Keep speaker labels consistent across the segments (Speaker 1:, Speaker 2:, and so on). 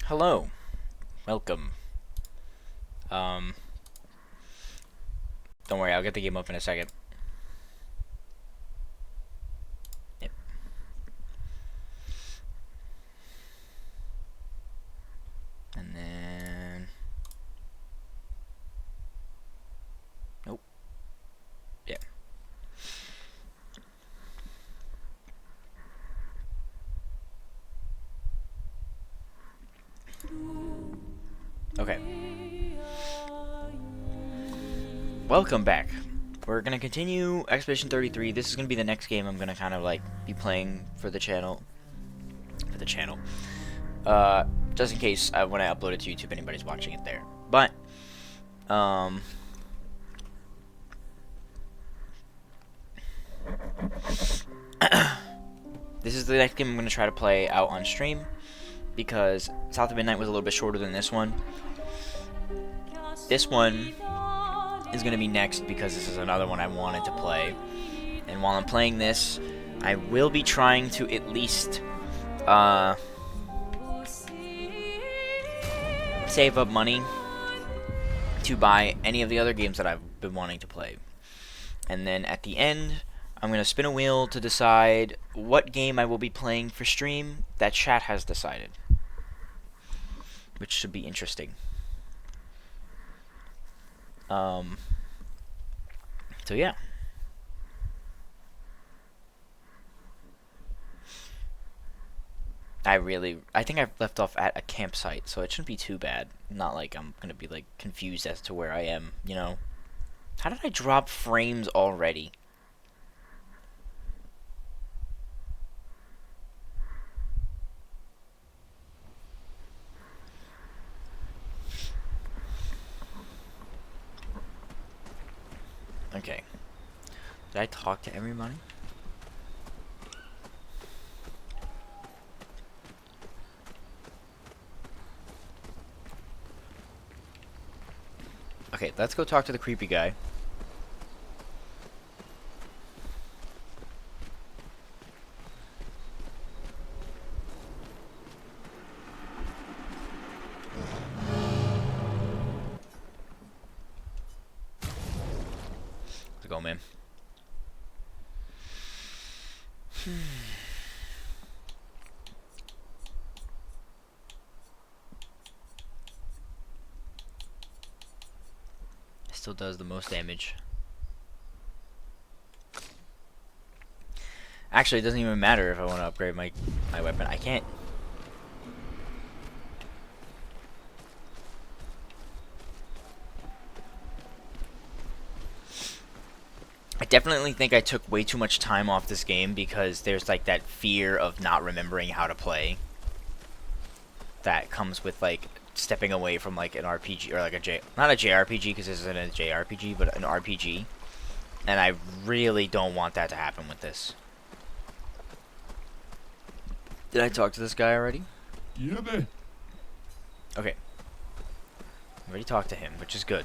Speaker 1: Hello, welcome. Um, don't worry, I'll get the game up in a second. Yep. And then, nope. Yeah. Okay. Welcome back. We're gonna continue Expedition 33. This is gonna be the next game I'm gonna kind of like be playing for the channel. Just in case when I upload it to YouTube, anybody's watching it there. But, this is the next game I'm gonna try to play out on stream because South of Midnight was a little bit shorter than this one. This one is going to be next because this is another one I wanted to play. And while I'm playing this, I will be trying to at least save up money to buy any of the other games that I've been wanting to play. And then at the end, I'm going to spin a wheel to decide what game I will be playing for stream that chat has decided. Which should be interesting. So yeah. I think I've left off at a campsite, so it shouldn't be too bad. Not like I'm gonna be like confused as to where I am, you know? How did I drop frames already? Okay. Did I talk to everybody? Okay, let's go talk to the creepy guy. Let's go, man. Still does the most damage. Actually, it doesn't even matter if I want to upgrade my weapon. I can't. I definitely think I took way too much time off this game because there's like that fear of not remembering how to play that comes with like stepping away from like an RPG or like not a JRPG because this isn't a JRPG but an RPG, and I really don't want that to happen with this. Did I talk to this guy already?
Speaker 2: Yeah, there.
Speaker 1: Okay. I already talked to him, which is good.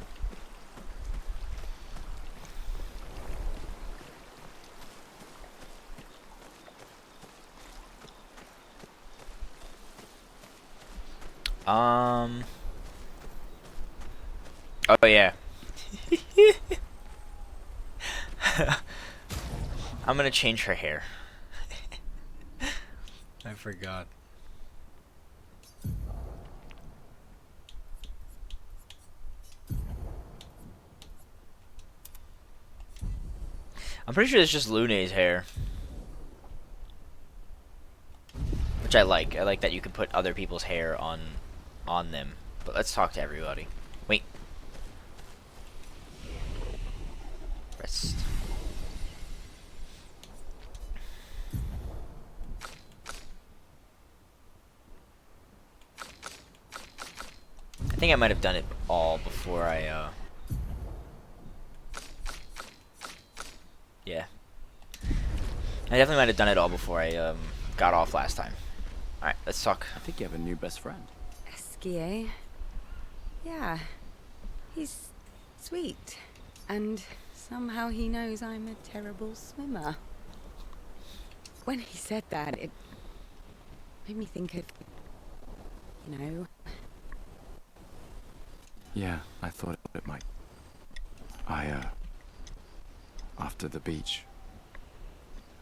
Speaker 1: Oh yeah. I'm gonna change her hair. I forgot. I'm pretty sure it's just Lune's hair. Which I like. I like that you can put other people's hair on them. But let's talk to everybody. Wait. Rest. I think I might have done it all before I yeah. I definitely might have done it all before I got off last time. Alright, let's talk.
Speaker 2: I think you have a new best friend.
Speaker 3: Esquier. Yeah. He's sweet. And somehow he knows I'm a terrible swimmer. When he said that, it made me think of, you know,
Speaker 2: Yeah, I thought it might. After the beach,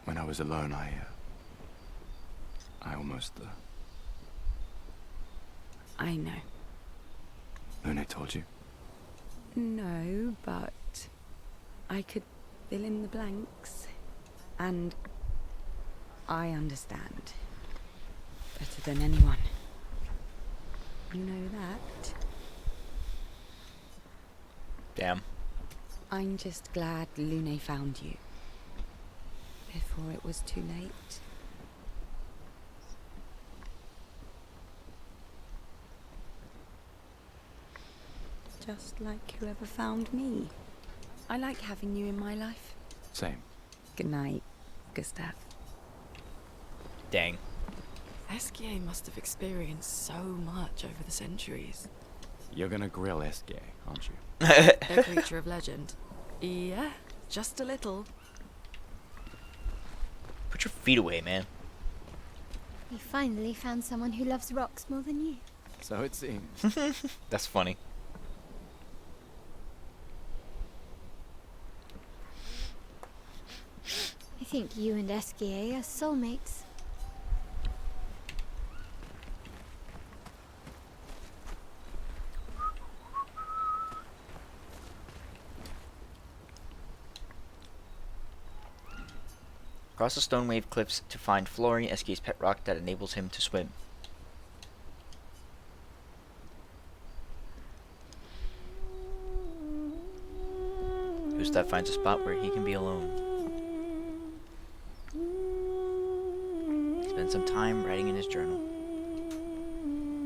Speaker 2: when I was alone, I almost,
Speaker 3: I know.
Speaker 2: Lune told you?
Speaker 3: No, but I could fill in the blanks. And I understand. Better than anyone. You know that?
Speaker 1: Damn.
Speaker 3: I'm just glad Lune found you. Before it was too late. Just like whoever found me. I like having you in my life.
Speaker 2: Same.
Speaker 3: Good night, Gustav.
Speaker 1: Dang.
Speaker 4: Esquier must have experienced so much over the centuries.
Speaker 2: You're gonna grill Esquier, aren't you?
Speaker 4: A creature of legend. Yeah, just a little.
Speaker 1: Put your feet away, man.
Speaker 5: We finally found someone who loves rocks more than you.
Speaker 2: So it seems.
Speaker 1: That's funny.
Speaker 5: I think you and Esquier are soulmates.
Speaker 1: Cross the stone wave cliffs to find Flory, Esquier's pet rock that enables him to swim. Gustav finds a spot where he can be alone. He spends some time writing in his journal.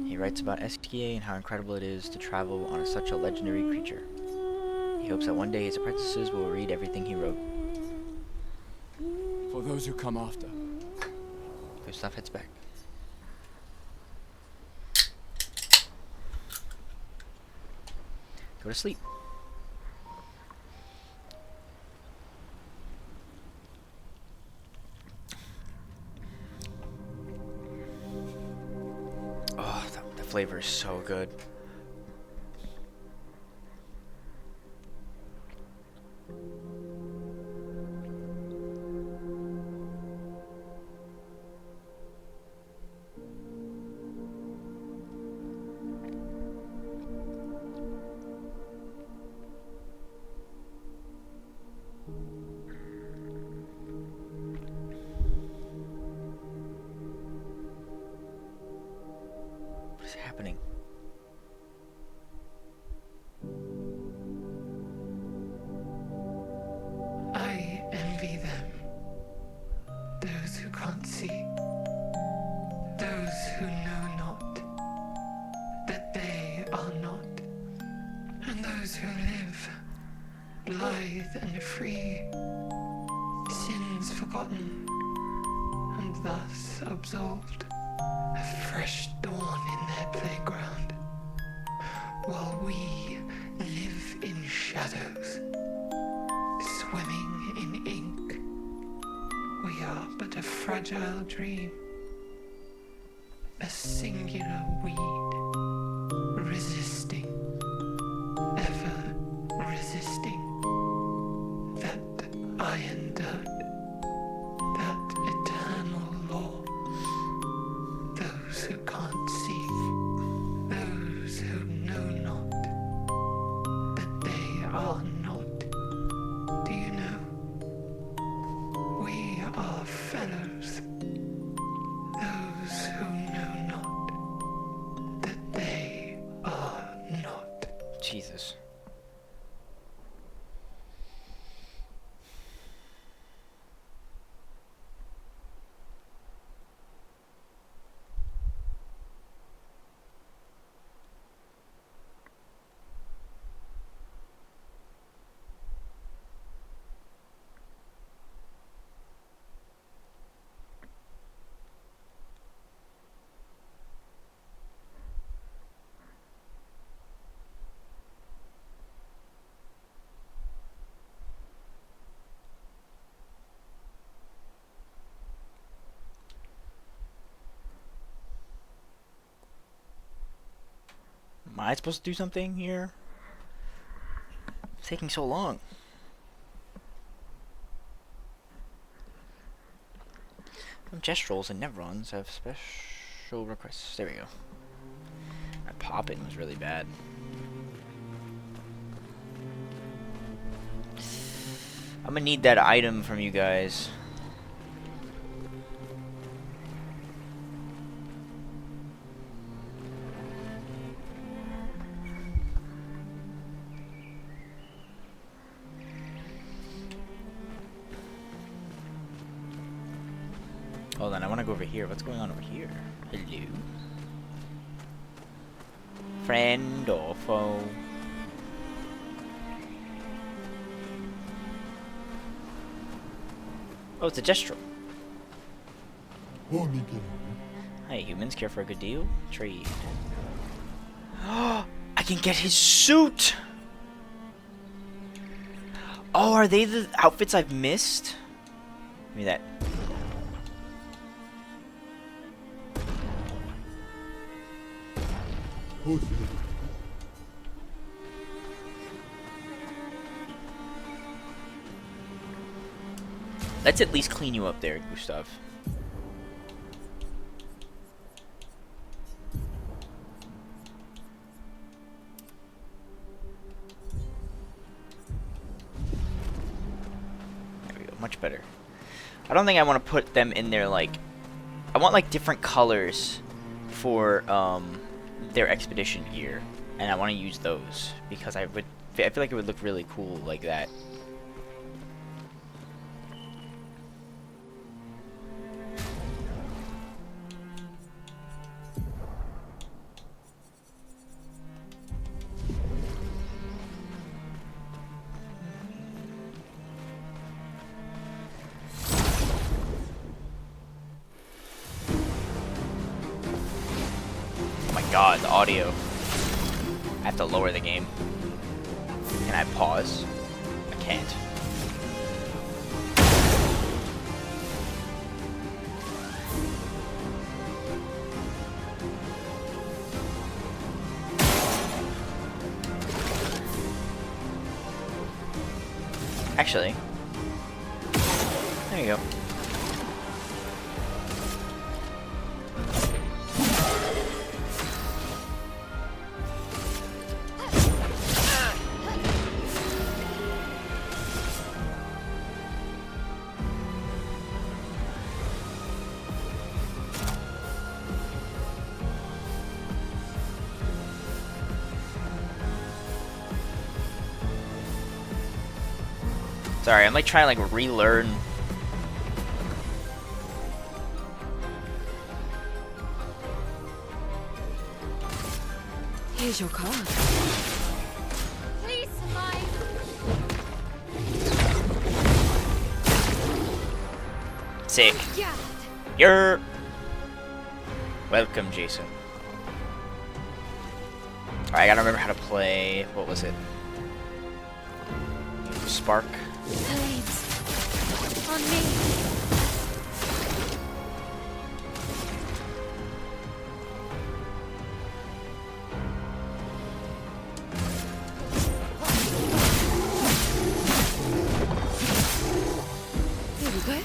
Speaker 1: He writes about Esquier and how incredible it is to travel on such a legendary creature. He hopes that one day his apprentices will read everything he wrote.
Speaker 2: For those who come after.
Speaker 1: Gustav heads back. Go to sleep. Oh, the flavor is so good. What is happening?
Speaker 6: I envy them. Those who can't see. Those who know not that they are not. And those who live, blithe and free, sins forgotten, and thus absolved. A fresh dawn in their playground, while we live in shadows, swimming in ink. We are but a fragile dream, a singular weed, resisting, ever resisting, that iron dirt, that eternal law. Those who can't see, those who know not that they are not. Do you know? We are fellows. Those who know not that they are not.
Speaker 1: Jesus. I supposed to do something here? It's taking so long. Some gestrels and nevrons have special requests. There we go. That popping was really bad. I'm gonna need that item from you guys. Hold on, I want to go over here. What's going on over here? Hello? Friend or foe? Oh, it's a gestrel. Hi, humans. Care for a good deal? Trade. I can get his suit! Oh, are they the outfits I've missed? Give me that. Let's at least clean you up there, Gustav. There we go, much better. I don't think I want to put them in there like... I want like different colors for their expedition gear. And I want to use those because I feel like it would look really cool like that. God, the audio. I have to lower the game. Can I pause? I can't. Actually, there you go. Sorry, I'm like trying to like relearn.
Speaker 4: Here's your card.
Speaker 5: Please survive.
Speaker 1: Sick.
Speaker 5: Yeah.
Speaker 1: You're welcome, Jason. Alright, I gotta remember how to play. What was it? Spark.
Speaker 5: Blades. On me.
Speaker 4: Here we go.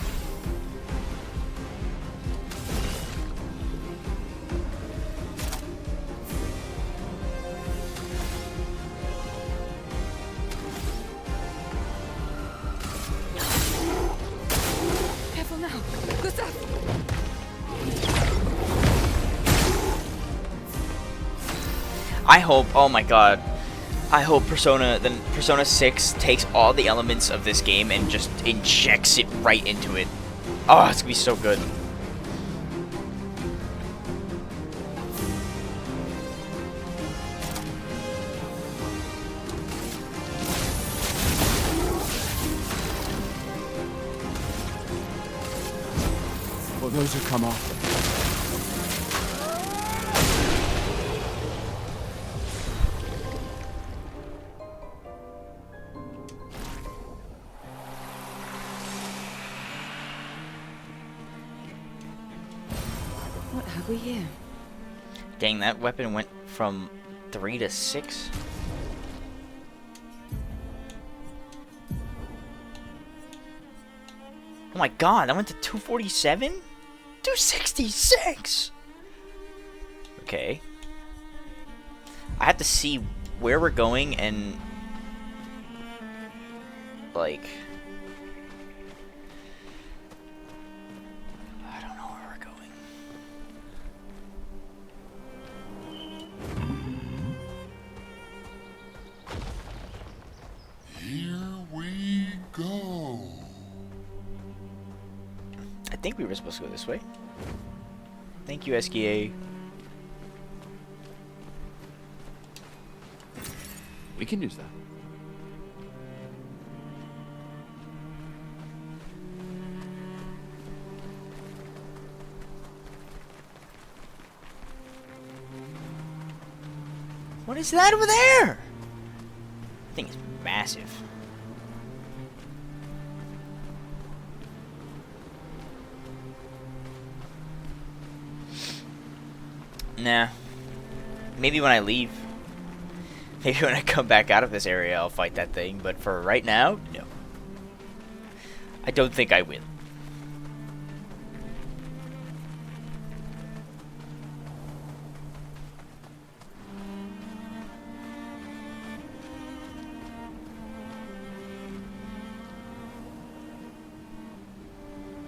Speaker 4: Careful now. Gustav!
Speaker 1: I hope, oh my god, I hope Persona 6 takes all the elements of this game and just injects it right into it. Oh, it's gonna be so good.
Speaker 2: For those who come after.
Speaker 4: What have we here?
Speaker 1: Dang, that weapon went from 3 to 6. Oh my god, I went to 247? 266! Okay. I have to see where we're going and... like... I don't know where we're going.
Speaker 7: Here we go.
Speaker 1: I think we were supposed to go this way. Thank you, SKA.
Speaker 2: We can use that.
Speaker 1: What is that over there? I think it's massive. Nah. Maybe when I leave. Maybe when I come back out of this area, I'll fight that thing. But for right now, no. I don't think I will.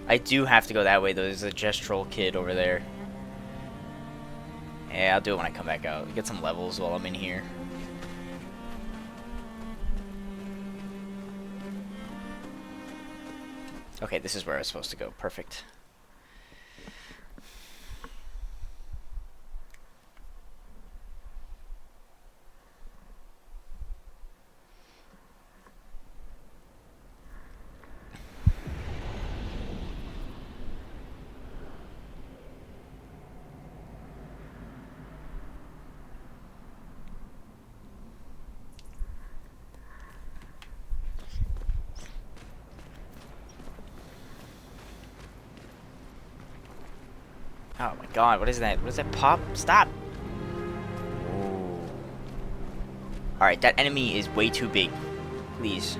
Speaker 1: I do have to go that way, though. There's a gestural kid over there. Yeah, I'll do it when I come back out. Get some levels while I'm in here. Okay, this is where I was supposed to go. Perfect. Oh my god, what is that? What is that pop? Stop! Alright, that enemy is way too big. Please.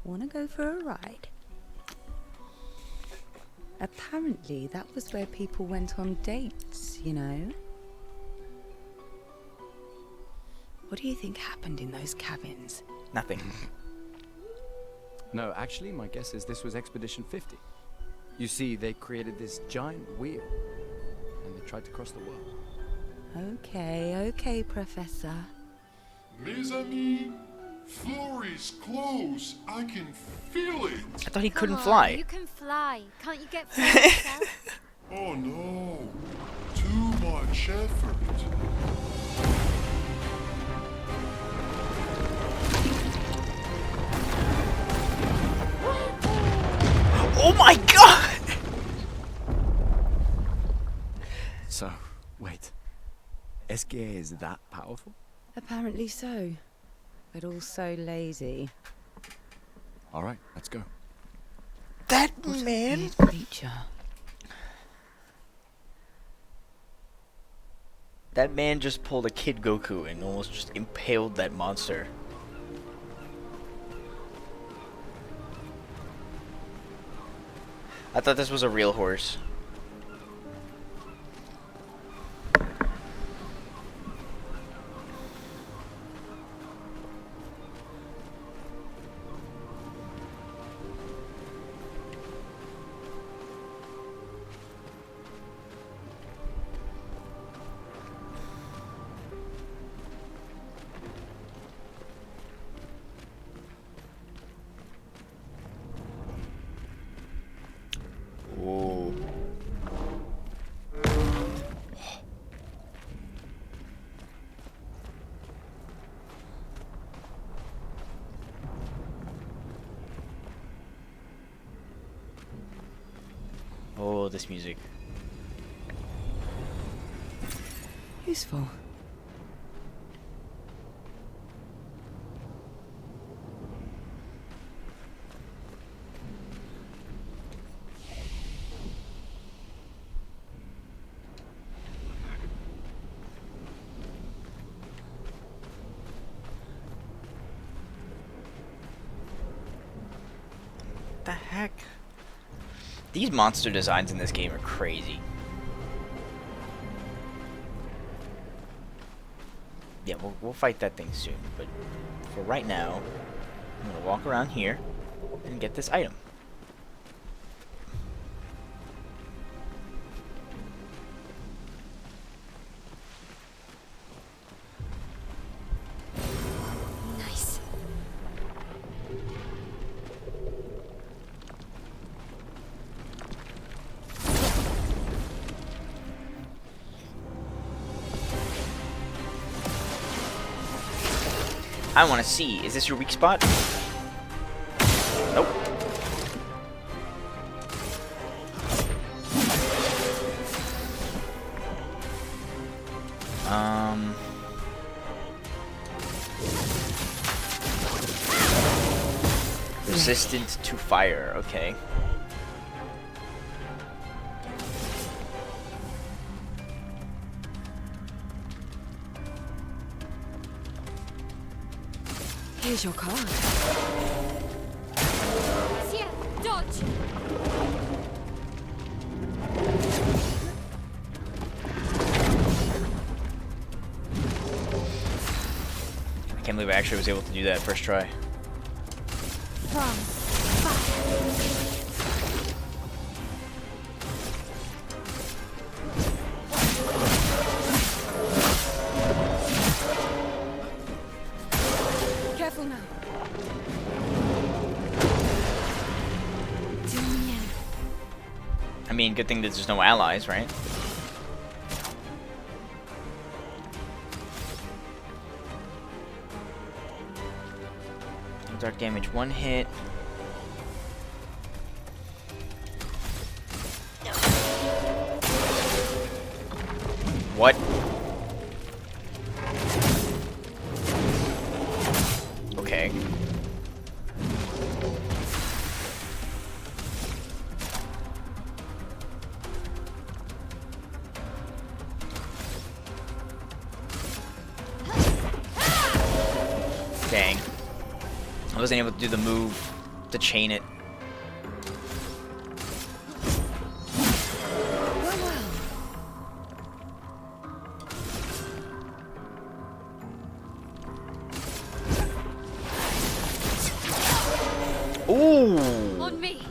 Speaker 3: Wanna go for a ride? Apparently, that was where people went on dates, you know? What do you think happened in those cabins?
Speaker 1: Nothing.
Speaker 2: No, actually, my guess is this was Expedition 50. You see, they created this giant wheel, and they tried to cross the world.
Speaker 3: Okay, Professor.
Speaker 7: Mes amis, floor is close. I can feel it.
Speaker 1: I thought he couldn't
Speaker 5: Come on,
Speaker 1: fly.
Speaker 5: You can fly. Can't you get free yourself?
Speaker 7: Oh no, too much effort.
Speaker 1: Oh my god!
Speaker 2: So, wait. SKA is that powerful?
Speaker 3: Apparently so. But also lazy.
Speaker 2: Alright, let's go.
Speaker 1: That
Speaker 3: What
Speaker 1: man!
Speaker 3: a weird creature.
Speaker 1: That man just pulled a Kid Goku and almost just impaled that monster. I thought this was a real horse. Ooh. Oh, this music.
Speaker 3: useful.
Speaker 1: The heck? These monster designs in this game are crazy. Yeah, we'll fight that thing soon, but for right now, I'm gonna walk around here and get this item.
Speaker 5: Nice.
Speaker 1: I want to see, is this your weak spot? Nope. Resistant to fire, okay.
Speaker 4: Here's your card.
Speaker 5: Here, dodge.
Speaker 1: I can't believe I actually was able to do that first try.
Speaker 5: From.
Speaker 3: Careful now.
Speaker 1: I mean, good thing that there's no allies, right? Dark damage, 1 hit. What? Okay. Dang. I wasn't able to do the move to chain it. Ooh!
Speaker 5: On me.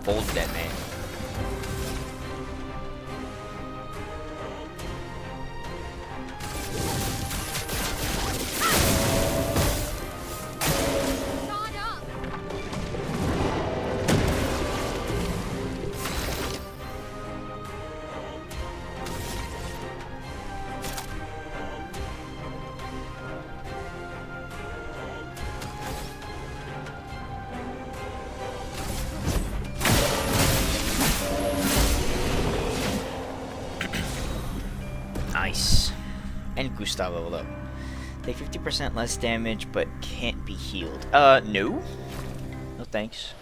Speaker 1: Fold that man.
Speaker 5: Guard up.
Speaker 1: Nice. And Gustav leveled up. Take 50% less damage, but can't be healed. No? No thanks.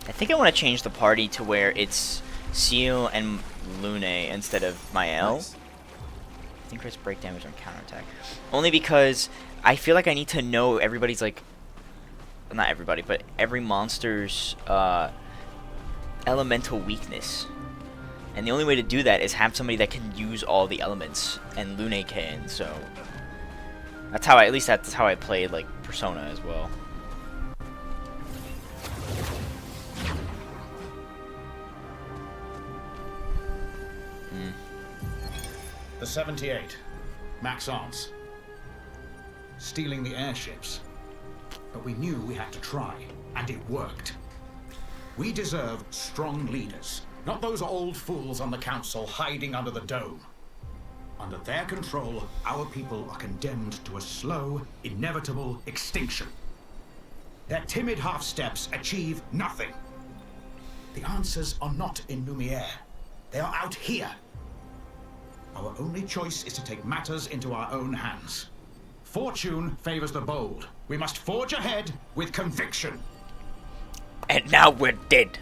Speaker 1: I think I want to change the party to where it's Seal and Lune instead of Mael.
Speaker 2: Nice.
Speaker 1: Increase break damage on counterattack. Only because I feel like I need to know everybody's, like, not everybody, but every monster's elemental weakness. And the only way to do that is have somebody that can use all the elements, and Lune can. So that's how at least that's how I played, like, Persona as well.
Speaker 8: The 78. Max Arts. Stealing the airships. but we knew we had to try, and it worked. We deserve strong leaders, not those old fools on the council hiding under the dome. Under their control, our people are condemned to a slow, inevitable extinction. Their timid half-steps achieve nothing. The answers are not in Lumiere. They are out here. Our only choice is to take matters into our own hands. Fortune favors the bold. We must forge ahead with conviction.
Speaker 1: And now we're dead.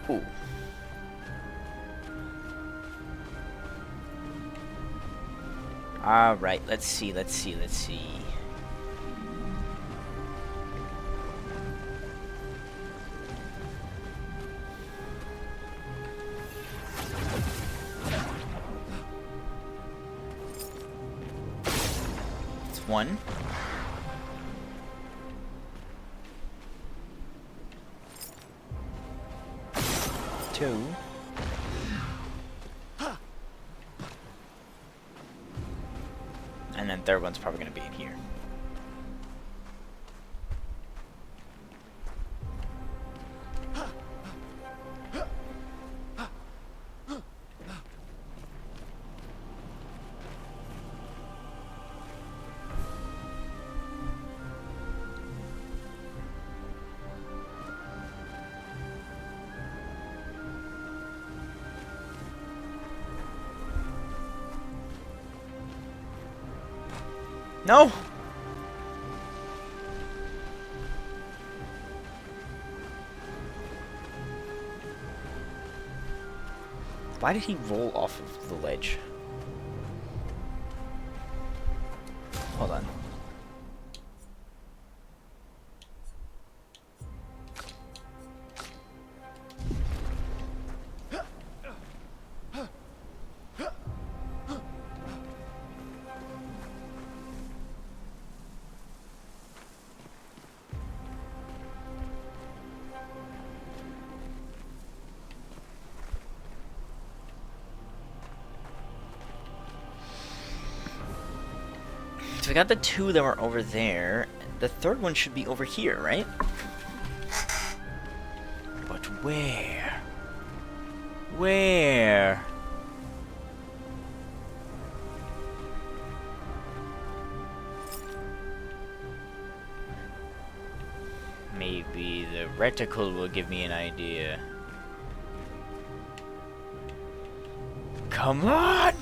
Speaker 1: Ooh. Alright, let's see. It's one. Two. And then third one's probably going to be in here. No! Why did he roll off of the ledge? Hold on. So we got the two that were over there. The third one should be over here, right? But where? Where? Maybe the reticle will give me an idea. Come on!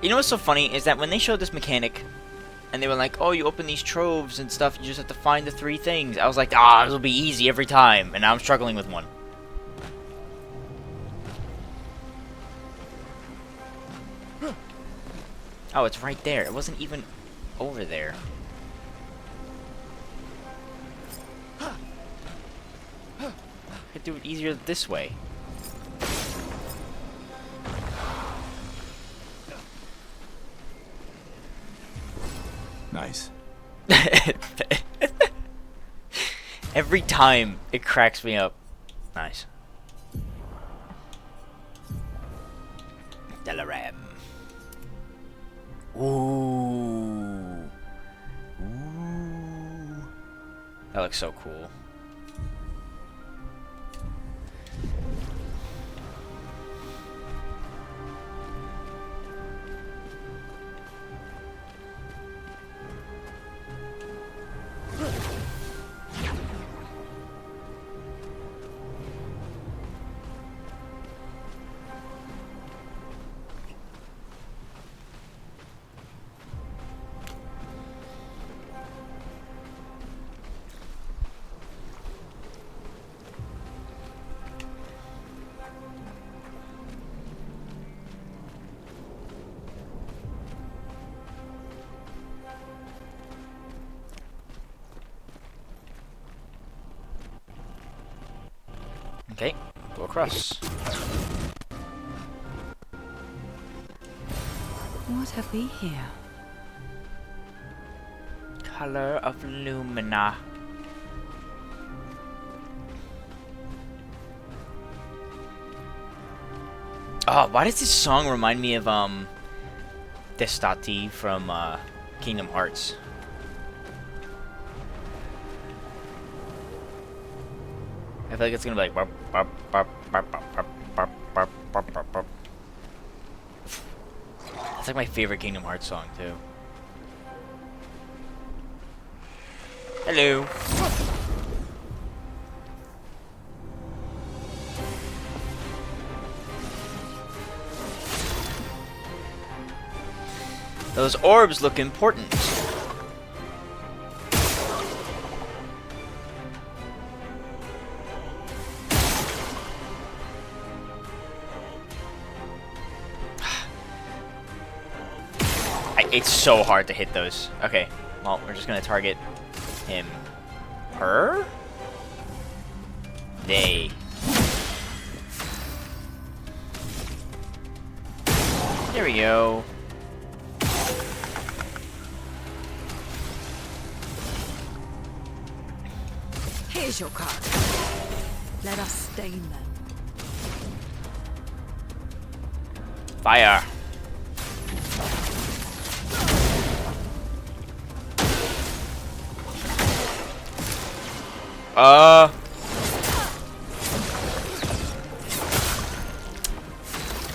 Speaker 1: You know what's so funny is that when they showed this mechanic, and they were like, "Oh, you open these troves and stuff. You just have to find the 3 things." I was like, "Ah, this will be easy every time," and now I'm struggling with one. Oh, it's right there. It wasn't even over there. I could do it easier this way.
Speaker 2: Nice.
Speaker 1: Every time it cracks me up. Nice. Delaram. Ooh. Ooh. That looks so cool. Okay, go across.
Speaker 3: What have we here?
Speaker 1: Color of Lumina. Oh, why does this song remind me of Destati from Kingdom Hearts? I feel like it's gonna be like burp, burp, burp, burp, burp, burp, burp, burp, burp, burp, burp. That's like my favorite Kingdom Hearts song too. Hello. Those orbs look important. It's so hard to hit those. Okay, well, we're just gonna target him. Her? They. There we go.
Speaker 4: Here's your card. Let us stain them.
Speaker 1: Fire.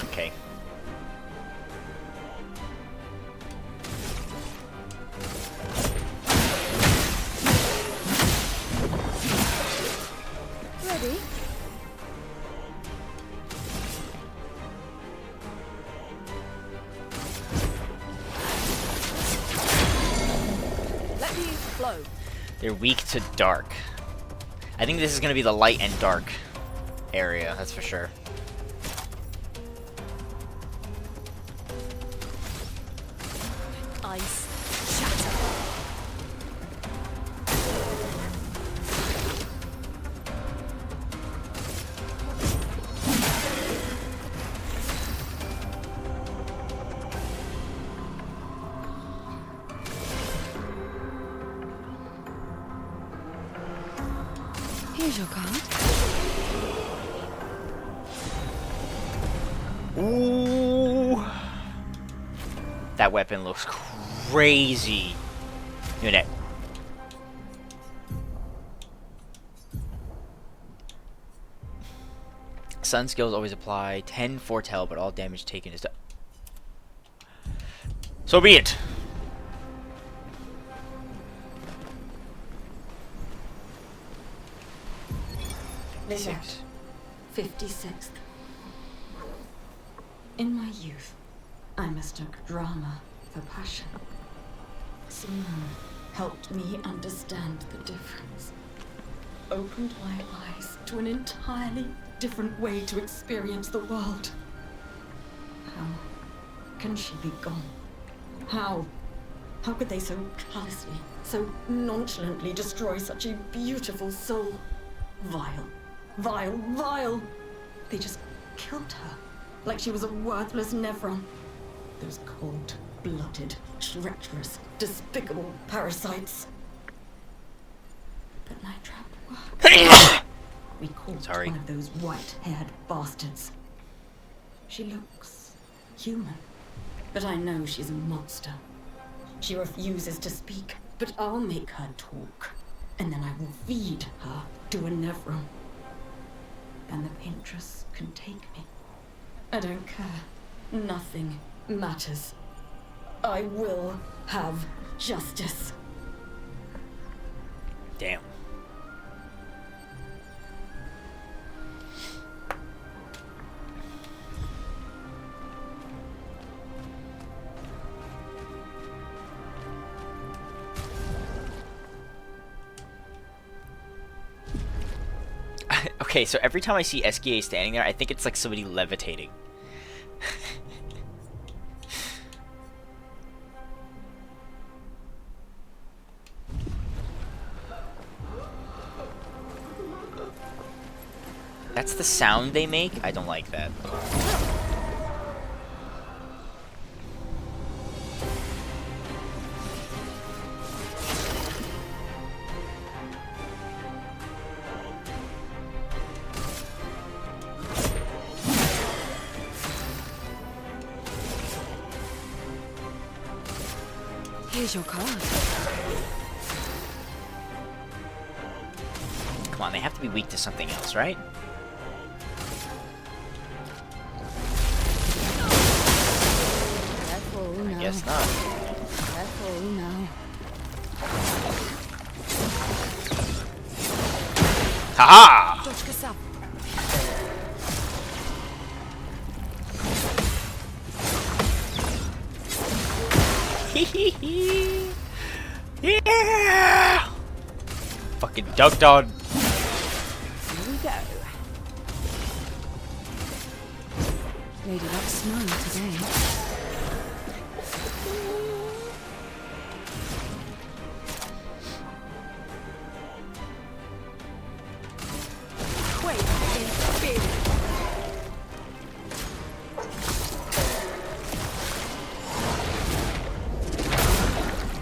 Speaker 1: Okay.
Speaker 5: Ready?
Speaker 4: Let me flow.
Speaker 1: They're weak to dark. I think this is gonna be the light and dark area, that's for sure.
Speaker 4: Ice shatter.
Speaker 3: Here's your card.
Speaker 1: Ooh. That weapon looks crazy. Unit. Sun skills always apply. 10 foretell, but all damage taken is done. So be it.
Speaker 9: Lizette, 56th. In my youth, I mistook drama for passion. Simone helped me understand the difference. Opened my eyes to an entirely different way to experience the world. How can she be gone? How? How could they so callously, so nonchalantly destroy such a beautiful soul? Vile. Vile, vile! They just killed her, like she was a worthless Nevron. Those cold-blooded, treacherous, despicable parasites. But Night Trap worked. We caught one of those white-haired bastards. She looks human, but I know she's a monster. She refuses to speak, but I'll make her talk, and then I will feed her to a Nevron. And the Paintress can take me. I don't care. Nothing matters. I will have justice.
Speaker 1: Damn. Okay, so every time I see SKA standing there, I think it's like somebody levitating. That's the sound they make? I don't like that.
Speaker 3: Here's your card.
Speaker 1: Come on, they have to be weak to something else, right?
Speaker 3: Careful,
Speaker 1: I
Speaker 3: no.
Speaker 1: guess not.
Speaker 3: Careful, no.
Speaker 1: Haha!
Speaker 4: Точка сам.
Speaker 1: Yeah! Fucking dunked on.
Speaker 3: Here we go. Lady Luck's smile today.
Speaker 4: Wait, in fear.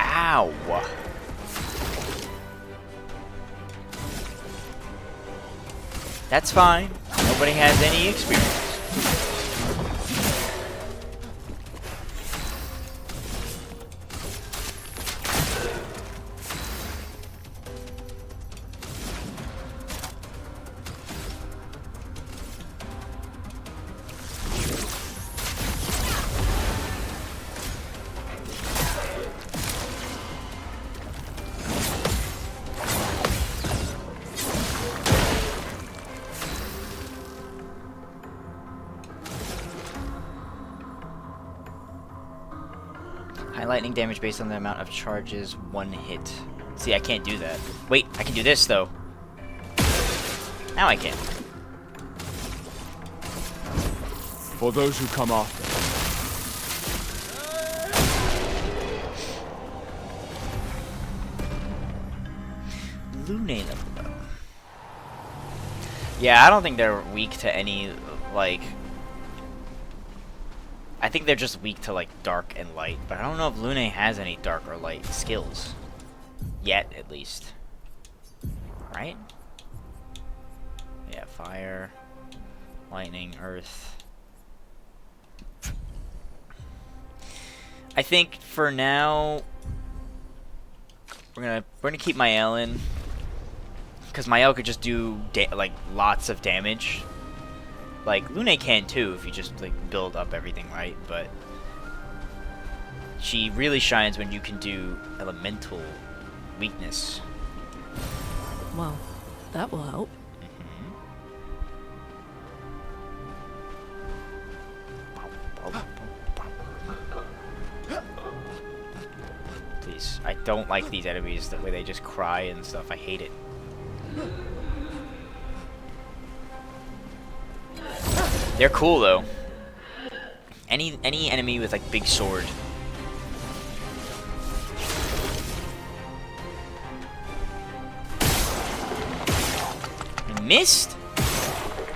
Speaker 1: Ow! That's fine. Nobody has any experience. High lightning damage based on the amount of charges one hit. See, I can't do that. Wait, I can do this though. Now I can.
Speaker 2: For those who come after.
Speaker 1: Lune leveled up. Yeah, I don't think they're weak to any, like... I think they're just weak to, like, dark and light. But I don't know if Lune has any dark or light skills. Yet, at least. Right? Yeah, fire, lightning, earth. I think for now we're gonna keep Mael in, because Mael could just do like lots of damage. Like Lune can too if you just like build up everything right, but she really shines when you can do elemental weakness.
Speaker 4: Well, that will help.
Speaker 1: Please, I don't like these enemies, the way they just cry and stuff. I hate it. They're cool though. Any enemy with like big sword. I missed?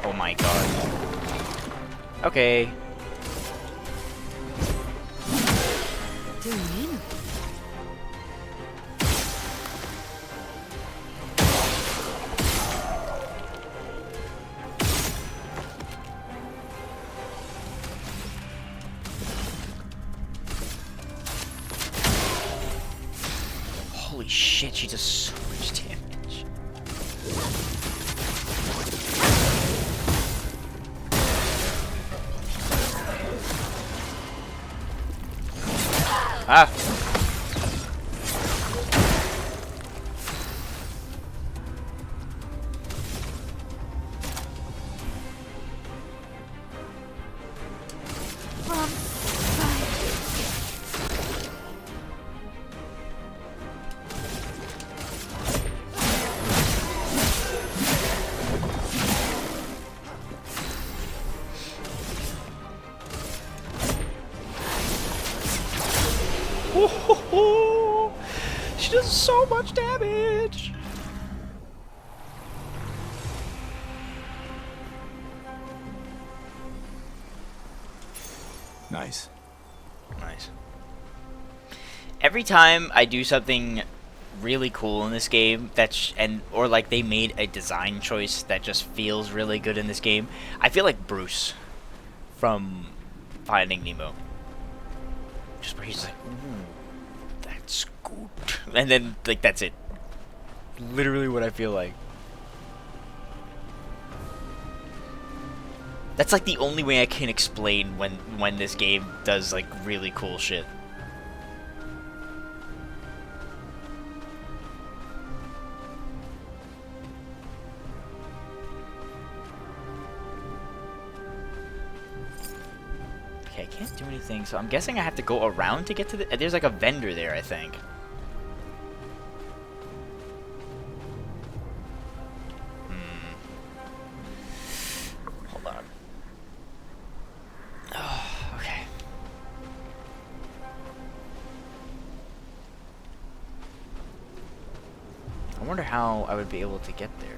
Speaker 1: Oh my god. Okay.
Speaker 3: Doing in.
Speaker 1: Holy shit, she does so much damage. Ah! She does so much damage.
Speaker 2: Nice.
Speaker 1: Nice. Every time I do something really cool in this game, or like they made a design choice that just feels really good in this game, I feel like Bruce from Finding Nemo. Just where he's like, ooh, that's good. And then, like, that's it. Literally what I feel like. That's like the only way I can explain when this game does like really cool shit. Okay, I can't do anything, so I'm guessing I have to go around to get to the... There's like a vendor there, I think. Hold on. Oh, okay. I wonder how I would be able to get there.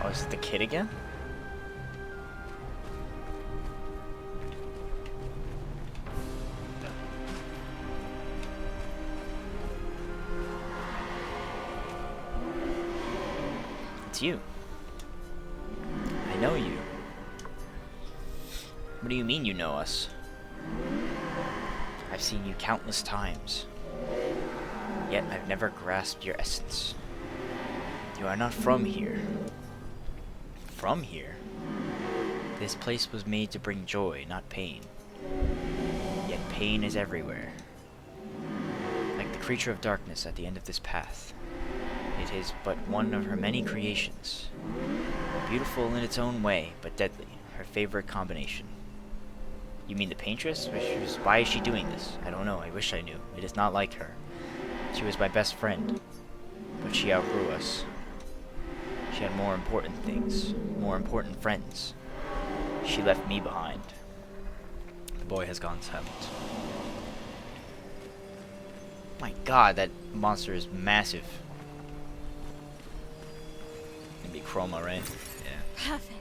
Speaker 1: Oh, is it the kid again? It's you. I know you. What do you mean you know us? I've seen you countless times. Yet I've never grasped your essence. You are not from here. From here? This place was made to bring joy, not pain. Yet pain is everywhere. Like the creature of darkness at the end of this path. It is but one of her many creations. Beautiful in its own way, but deadly. Her favorite combination. You mean the paintress? Why is she doing this? I don't know. I wish I knew. It is not like her. She was my best friend. But she outgrew us. She had more important things. More important friends. She left me behind. The boy has gone silent. My god, that monster is massive. It'd be Chroma, right? Yeah.
Speaker 5: Perfect.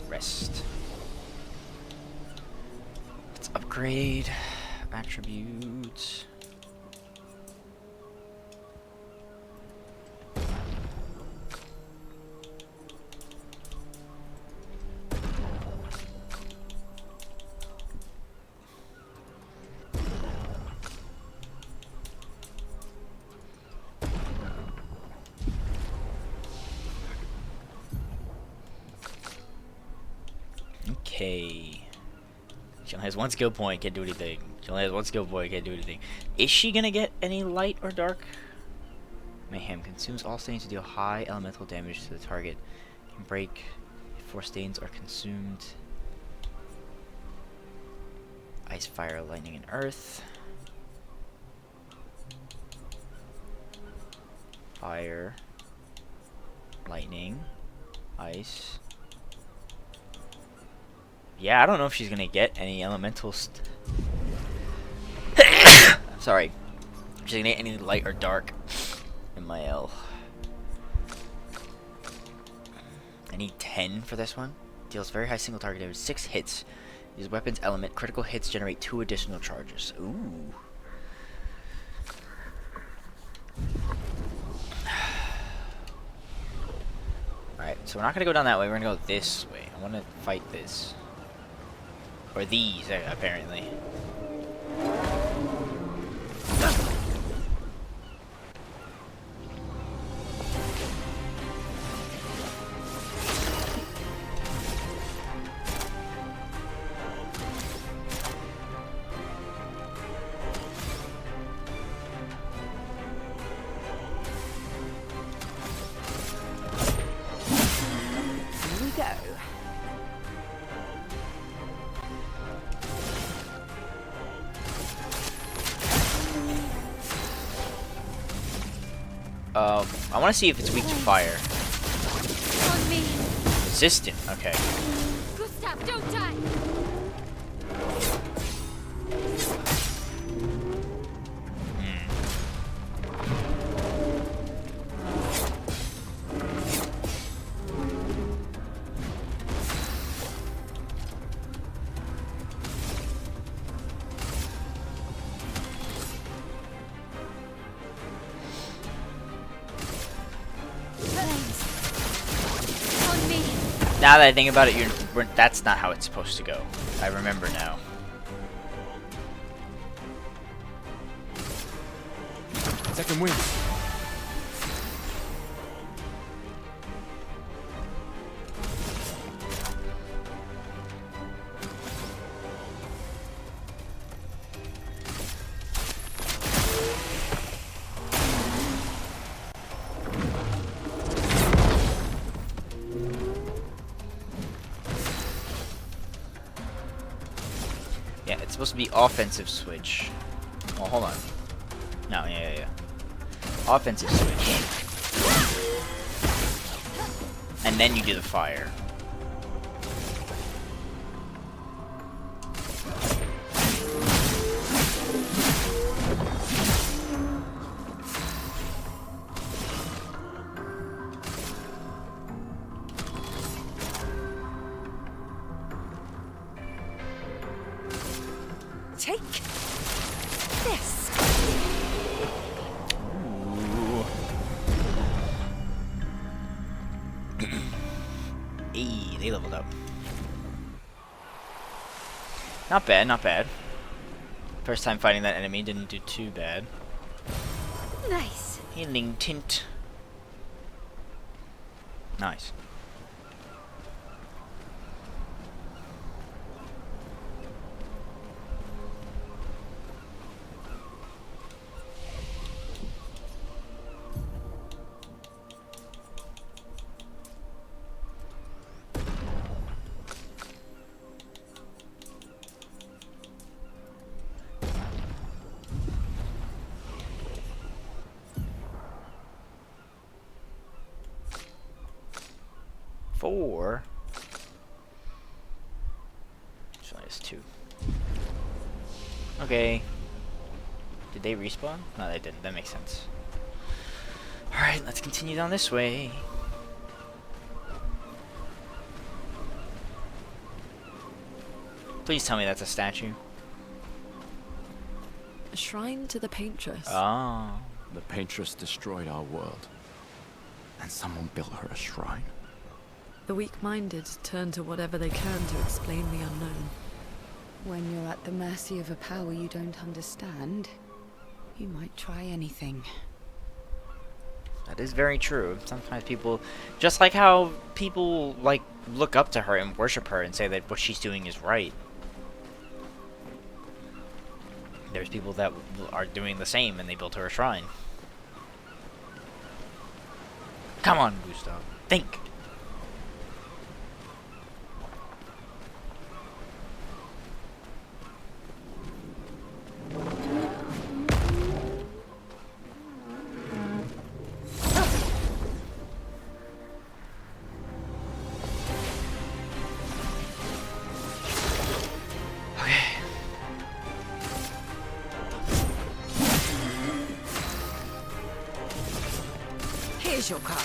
Speaker 1: Rest. Let's upgrade attributes. Okay. She only has one skill point, can't do anything. She only has one skill point, can't do anything. Is she gonna get any light or dark? Mayhem consumes all stains to deal high elemental damage to the target. Can break if 4 stains are consumed. Ice, fire, lightning, and earth. Fire, lightning, ice. Yeah, I don't know if she's gonna get any elemental I'm sorry. If she's gonna get any light or dark in my L. I need 10 for this one. Deals very high single target damage, 6 hits. Use weapons element. Critical hits generate 2 additional charges. Ooh. Alright, so we're not gonna go down that way, we're gonna go this way. I wanna fight this. Or these, apparently. I want to see if it's weak to fire.
Speaker 5: On me.
Speaker 1: Resistant. Okay.
Speaker 5: Gustav, don't die.
Speaker 1: Now that I think about it, that's not how it's supposed to go. I remember now.
Speaker 2: Second wind.
Speaker 1: Yeah, it's supposed to be offensive switch. Well, hold on. No, yeah. Offensive switch. And then you do the fire.
Speaker 3: Take this.
Speaker 1: Hey, they leveled up. Not bad, not bad. First time fighting that enemy, didn't do too bad.
Speaker 5: Nice.
Speaker 1: Healing tint. Nice. Four. So it's 2. Okay. Did they respawn? No, they didn't. That makes sense. Alright, let's continue down this way. Please tell me that's a statue.
Speaker 4: A shrine to the paintress.
Speaker 1: Oh.
Speaker 2: The paintress destroyed our world. And someone built her a shrine.
Speaker 4: The weak-minded turn to whatever they can to explain the unknown.
Speaker 3: When you're at the mercy of a power you don't understand, you might try anything.
Speaker 1: That is very true. Sometimes people, just like how people like look up to her and worship her and say that what she's doing is right. There's people that are doing the same and they built her a shrine. Come on, Gustav. Think.
Speaker 3: Here's your card.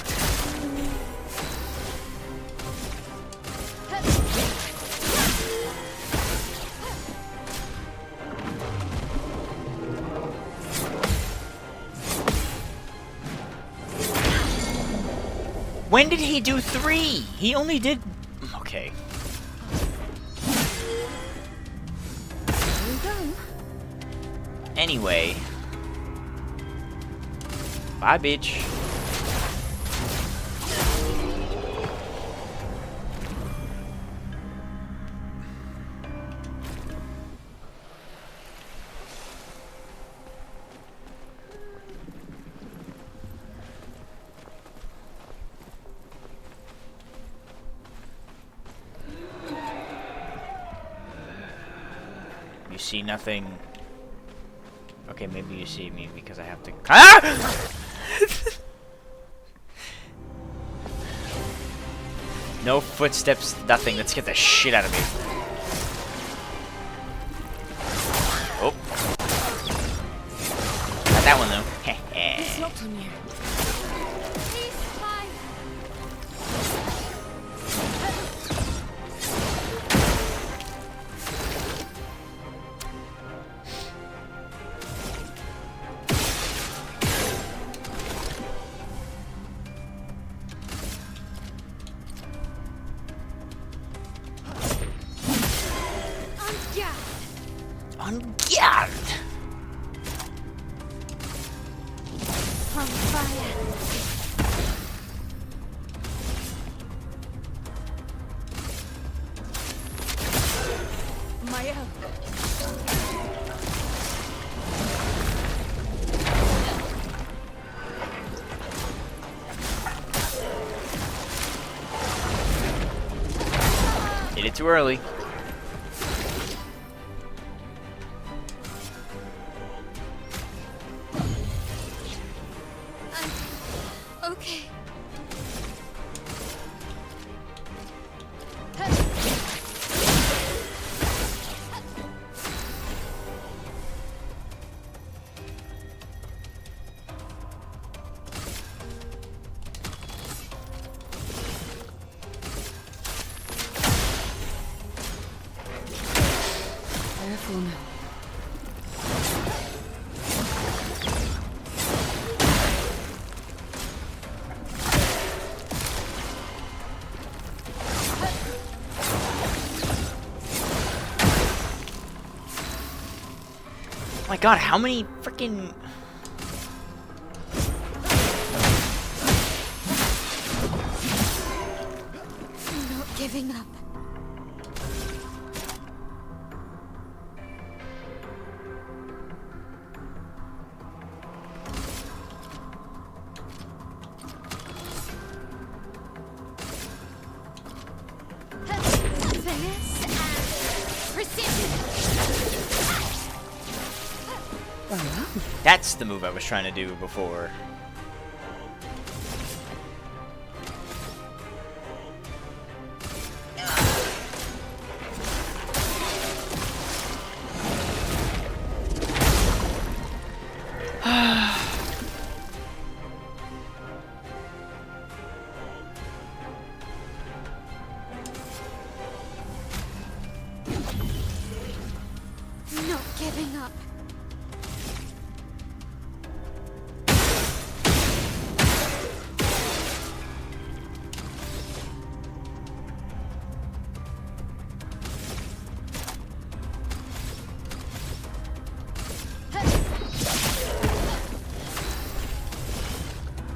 Speaker 1: When did he do 3? He only did... Okay. Anyway. Bye, bitch. You see nothing. Okay, maybe you see me because I have to. Ah! No footsteps, nothing. Let's get the shit out of me. Oh. Not that one, though.
Speaker 4: It's locked on you.
Speaker 5: Please, fine.
Speaker 1: On guard!
Speaker 5: On fire.
Speaker 4: My own.
Speaker 1: Did it too early.
Speaker 5: Okay.
Speaker 3: Careful now.
Speaker 1: Oh my god, how many freaking...
Speaker 5: I'm not giving up. Finesse and precision.
Speaker 1: That's the move I was trying to do before.
Speaker 5: Not giving up.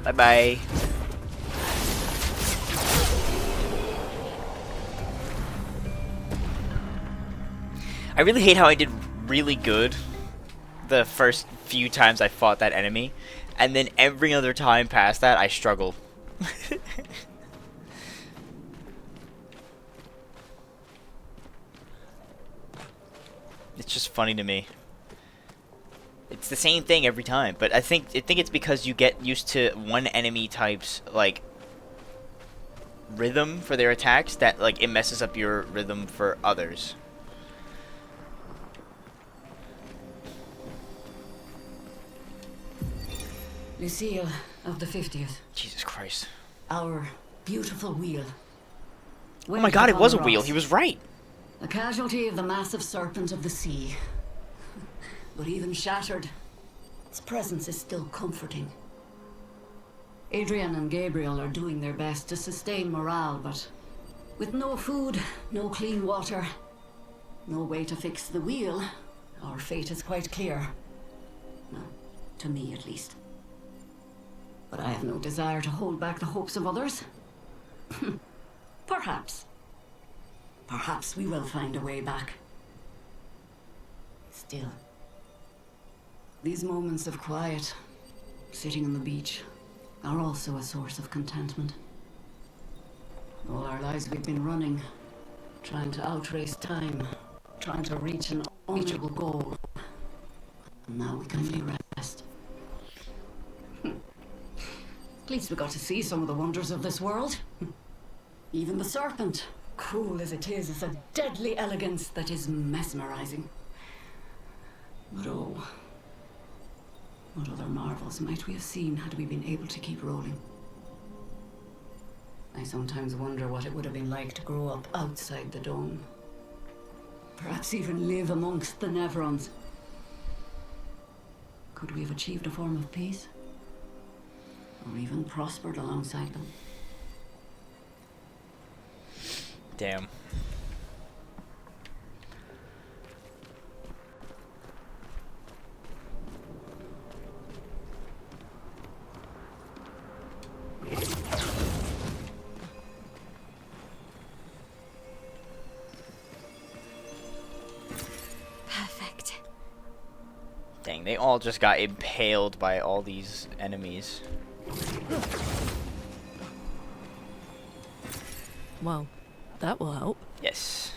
Speaker 1: Bye-bye. I really hate how I did really good the first few times I fought that enemy, and then every other time past that I struggled. It's just funny to me. It's the same thing every time, but I think it's because you get used to one enemy type's like rhythm for their attacks that like it messes up your rhythm for others.
Speaker 9: Lucille of the 50th.
Speaker 1: Jesus Christ.
Speaker 9: Our beautiful wheel.
Speaker 1: Oh my god, it was a wheel. He was right.
Speaker 9: A casualty of the massive serpent of the sea. But even shattered, its presence is still comforting. Adrian and Gabriel are doing their best to sustain morale, but with no food, no clean water, no way to fix the wheel, our fate is quite clear. No, to me at least. But I have no desire to hold back the hopes of others. Perhaps. Perhaps we will find a way back. Still. These moments of quiet, sitting on the beach, are also a source of contentment. All our lives we've been running, trying to outrace time, trying to reach an unreachable goal. And now we can only rest. At least we got to see some of the wonders of this world. Even the serpent, cool as it is a deadly elegance that is mesmerizing. But oh, what other marvels might we have seen had we been able to keep rolling? I sometimes wonder what it would have been like to grow up outside the dome. Perhaps even live amongst the Nevrons. Could we have achieved a form of peace? Or even prospered alongside them?
Speaker 1: Damn.
Speaker 5: Perfect.
Speaker 1: Dang, they all just got impaled by all these enemies.
Speaker 4: Well, that will help.
Speaker 1: Yes.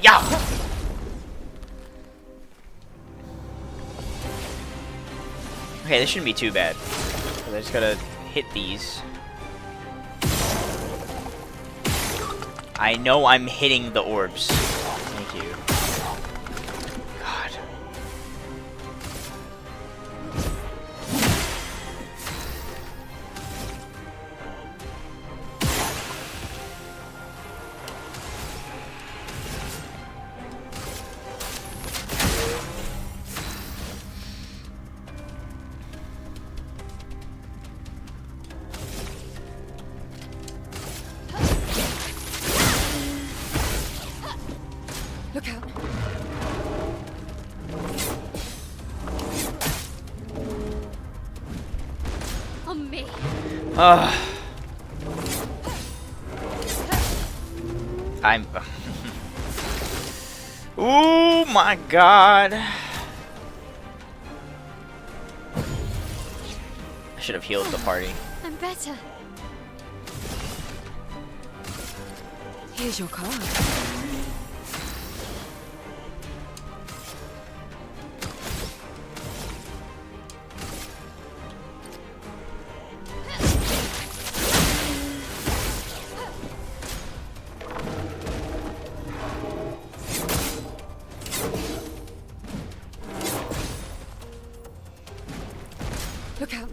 Speaker 1: Yeah. Okay, this shouldn't be too bad. 'Cause I just gotta hit these. I know I'm hitting the orbs. Thank you. God.
Speaker 3: Look out.
Speaker 5: On me.
Speaker 1: I'm... Oh my god. I should have healed the party.
Speaker 5: I'm better.
Speaker 3: Here's your card. Look out.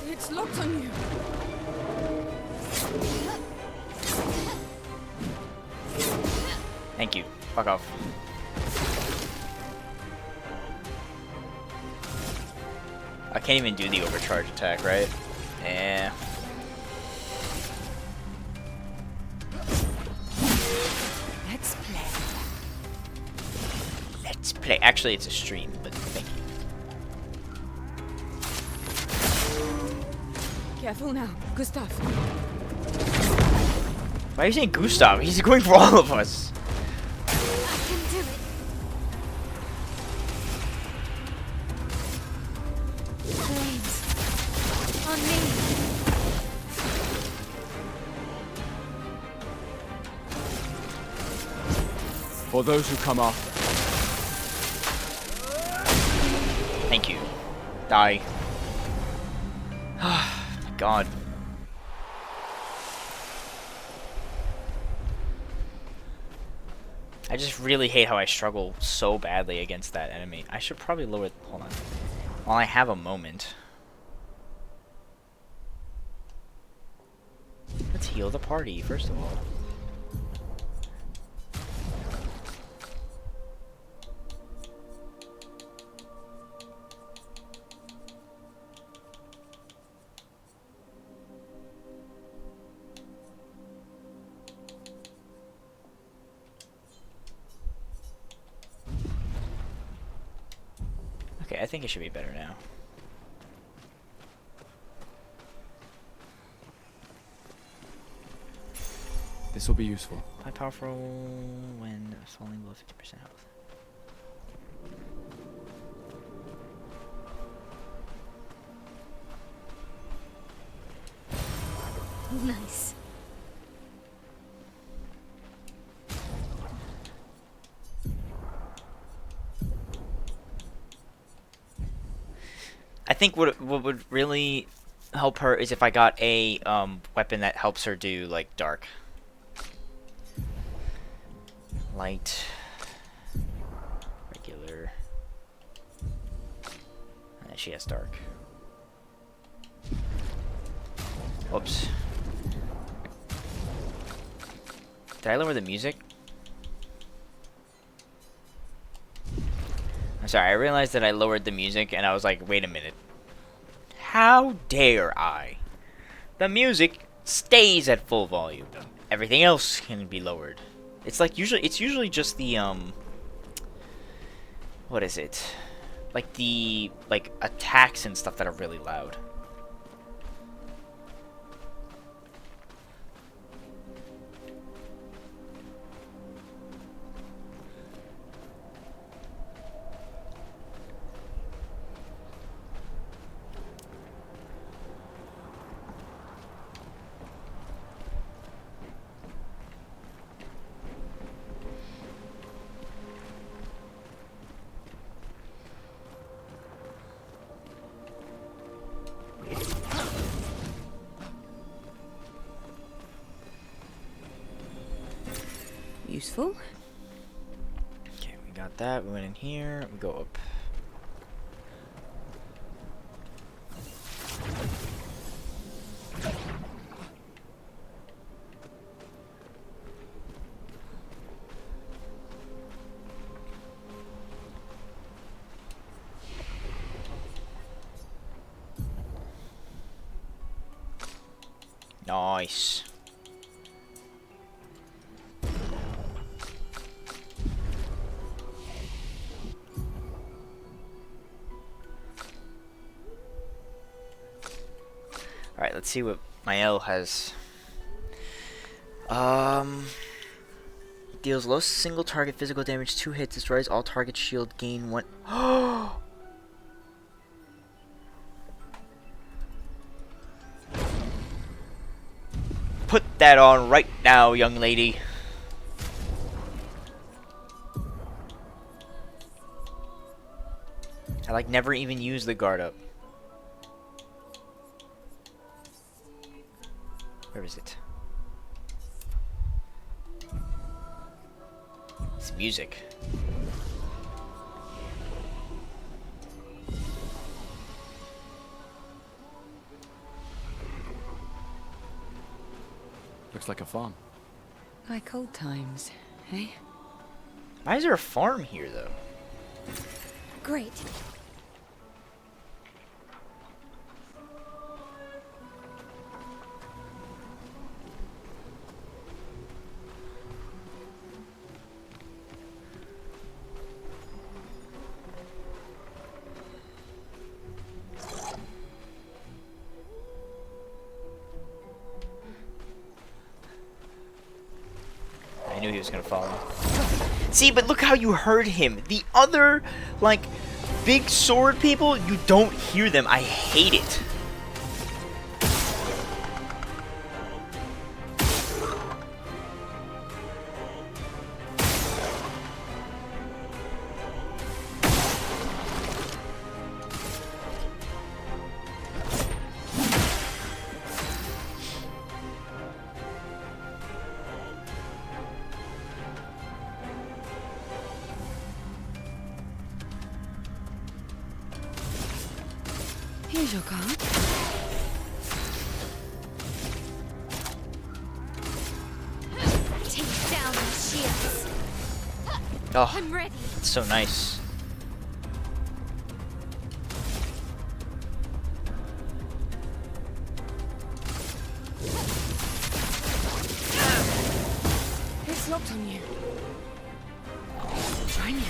Speaker 4: It's locked on you.
Speaker 1: Thank you. Fuck off. I can't even do the overcharge attack, right? Yeah.
Speaker 3: Let's play.
Speaker 1: Let's play. Actually, it's a stream, but thank you.
Speaker 3: Careful now, Gustav.
Speaker 1: Why are you saying Gustav? He's going for all of us.
Speaker 5: I can do it. Flames. On me.
Speaker 2: For those who come after.
Speaker 1: Thank you. Die. God. I just really hate how I struggle so badly against that enemy. I should probably lower... Hold on. While I have a moment. Let's heal the party, first of all. Okay, I think it should be better now.
Speaker 2: This will be useful.
Speaker 1: High powerful when falling below 50% health.
Speaker 5: Nice.
Speaker 1: I think what would really help her is if I got a weapon that helps her do like dark, light, regular, and then she has dark. Whoops. Did I lower the music? I'm sorry, I realized that I lowered the music and I was like, wait a minute. How dare I? The music stays at full volume. Everything else can be lowered. It's like it's usually just the what is it? Like the attacks and stuff that are really loud.
Speaker 3: Useful.
Speaker 1: Okay, we got that. We went in here. We go up. Nice. Alright, let's see what Mael has. Deals low single target physical damage, 2 hits, destroys all target shield, gain 1. Put that on right now, young lady. I like never even use the guard up. Where is it? It's music.
Speaker 2: Looks like a farm.
Speaker 3: Like old times, eh?
Speaker 1: Why is there a farm here, though?
Speaker 5: Great.
Speaker 1: knew he was gonna follow. See, but look how you heard him. The other, like, big sword people, you don't hear them. I hate it.
Speaker 3: Here's your card.
Speaker 5: Take down the shields.
Speaker 1: Oh,
Speaker 5: I'm ready.
Speaker 1: it's so nice.
Speaker 3: It's locked on you. Try me.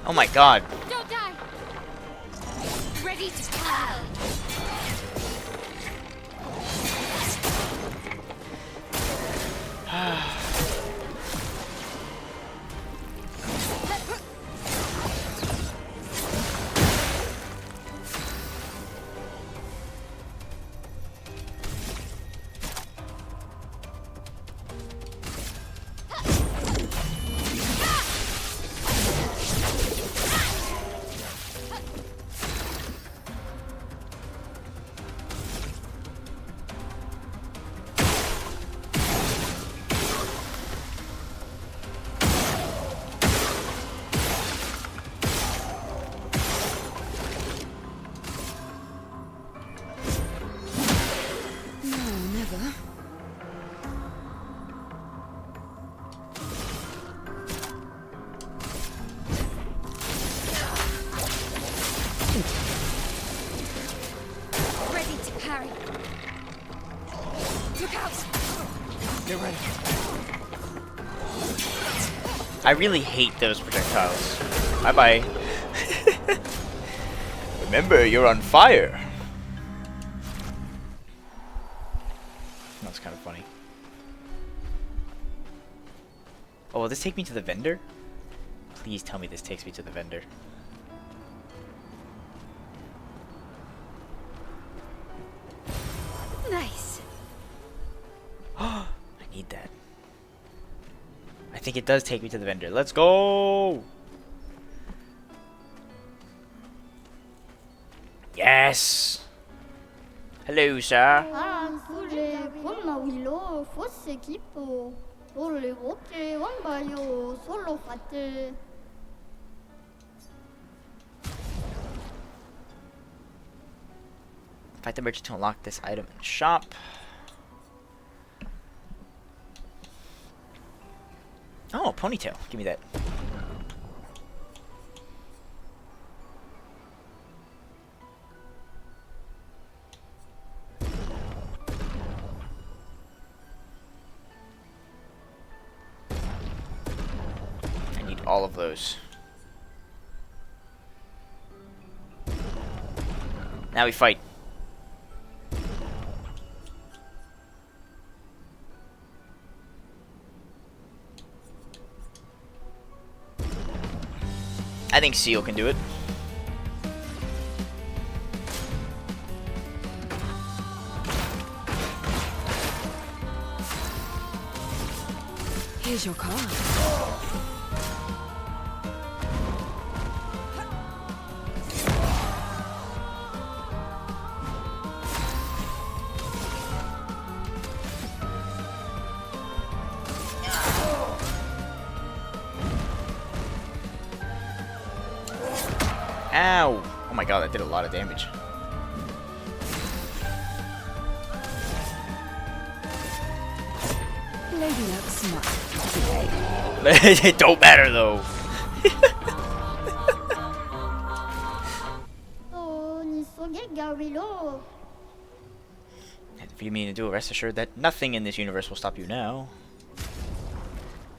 Speaker 1: Oh my god.
Speaker 5: Don't die. Ready to fly. Ready to parry. Look out!
Speaker 2: Get ready.
Speaker 1: I really hate those projectiles. Bye bye. Remember, you're on fire. That's kind of funny. Oh, will this take me to the vendor? Please tell me this takes me to the vendor.
Speaker 5: Nice.
Speaker 1: I need that. I think it does take me to the vendor. Let's go! Yes! Hello, sir. Fight the merchant to unlock this item in the shop. Oh, ponytail. Give me that. I need all of those. Now we fight. I think Seal can do it.
Speaker 3: Here's your card.
Speaker 1: Ow! Oh my god, that did a lot of damage.
Speaker 3: Lady Luck smart.
Speaker 1: It don't matter though. If you mean to do it, rest assured that nothing in this universe will stop you now.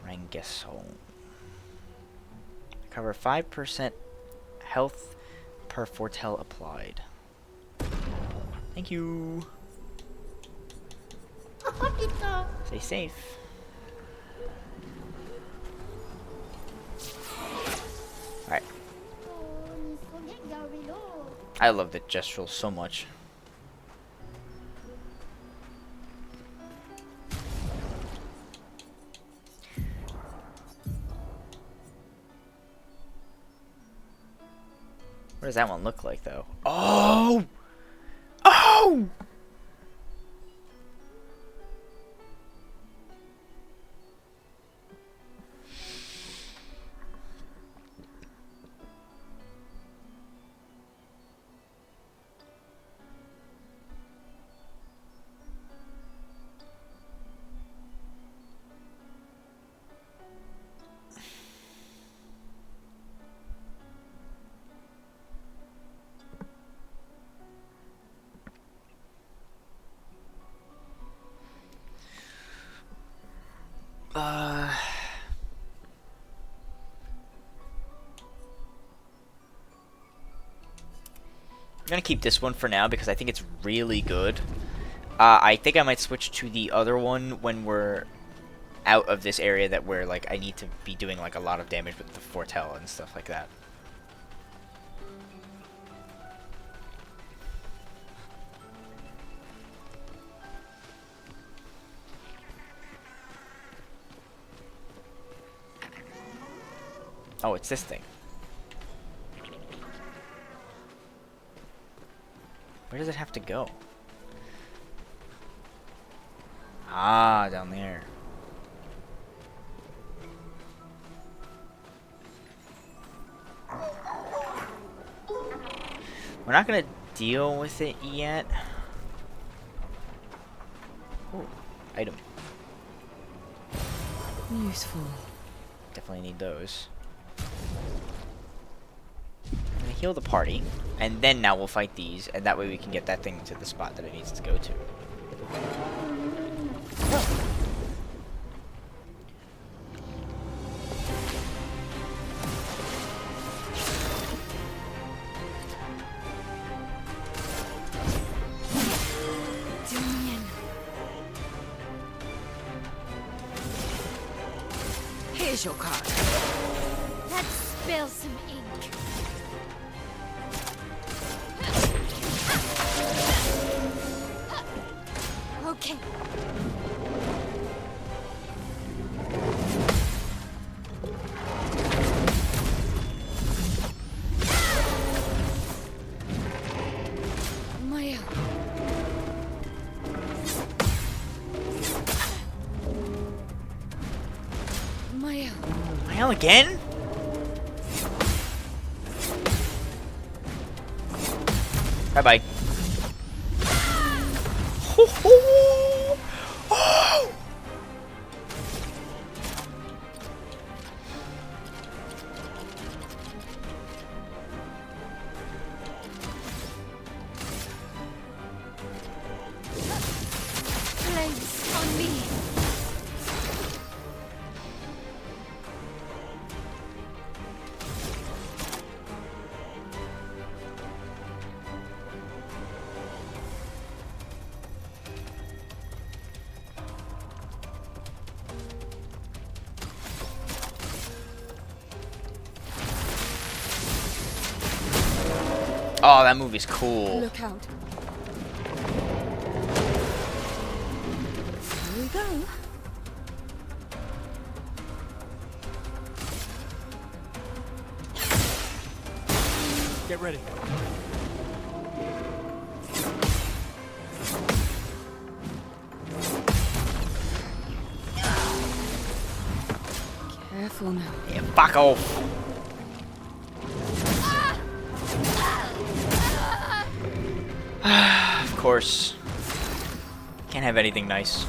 Speaker 1: Rangeso. Cover 5% health per foretell applied. Thank you. Stay safe. Alright. I love the gestural so much. What does that one look like, though? Oh! Oh! I'm gonna keep this one for now because I think it's really good. I think I might switch to the other one when we're out of this area that where like I need to be doing like a lot of damage with the foretell and stuff like that. Oh, it's this thing. Where does it have to go? Ah, down there. We're not gonna deal with it yet. Ooh, item.
Speaker 3: Useful.
Speaker 1: Definitely need those. I'm gonna heal the party, and then now we'll fight these, and that way we can get that thing to the spot that it needs to go to.
Speaker 3: Here's your card.
Speaker 5: Let's spill some ink. Okay.
Speaker 3: Maya. Maya.
Speaker 1: Hell again? Bye bye. Oh!
Speaker 5: Flames on me.
Speaker 1: Oh, that movie's cool.
Speaker 3: Look out. Here we go.
Speaker 2: Get ready.
Speaker 3: Careful now.
Speaker 1: Yeah, fuck off. Of course. Can't have anything nice.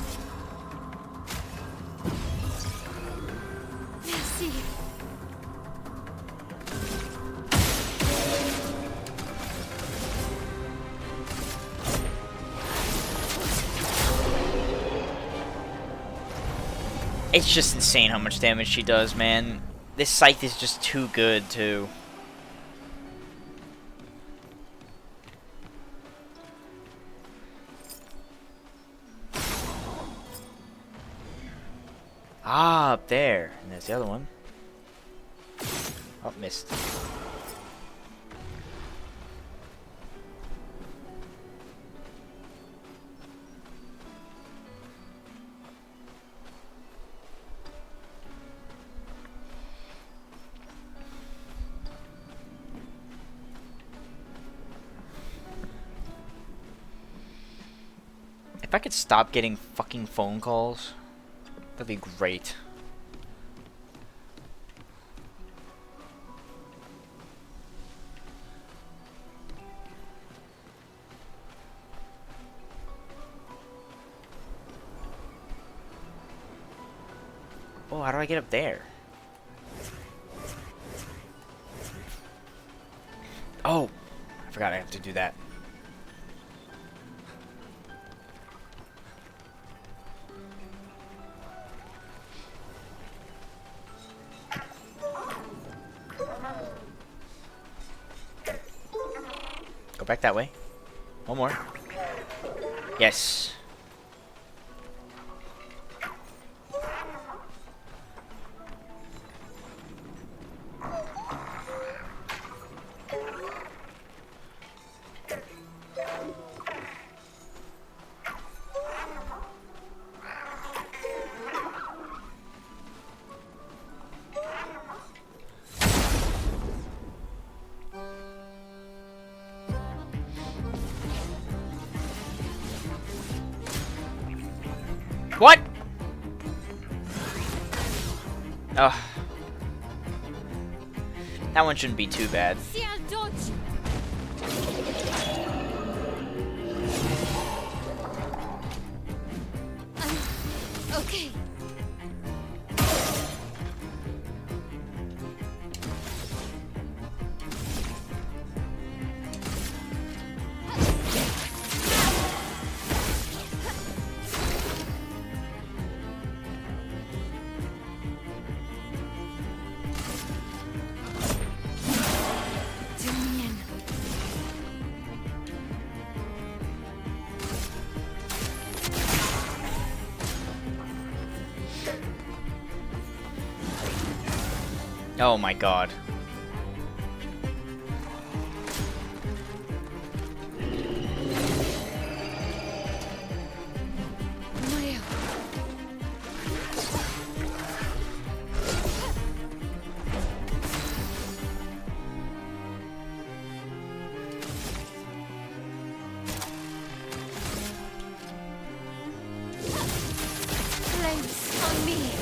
Speaker 5: Merci.
Speaker 1: It's just insane how much damage she does, man. This scythe is just too good, too. Ah, up there. And there's the other one. Oh, missed. If I could stop getting fucking phone calls, that'd be great. Oh, how do I get up there? Oh, I forgot I have to do that. Go back that way. One more. Yes. What? Oh. That one shouldn't be too bad.
Speaker 5: Okay.
Speaker 1: Oh my god.
Speaker 5: Flames on me.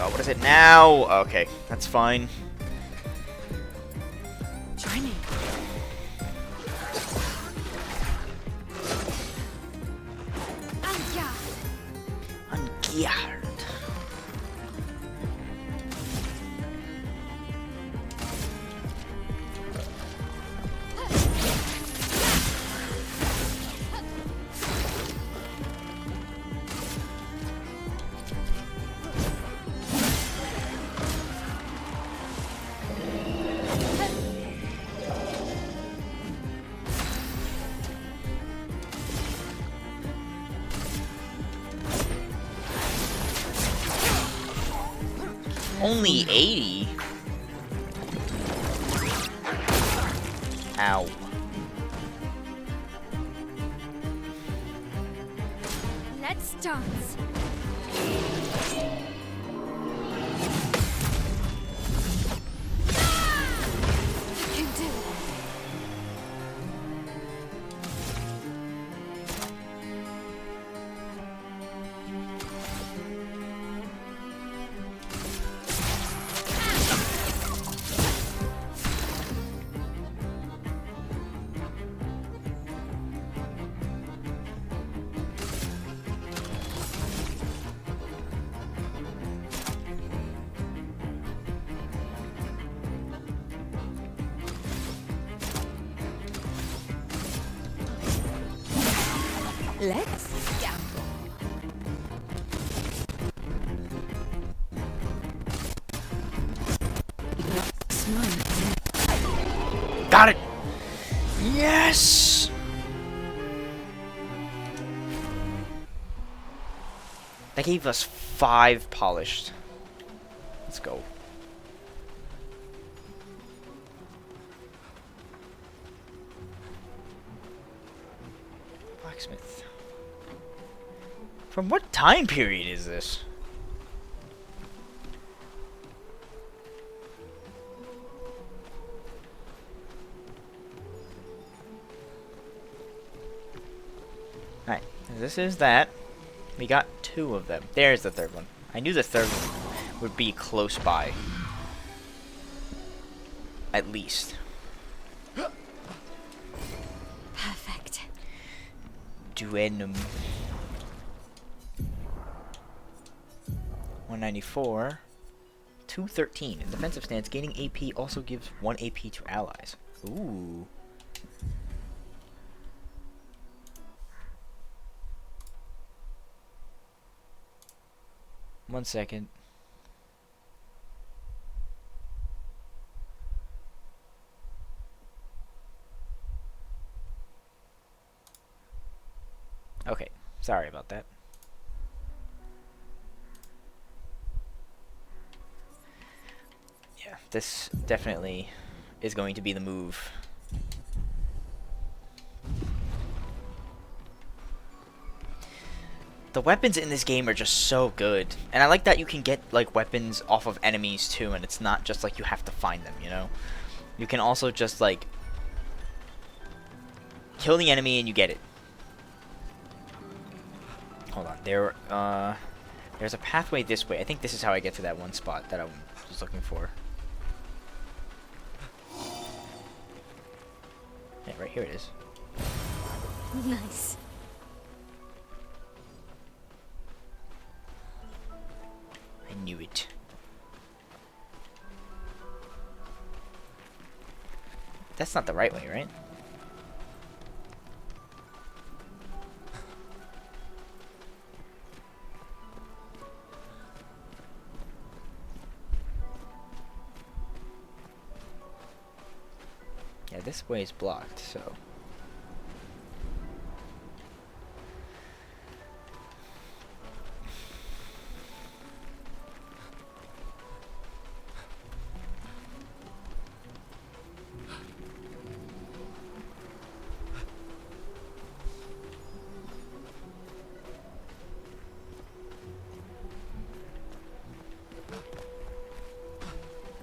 Speaker 1: Oh, what is it now? Okay, that's fine.
Speaker 4: Try me.
Speaker 1: Ungeared. Only 80? Ow.
Speaker 5: Let's dance. You can do it.
Speaker 3: Let's gamble. Smart.
Speaker 1: Got it! Yes! That gave us 5 polished. Let's go. Blacksmith. From what time period is this? Alright, this is that. We got 2 of them. There's the 3rd one. I knew the 3rd one would be close by. At least.
Speaker 5: Perfect.
Speaker 1: Duenum. 194. 213. In defensive stance, gaining AP also gives 1 AP to allies. Ooh. One second. Okay, sorry about that. Yeah, this definitely is going to be the move. The weapons in this game are just so good. And I like that you can get like weapons off of enemies too, and it's not just like you have to find them, you know? You can also just like kill the enemy and you get it. Hold on. There's a pathway this way. I think this is how I get to that one spot that I was looking for. Yeah, right here it is.
Speaker 5: Nice.
Speaker 1: I knew it. That's not the right way, right? Yeah, this way is blocked, so...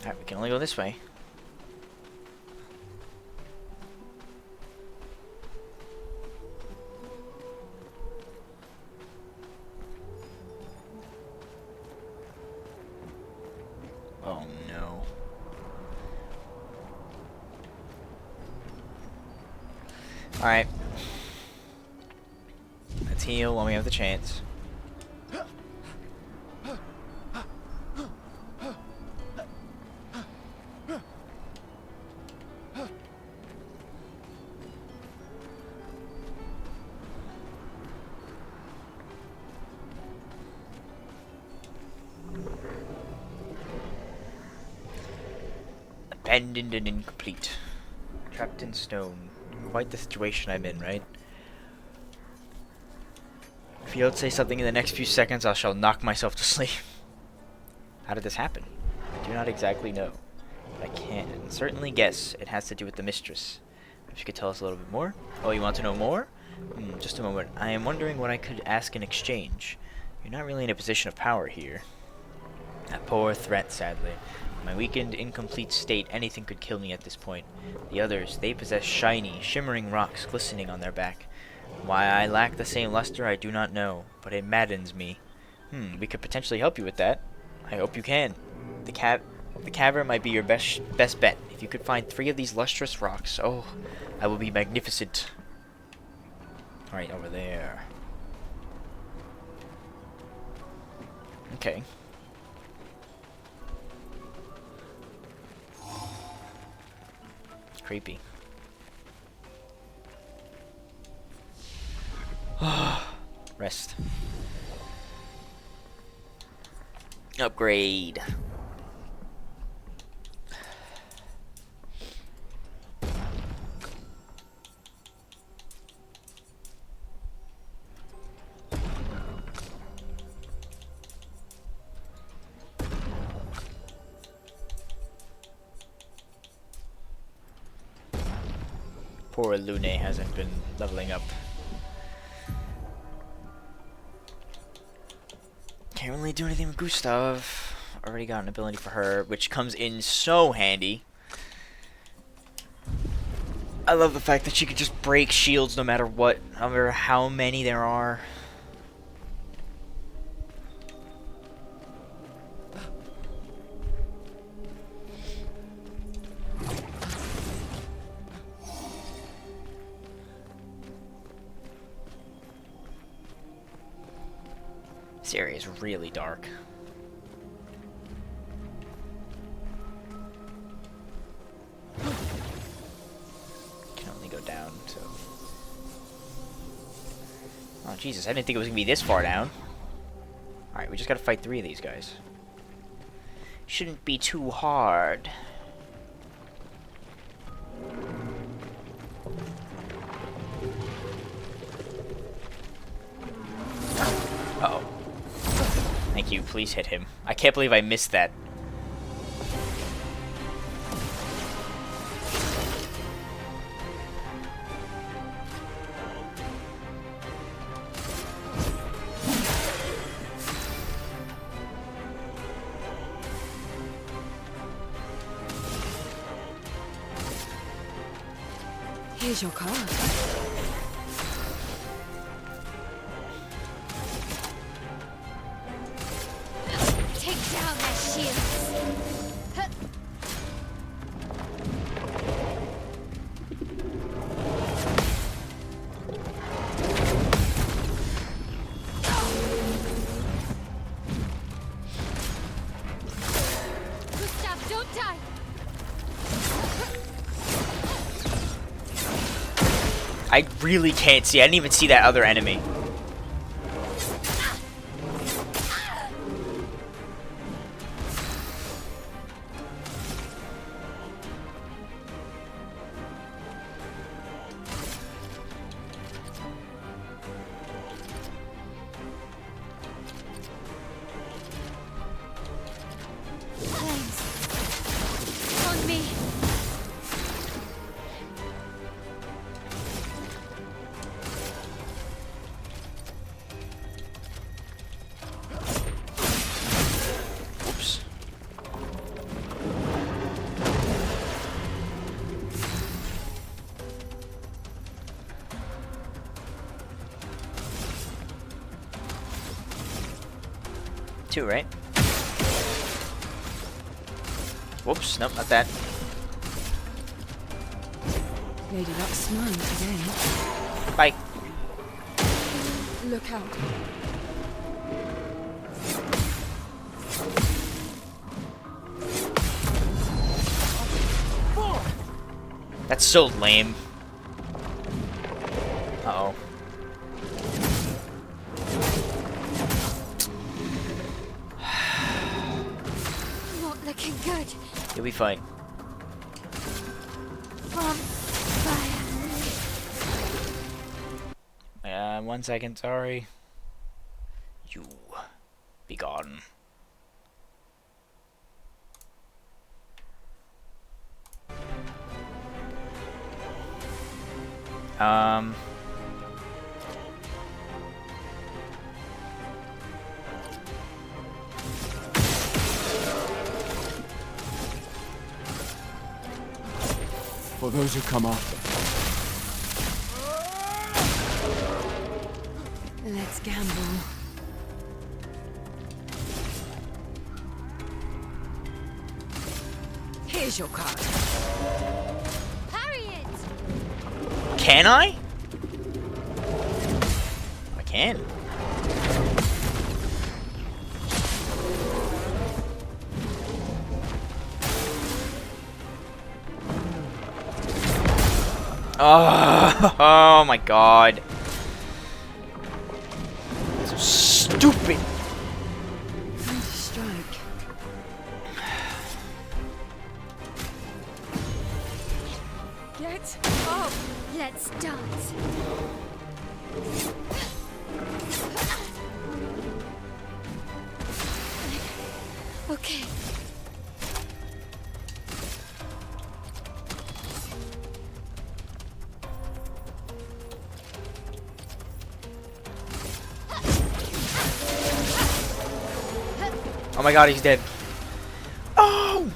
Speaker 1: Alright, we can only go this way. Oh no. Alright. Let's heal when we have the chance. Abandoned and incomplete. Trapped in stone. Quite the situation I'm in, right? If you don't say something in the next few seconds, I shall knock myself to sleep. How did this happen? I do not exactly know. But I can certainly guess it has to do with the mistress. Perhaps you could tell us a little bit more? Oh, you want to know more? Just a moment. I am wondering what I could ask in exchange. You're not really in a position of power here. A poor threat, sadly. In my weakened, incomplete state, anything could kill me at this point. The others, they possess shiny, shimmering rocks glistening on their back. Why I lack the same luster, I do not know, but it maddens me. We could potentially help you with that. I hope you can. The cavern might be your best bet. If you could find 3 of these lustrous rocks, oh, I will be magnificent. Alright, over there. Okay. Creepy. Rest. Upgrade. Poor Lune hasn't been leveling up. Can't really do anything with Gustav. Already got an ability for her, which comes in so handy. I love the fact that she could just break shields no matter what, no matter how many there are. This area is really dark. Can only go down, so... Oh, Jesus, I didn't think it was gonna be this far down. Alright, we just gotta fight 3 of these guys. Shouldn't be too hard. Uh-oh. Thank you, please hit him. I can't believe I missed that.
Speaker 3: Here's your card.
Speaker 5: Take down their shields. Huh. Gustav, don't die.
Speaker 1: I really can't see. I didn't even see that other enemy.
Speaker 5: Flames. On me.
Speaker 1: Oops. Two, right? Whoops, nope, not that.
Speaker 3: Lady Luck's smiling today.
Speaker 1: Bye.
Speaker 3: Look out.
Speaker 1: That's so lame. Uh-oh.
Speaker 5: Not looking good.
Speaker 1: You'll be fine.
Speaker 5: On fire.
Speaker 1: 1 second, sorry. You be gone.
Speaker 2: For those who come after.
Speaker 3: Let's gamble. Here's your card.
Speaker 5: Parry it.
Speaker 1: Can I? I can. Oh, oh my god. stupid.
Speaker 4: Time to strike. Get up!
Speaker 5: Let's dance. Okay.
Speaker 1: Oh my god, he's dead. Oh!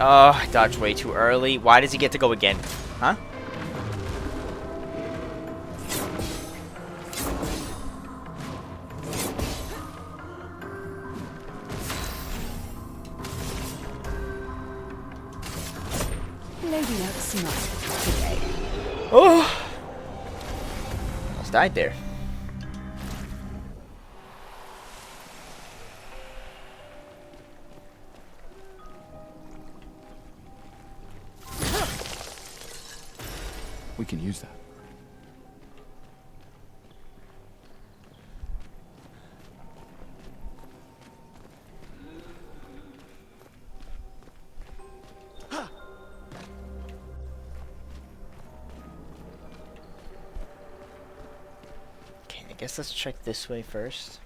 Speaker 1: Oh, I dodged way too early. Why does he get to go again? Huh?
Speaker 3: Lady Luck's not today.
Speaker 1: Oh! Almost died there.
Speaker 2: We can use that.
Speaker 1: Okay, I guess let's check this way first.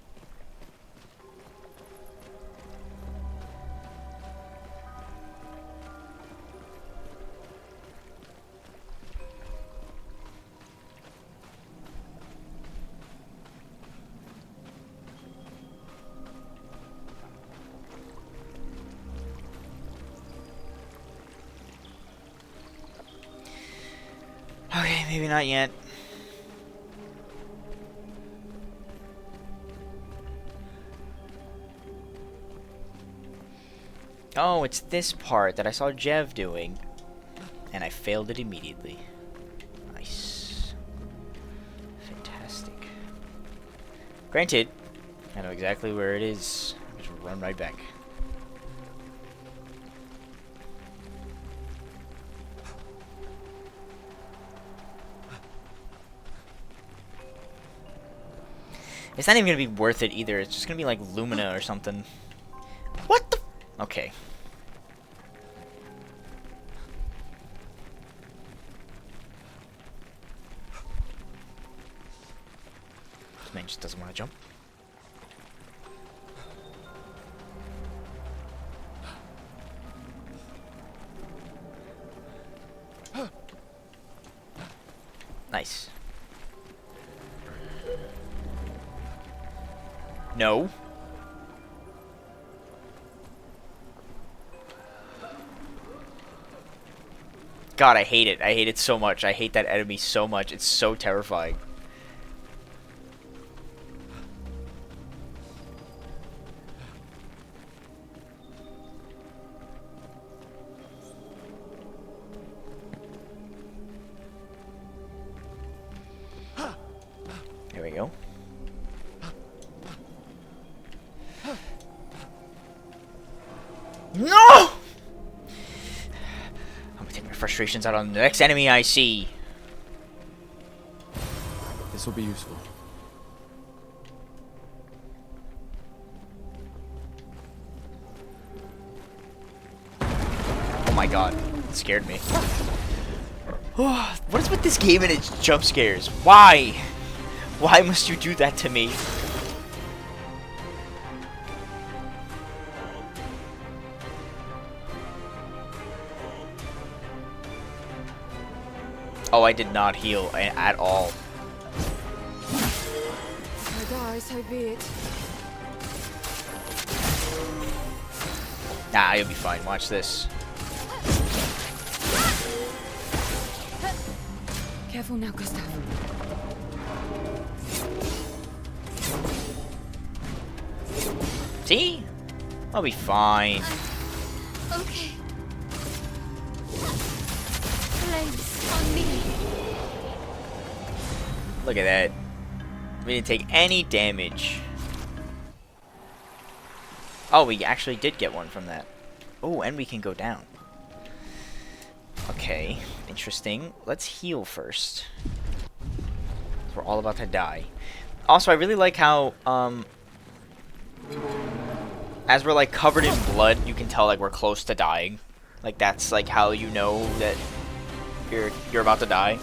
Speaker 1: Okay, maybe not yet. Oh, it's this part that I saw Jev doing, and I failed it immediately. Nice. Fantastic. Granted, I know exactly where it is. Just run right back. It's not even gonna be worth it either. It's just gonna be like Lumina or something. What the? Okay. This man just doesn't want to jump. Nice. No. God, I hate it. I hate it so much. I hate that enemy so much. It's so terrifying. There we go. No! I'm gonna take my frustrations out on the next enemy I see.
Speaker 2: This will be useful.
Speaker 1: Oh my god, it scared me. What is with this game and its jump scares? Why? Why must you do that to me? Oh, I did not heal at all.
Speaker 4: I die, so be it.
Speaker 1: Nah, you'll be fine. Watch this.
Speaker 3: Careful now, Gustav.
Speaker 1: See? I'll be fine.
Speaker 5: Okay. Flames on me.
Speaker 1: Look at that. We didn't take any damage. Oh, we actually did get one from that. Oh, and we can go down. Okay, interesting. Let's heal first. We're all about to die. Also, I really like how, as we're like covered in blood, you can tell like we're close to dying. Like that's like how you know that you're about to die.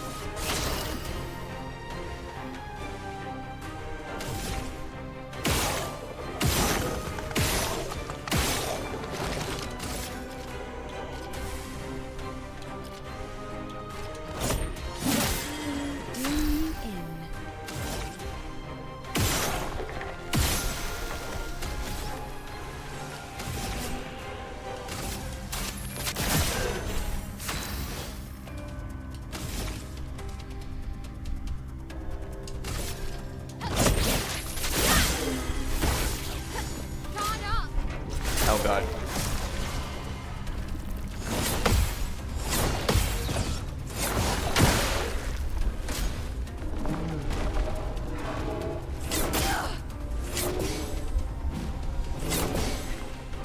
Speaker 1: Oh god.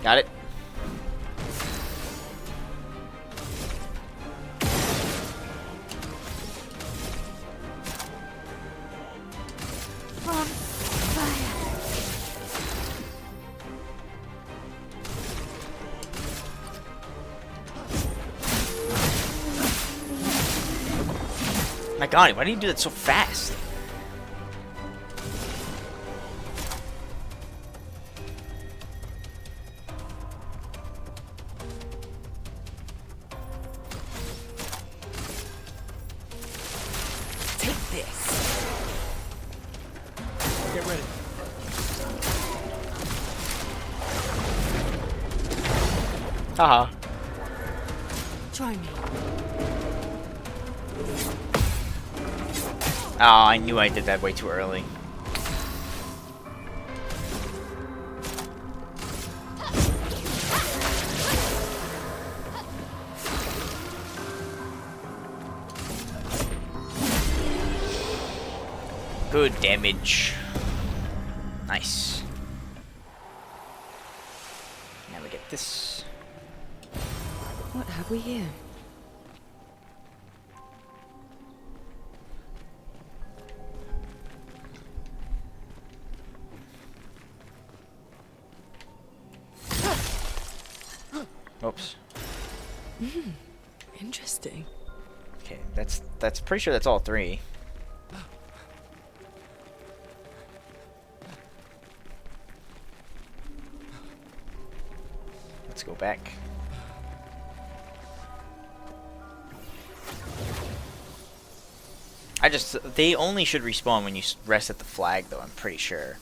Speaker 1: Got it. My god, why did you do that so fast?
Speaker 4: Take this.
Speaker 2: Get ready.
Speaker 1: Haha.
Speaker 4: Try me.
Speaker 1: Oh, I knew I did that way too early. Good damage. Nice. Now we get this.
Speaker 3: What have we here?
Speaker 1: Oops.
Speaker 4: Interesting.
Speaker 1: Okay, that's pretty sure that's all three. Let's go back. They only should respawn when you rest at the flag though, I'm pretty sure.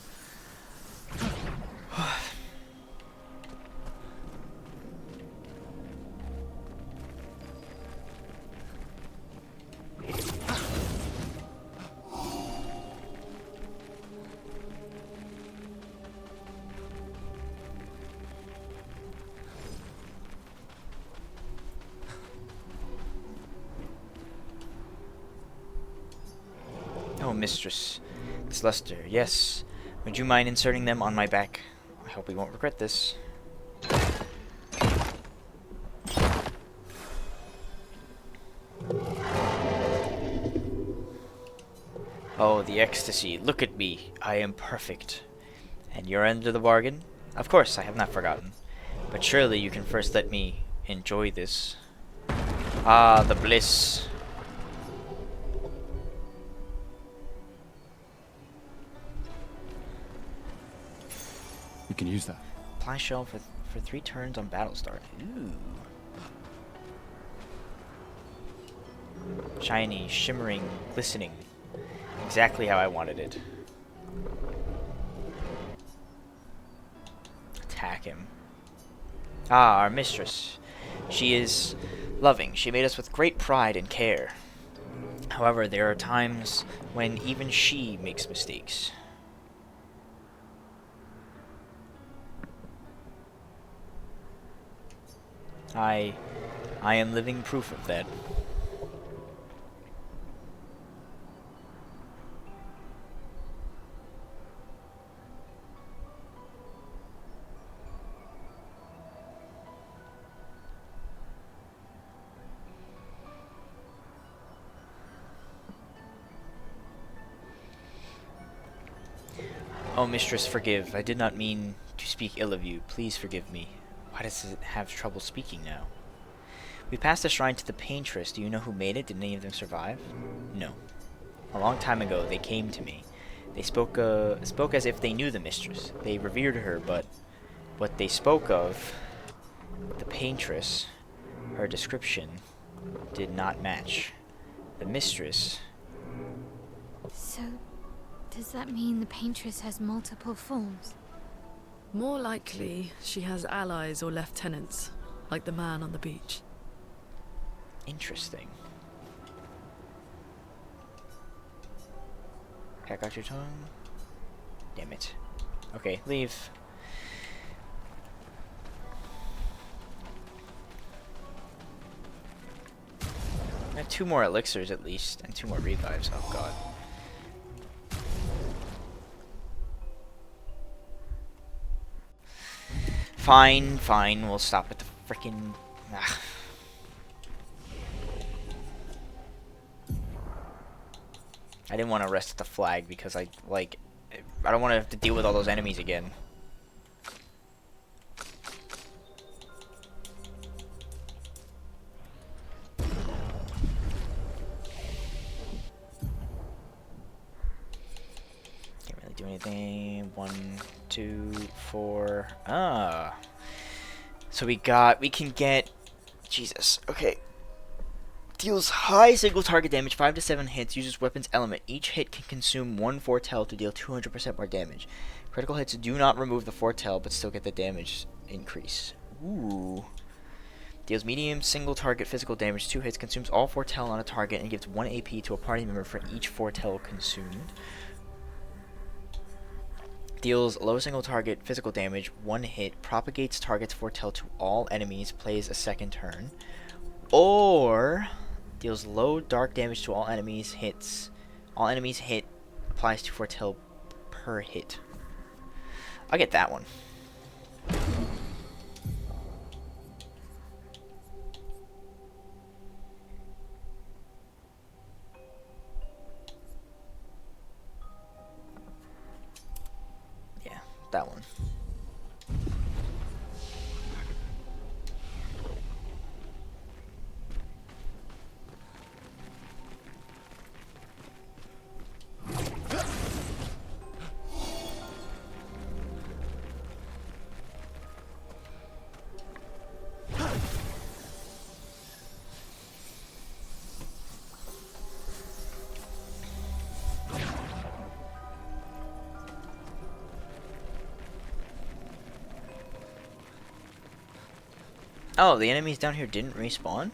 Speaker 1: Oh, mistress. This luster, yes. Would you mind inserting them on my back? I hope we won't regret this. Oh, the ecstasy. Look at me. I am perfect. And you're under the bargain? Of course, I have not forgotten. But surely you can first let me enjoy this. Ah, the bliss.
Speaker 2: We can use that.
Speaker 1: Apply shell for 3 turns on battle start. Ooh. Shiny, shimmering, glistening. Exactly how I wanted it. Attack him. Ah, our mistress. She is loving. She made us with great pride and care. However, there are times when even she makes mistakes. I am living proof of that. Oh, mistress, forgive. I did not mean to speak ill of you. Please forgive me. Why does it have trouble speaking now? We passed the shrine to the paintress. Do you know who made it? Did any of them survive? No. A long time ago, they came to me. They spoke as if they knew the mistress. They revered her, but what they spoke of, the paintress, her description, did not match. The mistress...
Speaker 5: So, does that mean the paintress has multiple forms?
Speaker 4: More likely, she has allies or lieutenants, like the man on the beach.
Speaker 1: Interesting. Hack out your tongue. Damn it. Okay, leave. I have 2 more elixirs at least, and 2 more revives. Oh god. Fine, fine. We'll stop at the frickin'. Ah. I didn't want to rest at the flag because I don't want to have to deal with all those enemies again. Can't really do anything. 1, 2, 4. Ah. So we can get. Jesus. Okay. Deals high single target damage, 5 to 7 hits, uses weapons element. Each hit can consume 1 foretell to deal 200% more damage. Critical hits do not remove the foretell, but still get the damage increase. Ooh. Deals medium single target physical damage, 2 hits, consumes all foretell on a target, and gives 1 AP to a party member for each foretell consumed. Deals low single target physical damage, 1 hit, propagates target's foretell to all enemies, plays a second turn. Or deals low dark damage to all enemies, hits. All enemies hit, applies to foretell per hit. I'll get that one. Yeah, that one. Oh, the enemies down here didn't respawn?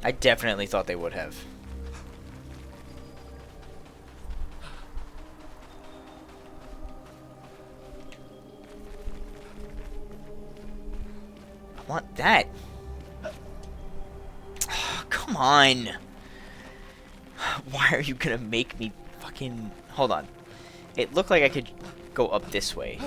Speaker 1: I definitely thought they would have. I want that. Oh, come on. Why are you gonna make me fucking... Hold on. It looked like I could go up this way.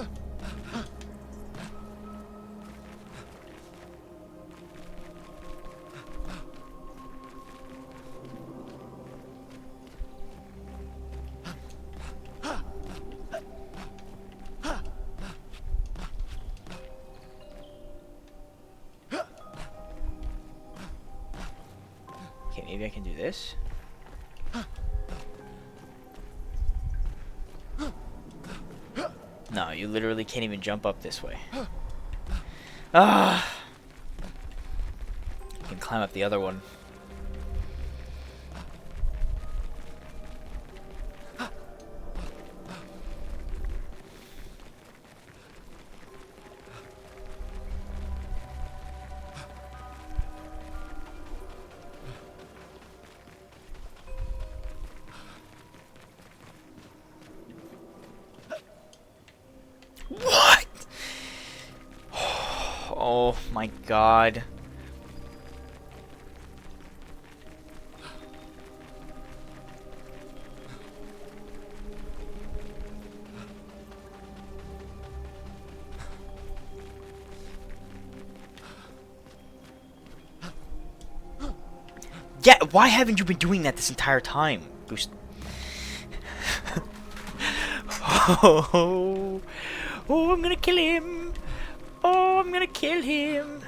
Speaker 1: Okay, maybe I can do this. No, you literally can't even jump up this way. Ah! You can climb up the other one. What? Oh my god. Yeah, why haven't you been doing that this entire time, Boost? Oh, oh, I'm gonna kill him. Oh, I'm gonna kill him.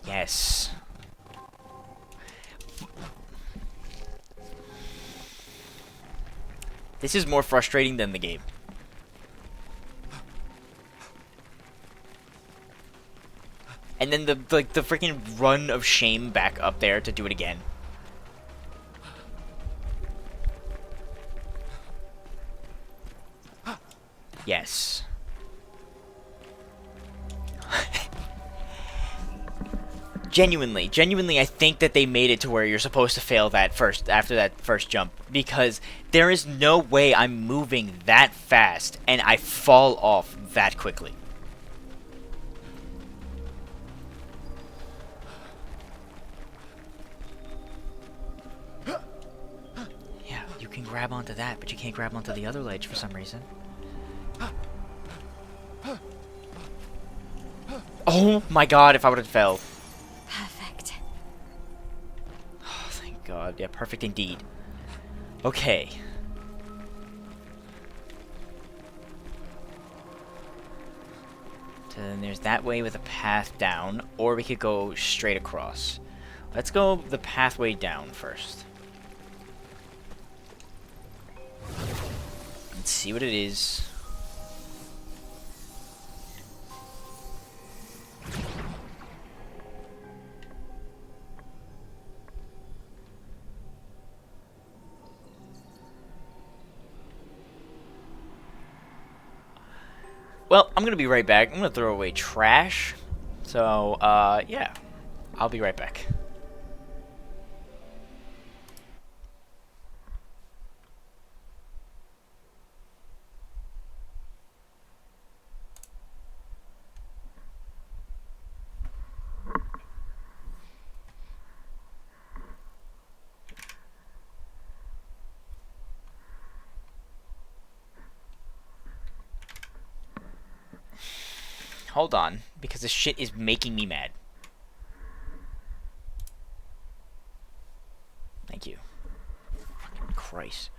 Speaker 1: Yes. This is more frustrating than the game. And then the freaking run of shame back up there to do it again. Yes. Genuinely, I think that they made it to where you're supposed to fail that first, after that first jump. Because there is no way I'm moving that fast and I fall off that quickly. Yeah, you can grab onto that, but you can't grab onto the other ledge for some reason. Oh my god, if I would have fell.
Speaker 5: Perfect.
Speaker 1: Oh, thank god. Yeah, perfect indeed. Okay. So then there's that way with a path down, or we could go straight across. Let's go the pathway down first. Let's see what it is. Well, I'm gonna be right back. I'm gonna throw away trash. So, yeah. I'll be right back. Hold on, because this shit is making me mad. Thank you. Fucking Christ.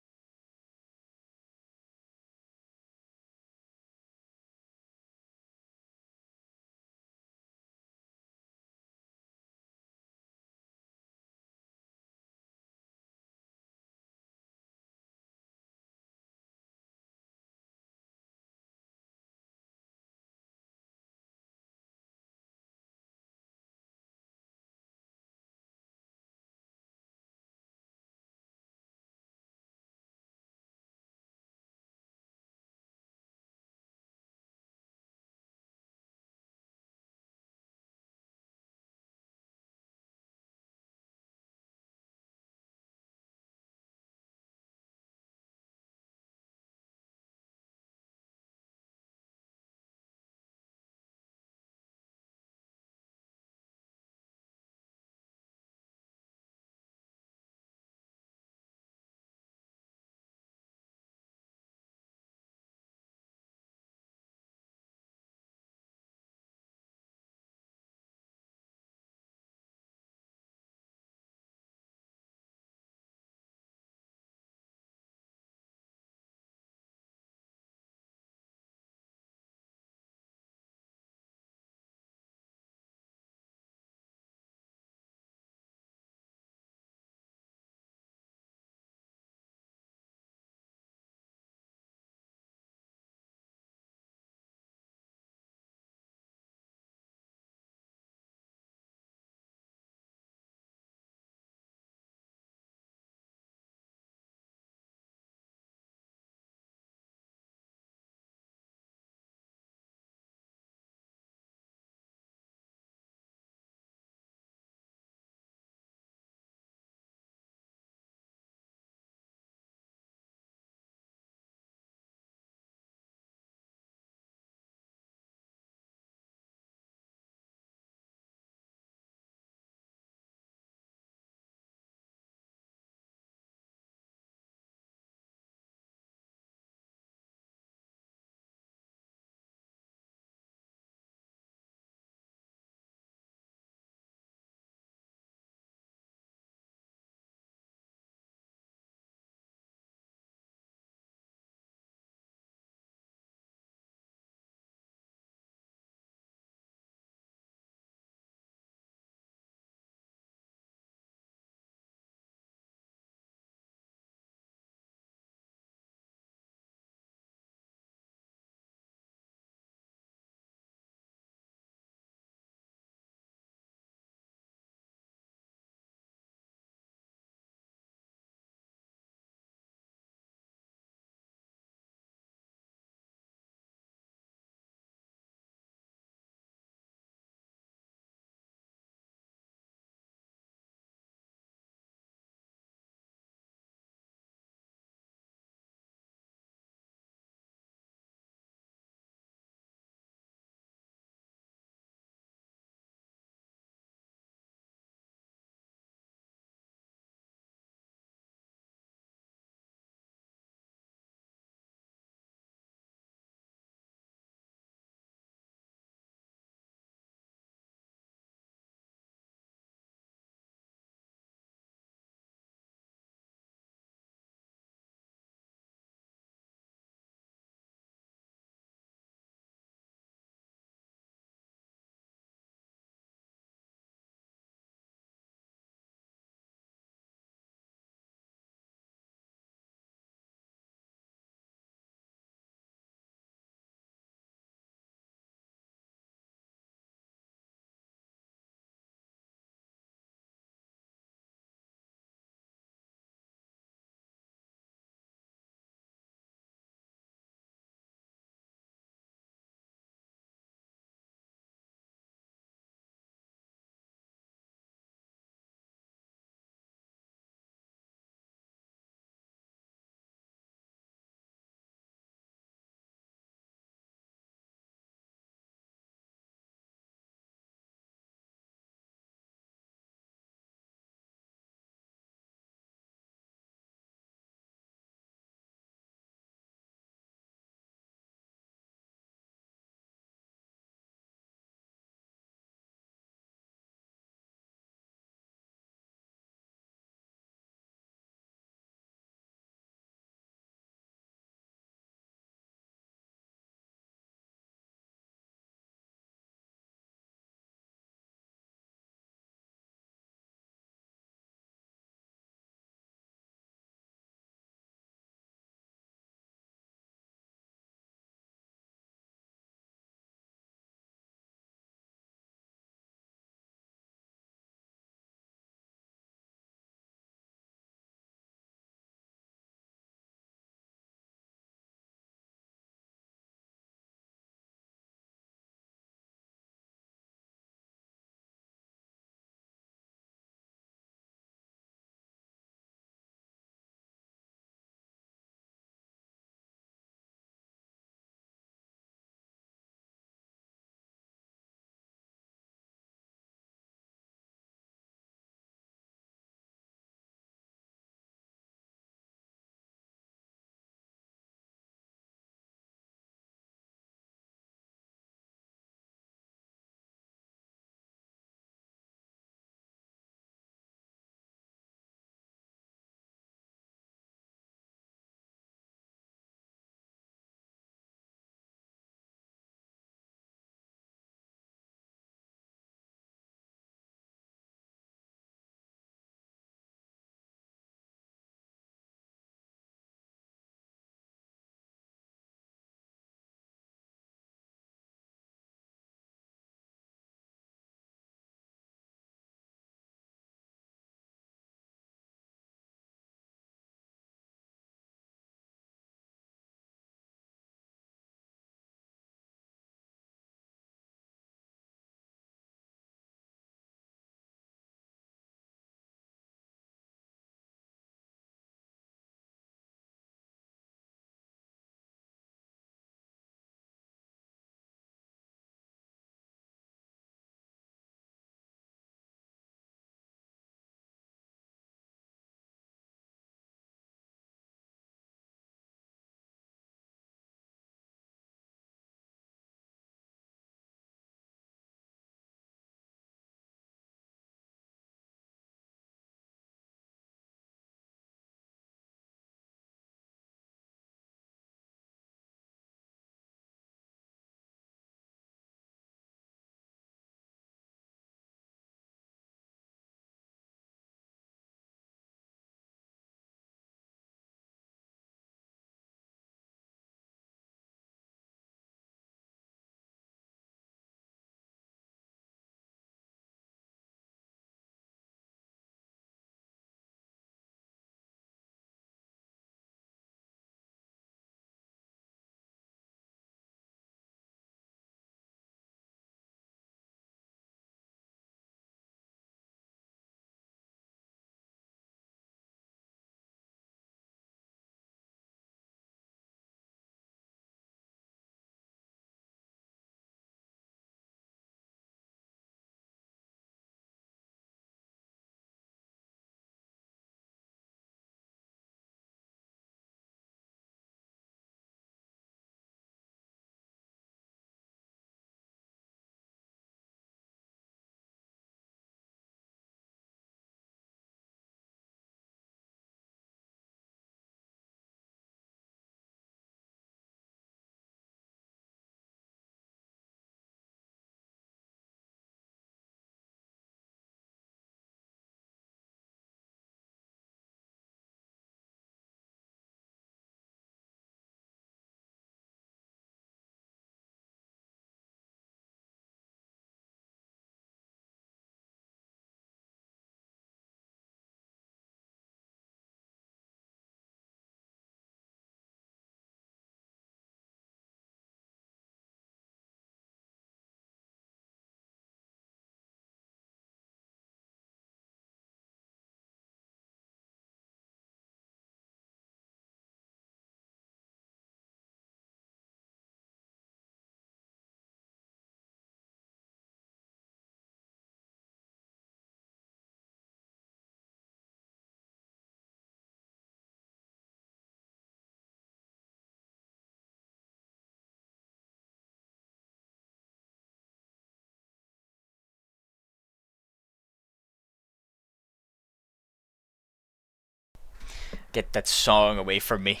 Speaker 1: Get that song away from me.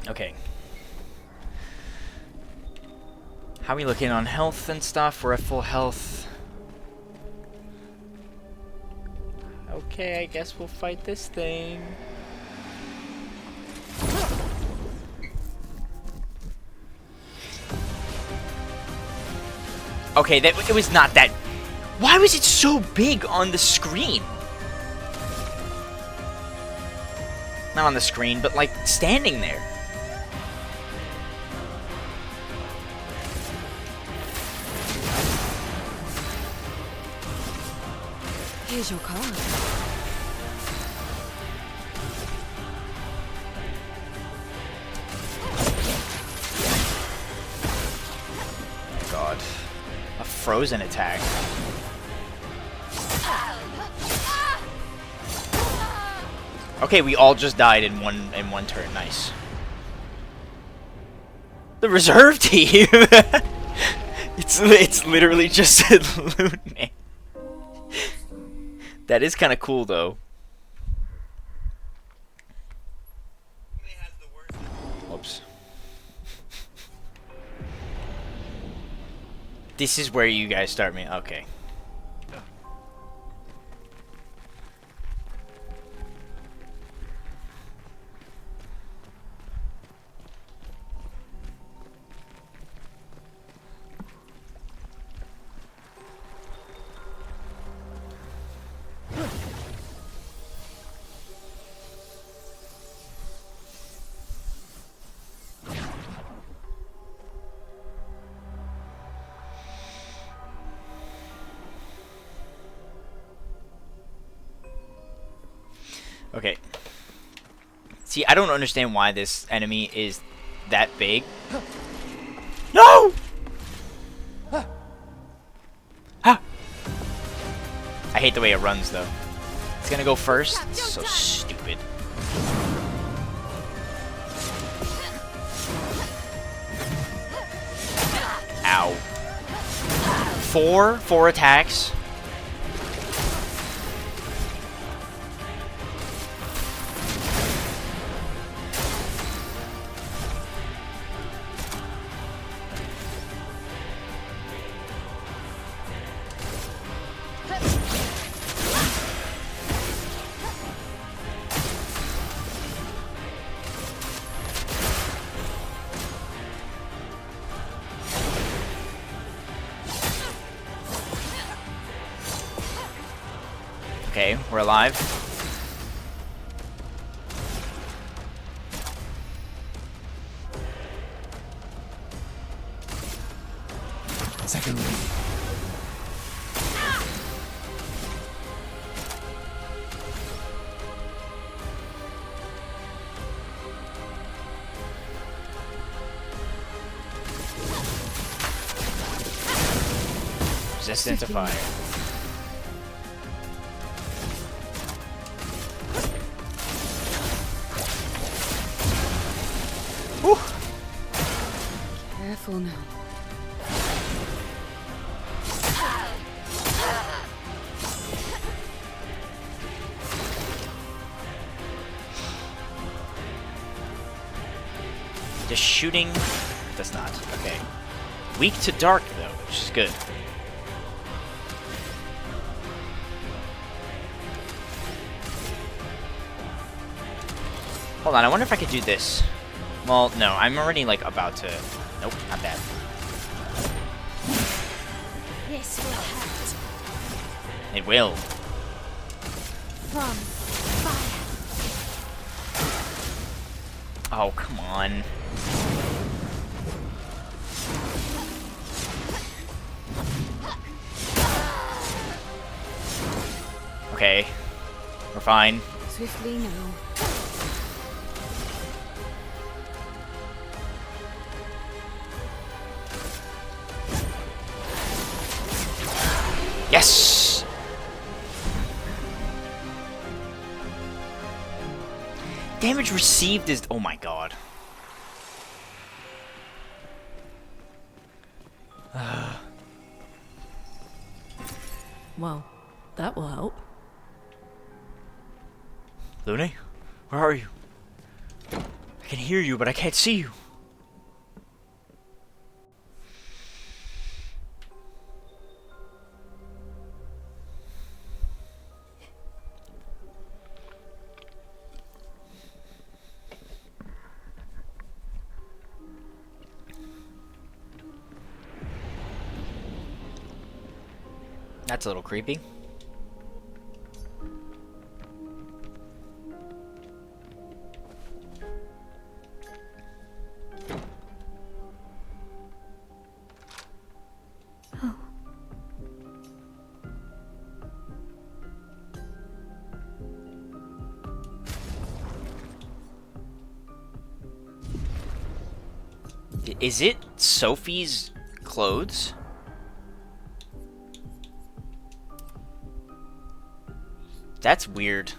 Speaker 1: Okay. How are we looking on health and stuff? We're at full health. Okay, I guess we'll fight this thing. Okay, it was not that... Why was it so big on the screen? Not on the screen, but like standing there.
Speaker 3: Here's your card.
Speaker 1: God. A frozen attack. Okay, we all just died in one turn. Nice. The reserve team. it's literally just Lune. That is kind of cool though. Whoops. This is where you guys start me. Okay. Okay. See, I don't understand why this enemy is that big. No! Ah! I hate the way it runs, though. It's gonna go first? It's so stupid. Ow. Four attacks. Okay, we're alive.
Speaker 2: Second ring.
Speaker 1: Resistant to fire. Whew.
Speaker 3: Careful now.
Speaker 1: Just shooting does not. Okay. Weak to dark though, which is good. Hold on, I wonder if I could do this. Well, no, I'm already like about to. Nope, not that.
Speaker 5: This will hurt.
Speaker 1: It will.
Speaker 5: From fire.
Speaker 1: Oh, come on. Okay. We're fine.
Speaker 3: Swiftly now.
Speaker 1: Yes! Damage received is... Oh my god.
Speaker 4: Well, that will help.
Speaker 1: Lune? Where are you? I can hear you, but I can't see you. That's a little creepy.
Speaker 5: Oh.
Speaker 1: Is it Sophie's clothes? That's weird.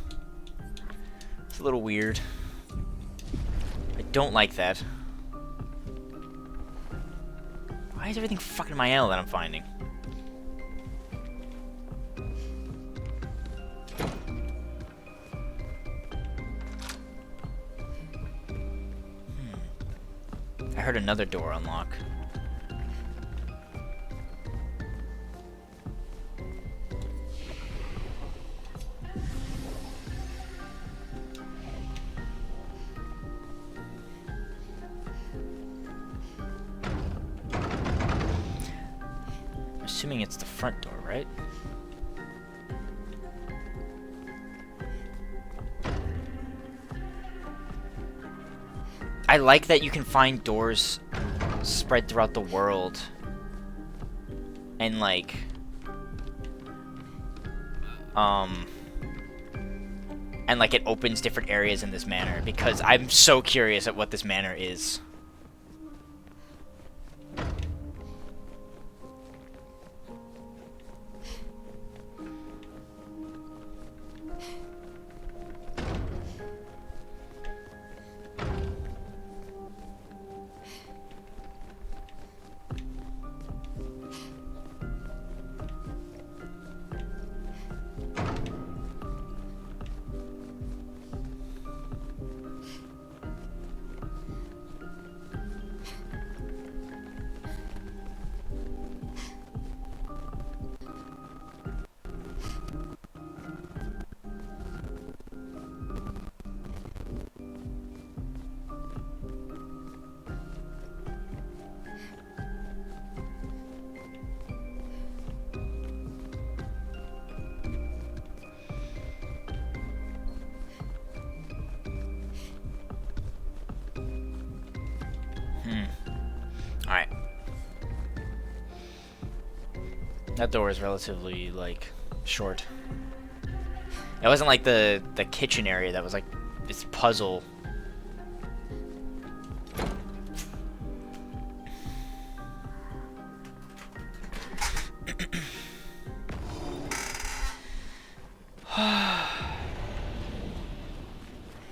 Speaker 1: It's a little weird. I don't like that. Why is everything fucking my L that I'm finding? I heard another door unlock. Assuming it's the front door, right? I like that you can find doors spread throughout the world and like it opens different areas in this manor, because I'm so curious at what this manor is. Alright. That door is relatively, like, short. It wasn't like the kitchen area that was like this puzzle.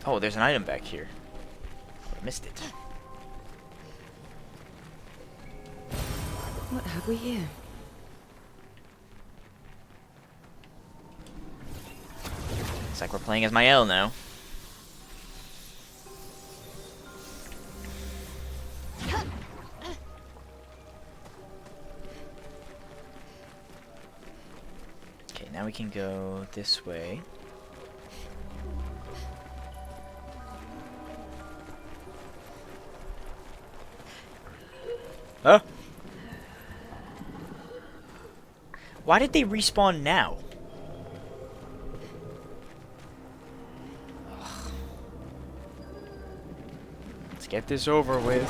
Speaker 1: Oh, there's an item back here. I missed it.
Speaker 3: What have we here?
Speaker 1: Looks like we're playing as Mael now. Okay, now we can go this way. Huh? Why did they respawn now? Ugh. Let's get this over with.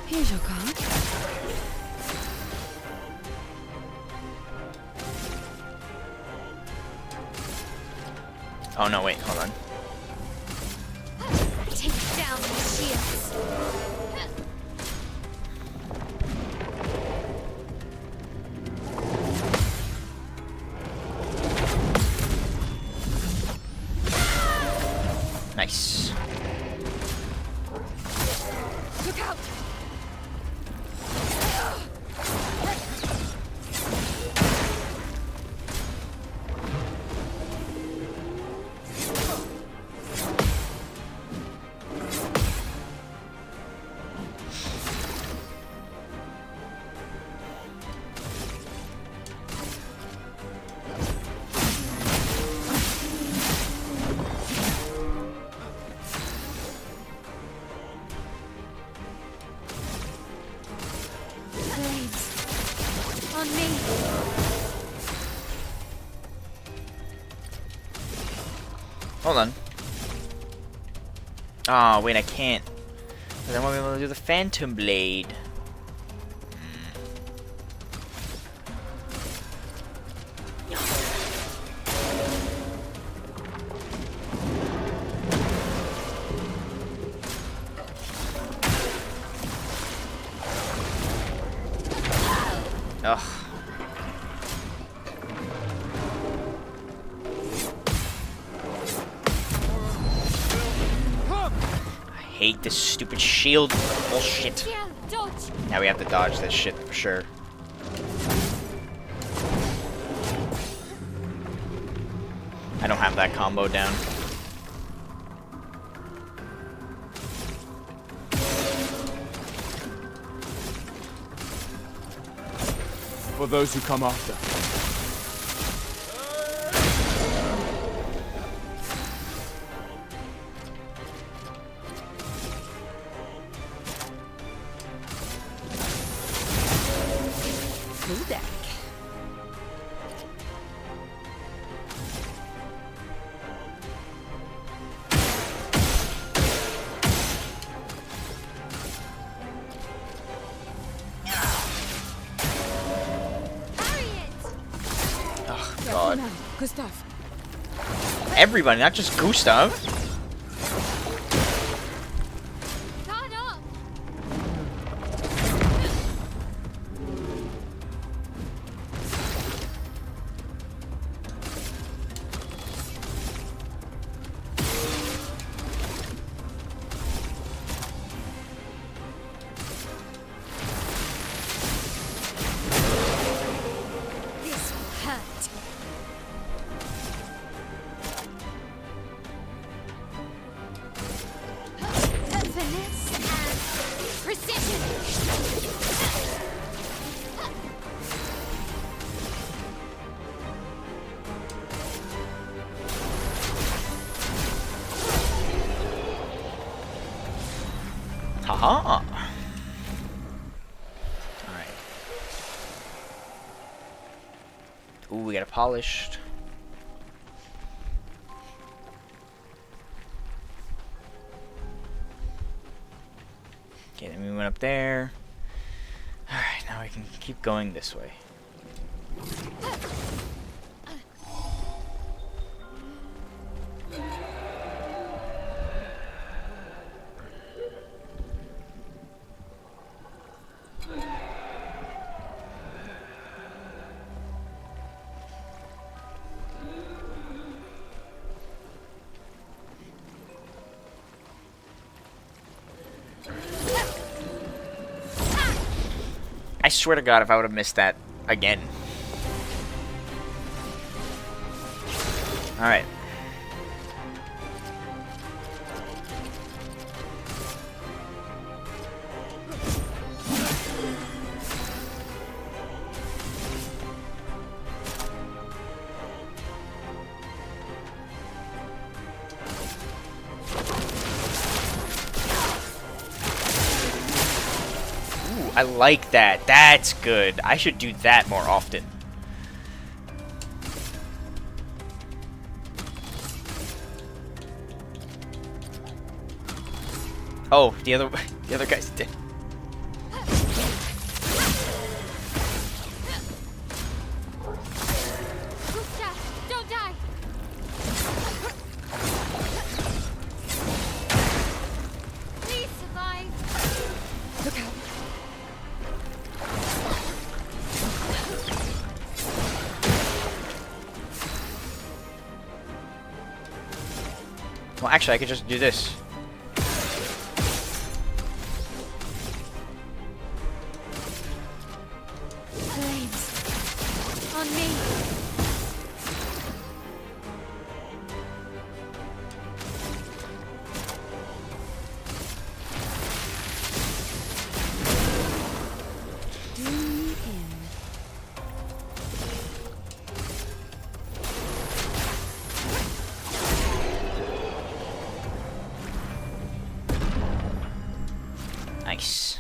Speaker 3: Here's your card.
Speaker 1: Oh no, wait, hold on.
Speaker 5: Take down the shields.
Speaker 1: this.
Speaker 3: Look out!
Speaker 5: Blades. On me.
Speaker 1: Hold on. Oh, wait, I can't. Then we'll be able to do the Phantom Blade. Ugh. I hate this stupid shield bullshit.
Speaker 5: Yeah, dodge.
Speaker 1: Now we have to dodge this shit for sure. I don't have that combo down.
Speaker 2: For those who come after.
Speaker 3: Full deck.
Speaker 1: Oh god.
Speaker 3: Now, Gustav.
Speaker 1: Everybody, not just Gustav.
Speaker 5: Guard up. This will hurt. Finesse and precision.
Speaker 1: Haha. Alright. Ooh, we got it polished. Okay, then we went up there. Alright, now we can keep going this way. I swear to God, if I would have missed that again. Alright. I like that. That's good. I should do that more often. Oh, the other guy's dead.
Speaker 5: Gustav, don't die. Please survive.
Speaker 3: Look out.
Speaker 1: Well, actually, I could just do this.
Speaker 5: Flames. On me.
Speaker 1: Nice.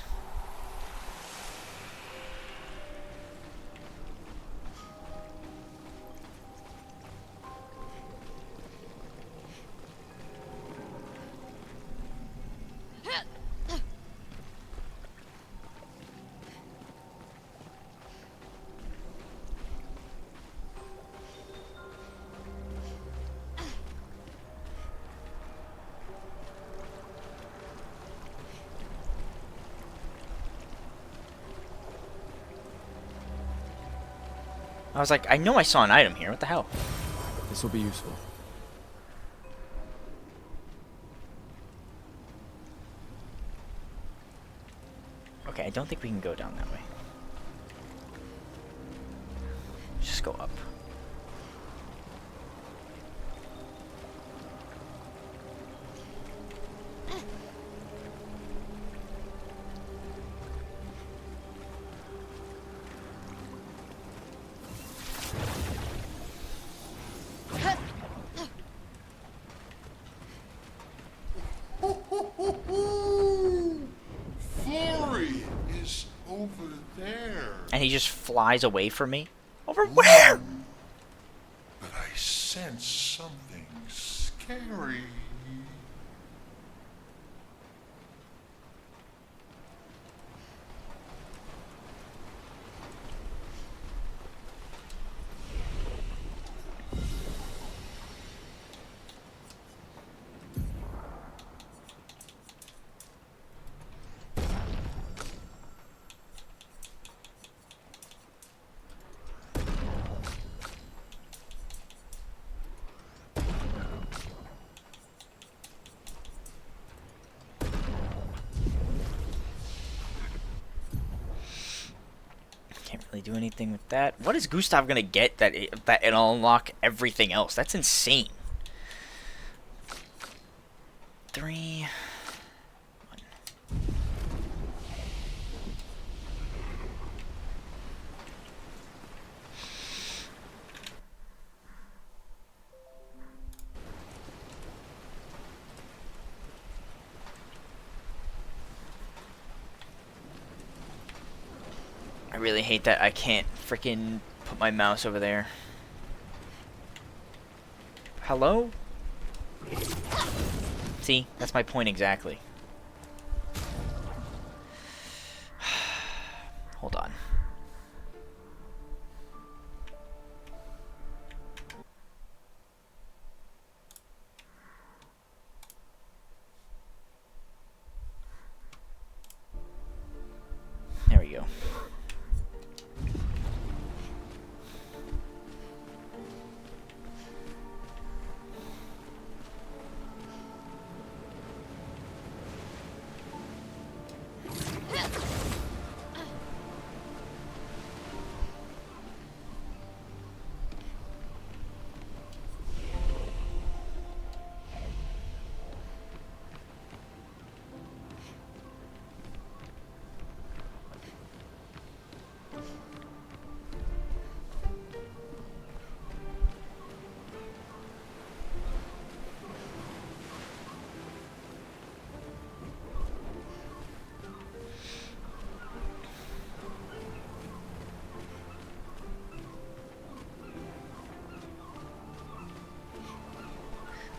Speaker 1: I was like, I know I saw an item here. What the hell?
Speaker 2: This will be useful.
Speaker 1: Okay, I don't think we can go down that way. Just go up.
Speaker 7: Flory is over there.
Speaker 1: And he just flies away from me? Over where?
Speaker 7: But I sense something scary.
Speaker 1: Can't really do anything with that. What is Gustav gonna get that it'll unlock everything else? That's insane. 3. I really hate that I can't freaking put my mouse over there. Hello? See, that's my point exactly. Hold on. There we go.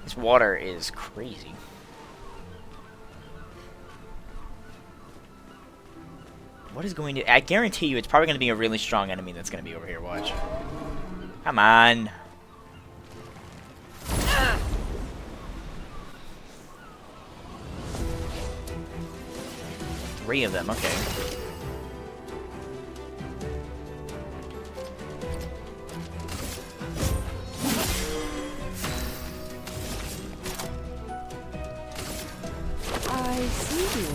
Speaker 1: This water is crazy. What is going to... I guarantee you it's probably going to be a really strong enemy that's going to be over here. Watch. Come on. Three of them, okay.
Speaker 3: I see you.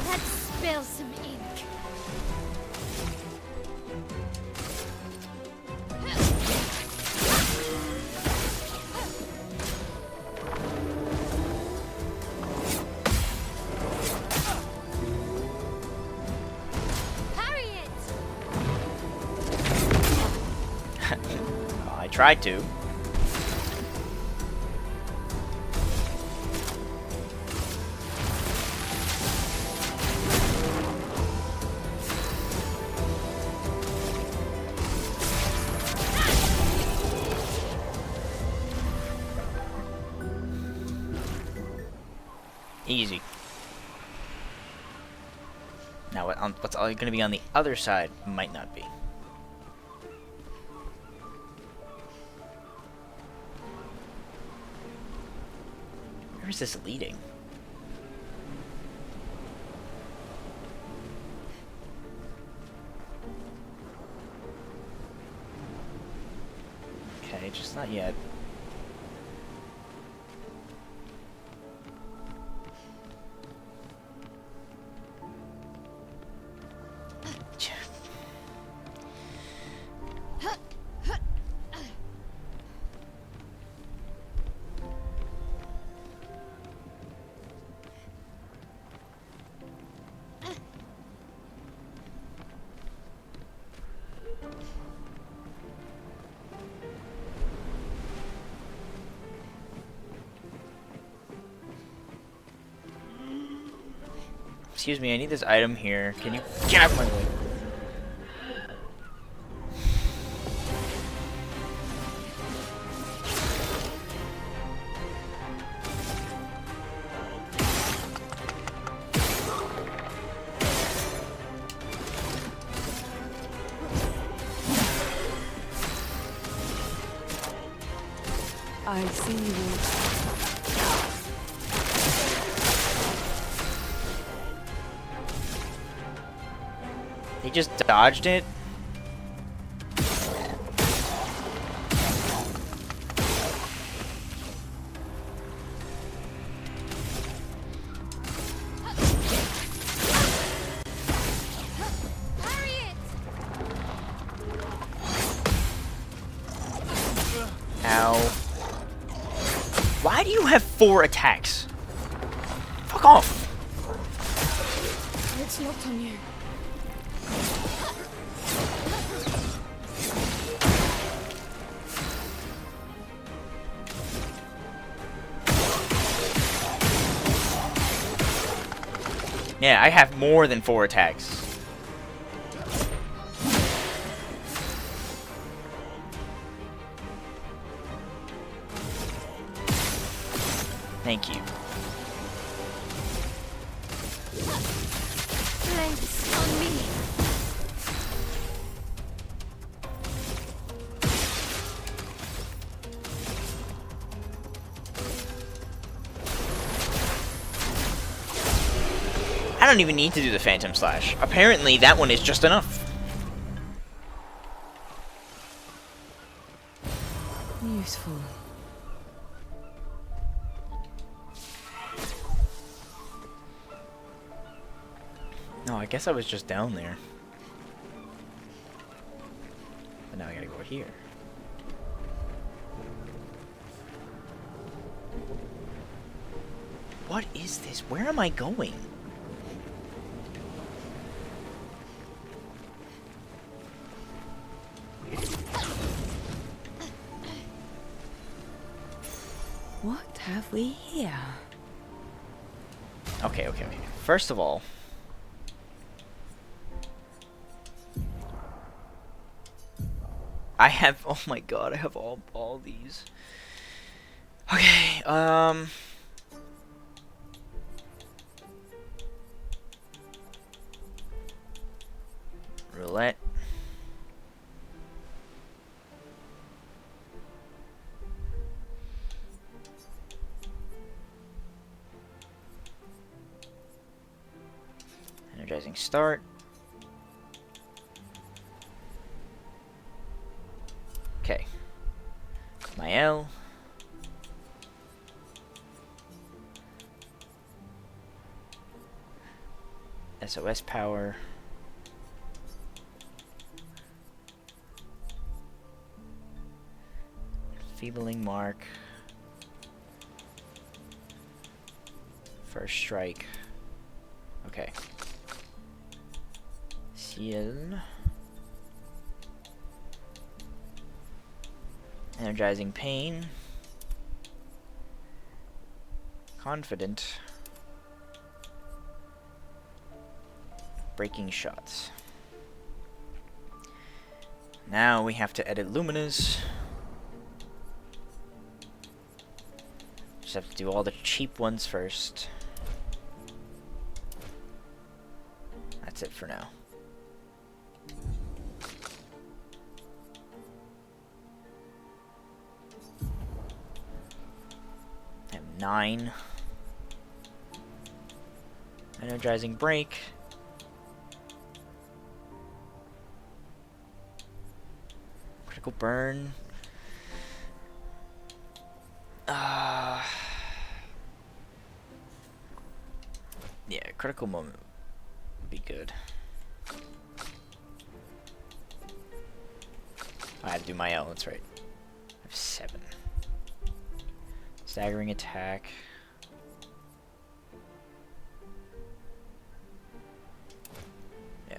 Speaker 5: Let's spill some ink. Parry it!
Speaker 1: I tried to. Easy. Now, what's going to be on the other side might not be. Where is this leading? Okay, just not yet. Excuse me, I need this item here. Can you get out of my way?
Speaker 3: I see you.
Speaker 1: He just dodged it?
Speaker 5: Parry it!
Speaker 1: Ow. Why do you have 4 attacks? Fuck off!
Speaker 4: It's locked on you.
Speaker 1: Yeah, I have more than 4 attacks. Thank you.
Speaker 5: Thanks on me.
Speaker 1: I don't even need to do the Phantom Slash. Apparently, that one is just enough.
Speaker 3: Useful.
Speaker 1: No, I guess I was just down there. But now I gotta go here. What is this? Where am I going?
Speaker 3: What have we here?
Speaker 1: Okay. First of all, I have, oh my god, I have all these. Okay, roulette. Energizing start. Okay. My L. SOS power. Feebling mark. First strike. Okay. Seal. Energizing pain. Confident. Breaking shots. Now we have to edit Luminas. Just have to do all the cheap ones first. That's it for now. I have 9. Energizing break. Critical burn. Yeah, critical moment would be good. I have to do my L, that's right. I have 7. Staggering attack. Yeah.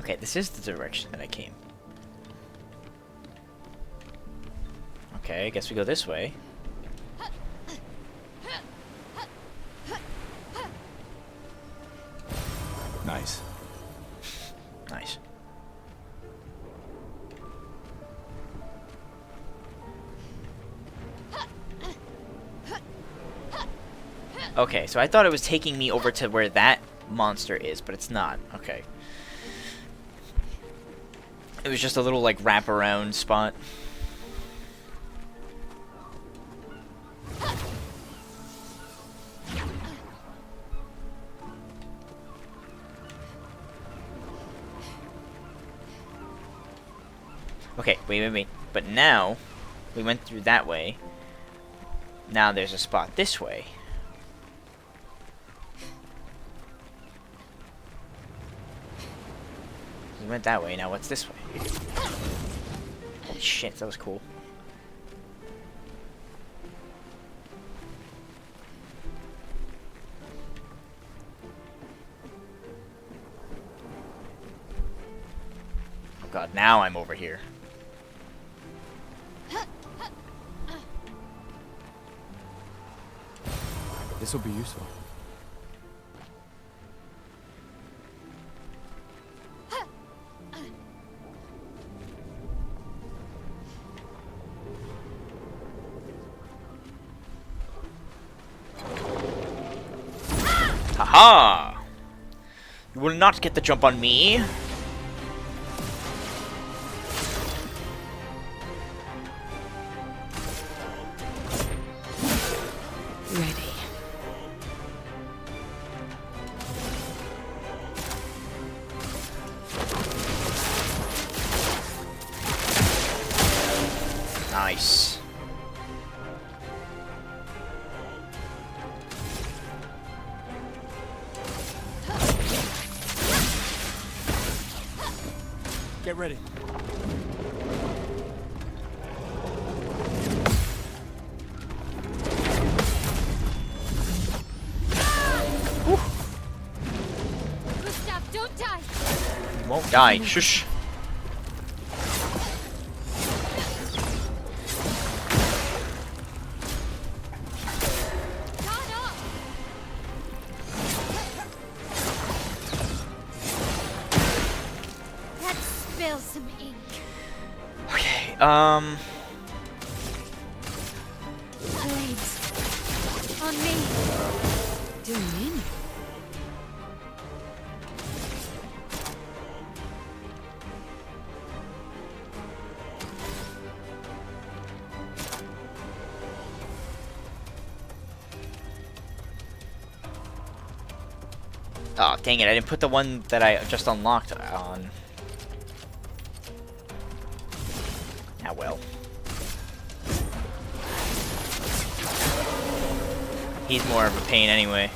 Speaker 1: Okay, this is the direction that I came. Okay, I guess we go this way.
Speaker 2: Nice.
Speaker 1: Nice. Okay, so I thought it was taking me over to where that monster is, but it's not. Okay. It was just a little, like, wraparound spot. Okay, wait. But now, we went through that way. Now there's a spot this way. We went that way, now what's this way? Holy shit, that was cool. Oh god, now I'm over here.
Speaker 2: This will be useful.
Speaker 1: Haha! You will not get the jump on me.
Speaker 4: Ready.
Speaker 1: Nice.
Speaker 2: Get ready.
Speaker 5: Gustav, don't die.
Speaker 1: You won't die. Shush.
Speaker 5: God up. Let's spill some ink.
Speaker 1: Okay,
Speaker 5: Blades. On me.
Speaker 3: Doing in.
Speaker 1: Oh, dang it, I didn't put the one that I just unlocked on. Ah, well. He's more of a pain anyway.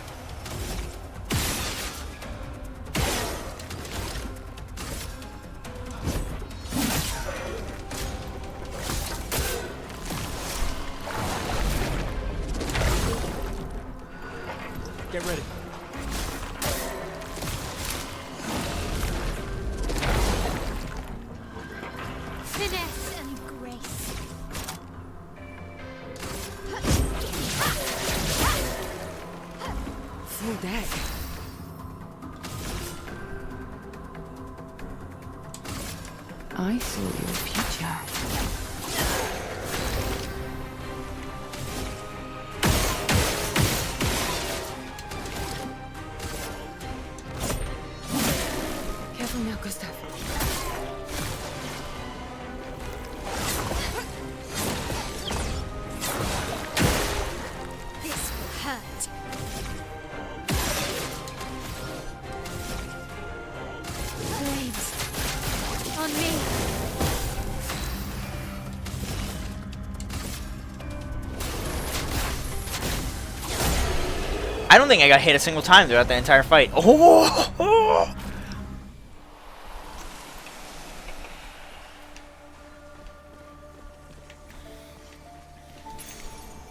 Speaker 2: Get ready.
Speaker 5: Finesse and grace.
Speaker 3: Full deck. I saw your future. Careful now, Gustav.
Speaker 5: This will hurt. Blades. On me.
Speaker 1: I don't think I got hit a single time throughout the entire fight. Oh!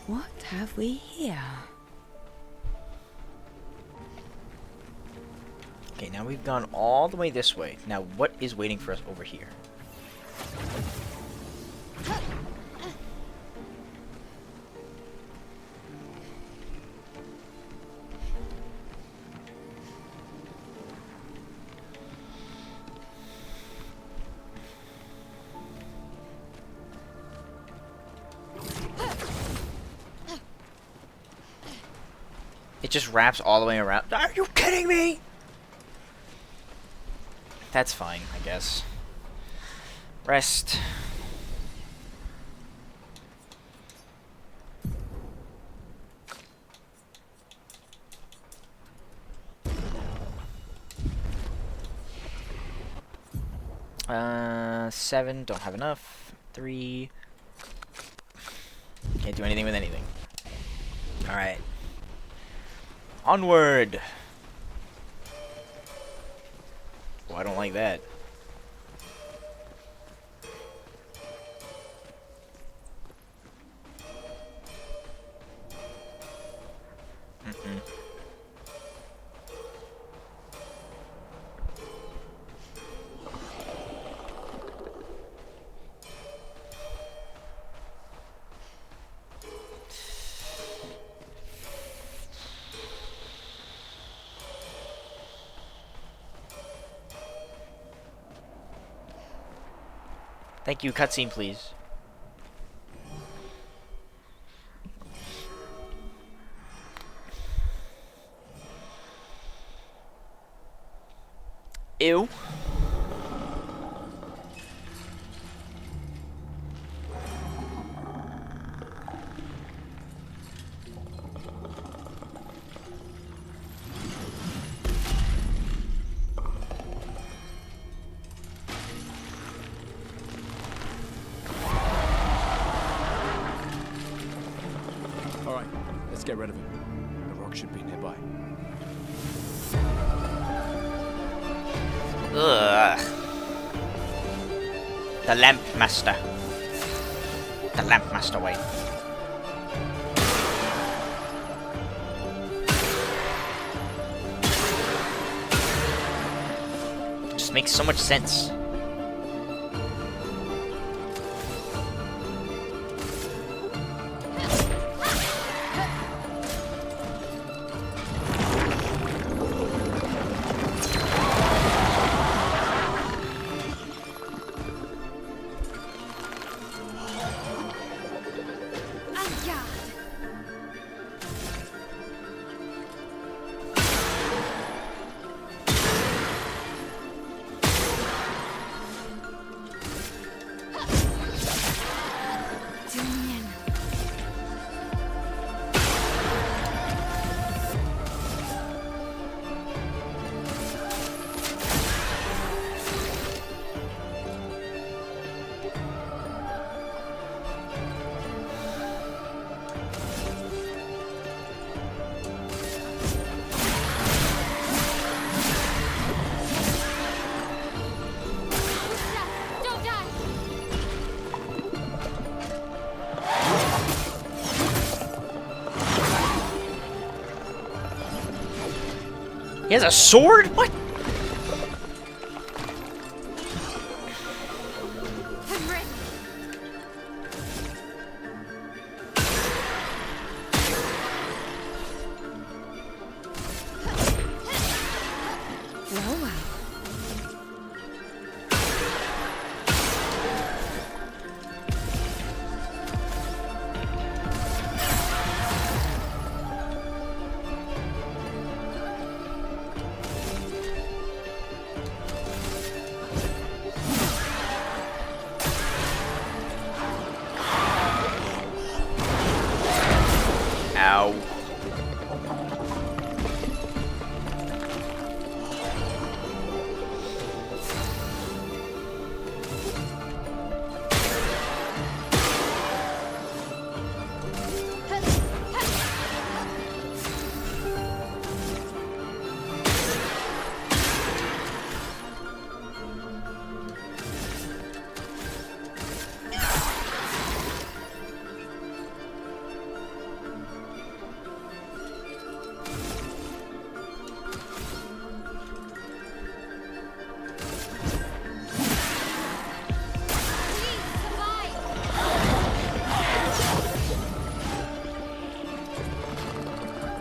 Speaker 3: What have we here?
Speaker 1: Okay, now we've gone all the way this way. Now, what is waiting for us over here? It just wraps all the way around. Are you kidding me? That's fine, I guess. Rest. Seven, don't have enough. 3. Can't do anything with anything. Alright. Onward! Oh, I don't like that. Thank you, cutscene, please. Ew.
Speaker 2: All right, let's get rid of him. The rock should be nearby.
Speaker 1: Ugh. The Lamp Master. The Lamp Master way. Just makes so much sense. He has a sword? What?
Speaker 5: I'm ready.
Speaker 3: Well, well.
Speaker 1: Ow.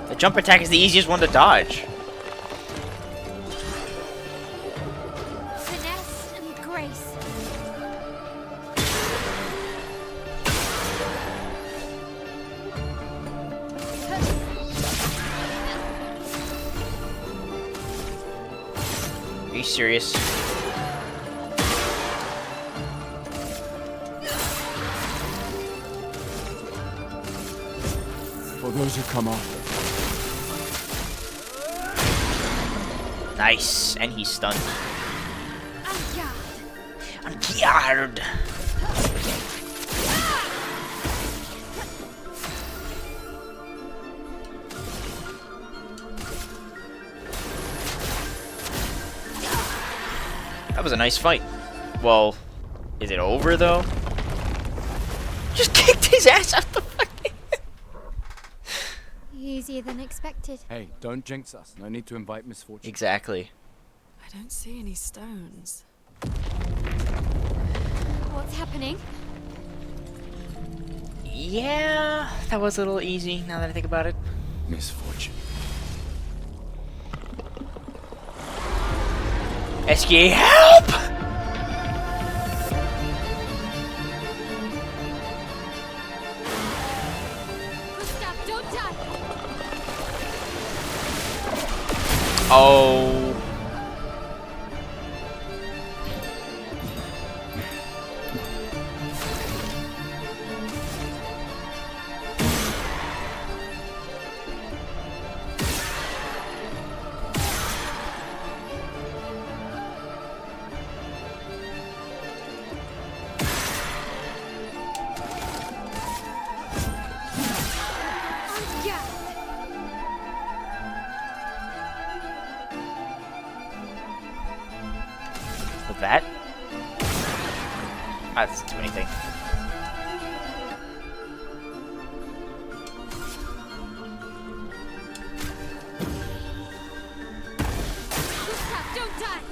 Speaker 1: The jump attack is the easiest one to dodge.
Speaker 5: Finesse and grace.
Speaker 1: Are you serious?
Speaker 2: For those who come after.
Speaker 1: Nice. And he's stunned.
Speaker 5: I'm
Speaker 1: I'm scared. That was a nice fight. Well, is it over though? Just kicked his ass out the fucking.
Speaker 5: easier than expected.
Speaker 2: Hey, don't jinx us. No need to invite misfortune.
Speaker 1: Exactly.
Speaker 4: I don't see any stones.
Speaker 5: What's happening?
Speaker 1: Yeah, that was a little easy now that I think about it.
Speaker 2: Misfortune.
Speaker 1: SK, help!
Speaker 5: Gustav, don't die!
Speaker 1: Oh. With that? That doesn't do anything.
Speaker 5: Gustav, don't die!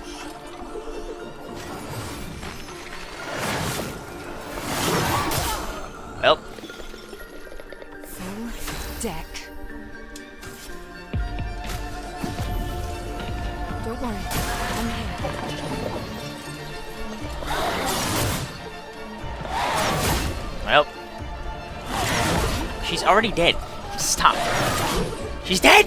Speaker 1: Well,
Speaker 3: Full deck. Don't worry, I'm here.
Speaker 1: well. She's already dead. Stop. She's dead!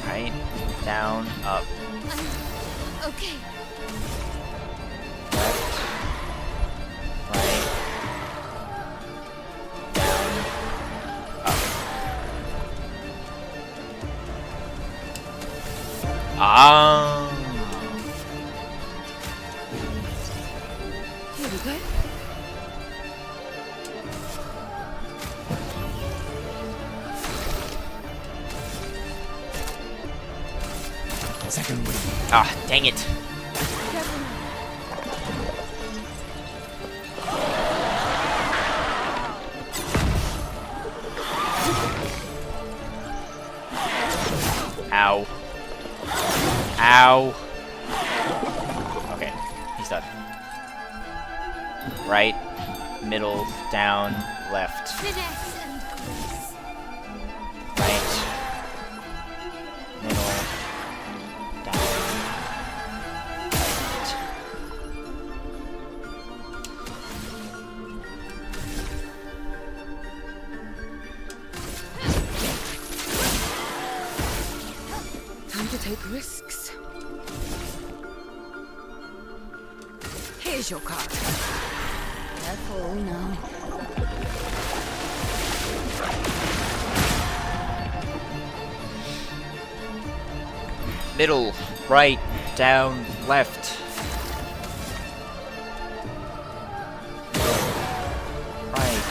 Speaker 1: Right, down, up.
Speaker 5: Okay.
Speaker 1: Left, right, down, up. Ah.
Speaker 3: Here we go.
Speaker 2: Second wind.
Speaker 1: Ah, dang it. Ow. Okay, he's done. Right, middle, down, left.
Speaker 5: Finesse and grace.
Speaker 1: Right. Middle. Down. Right.
Speaker 3: Time to take risks. Here's your card. Careful now.
Speaker 1: Middle, right, down, left. Right.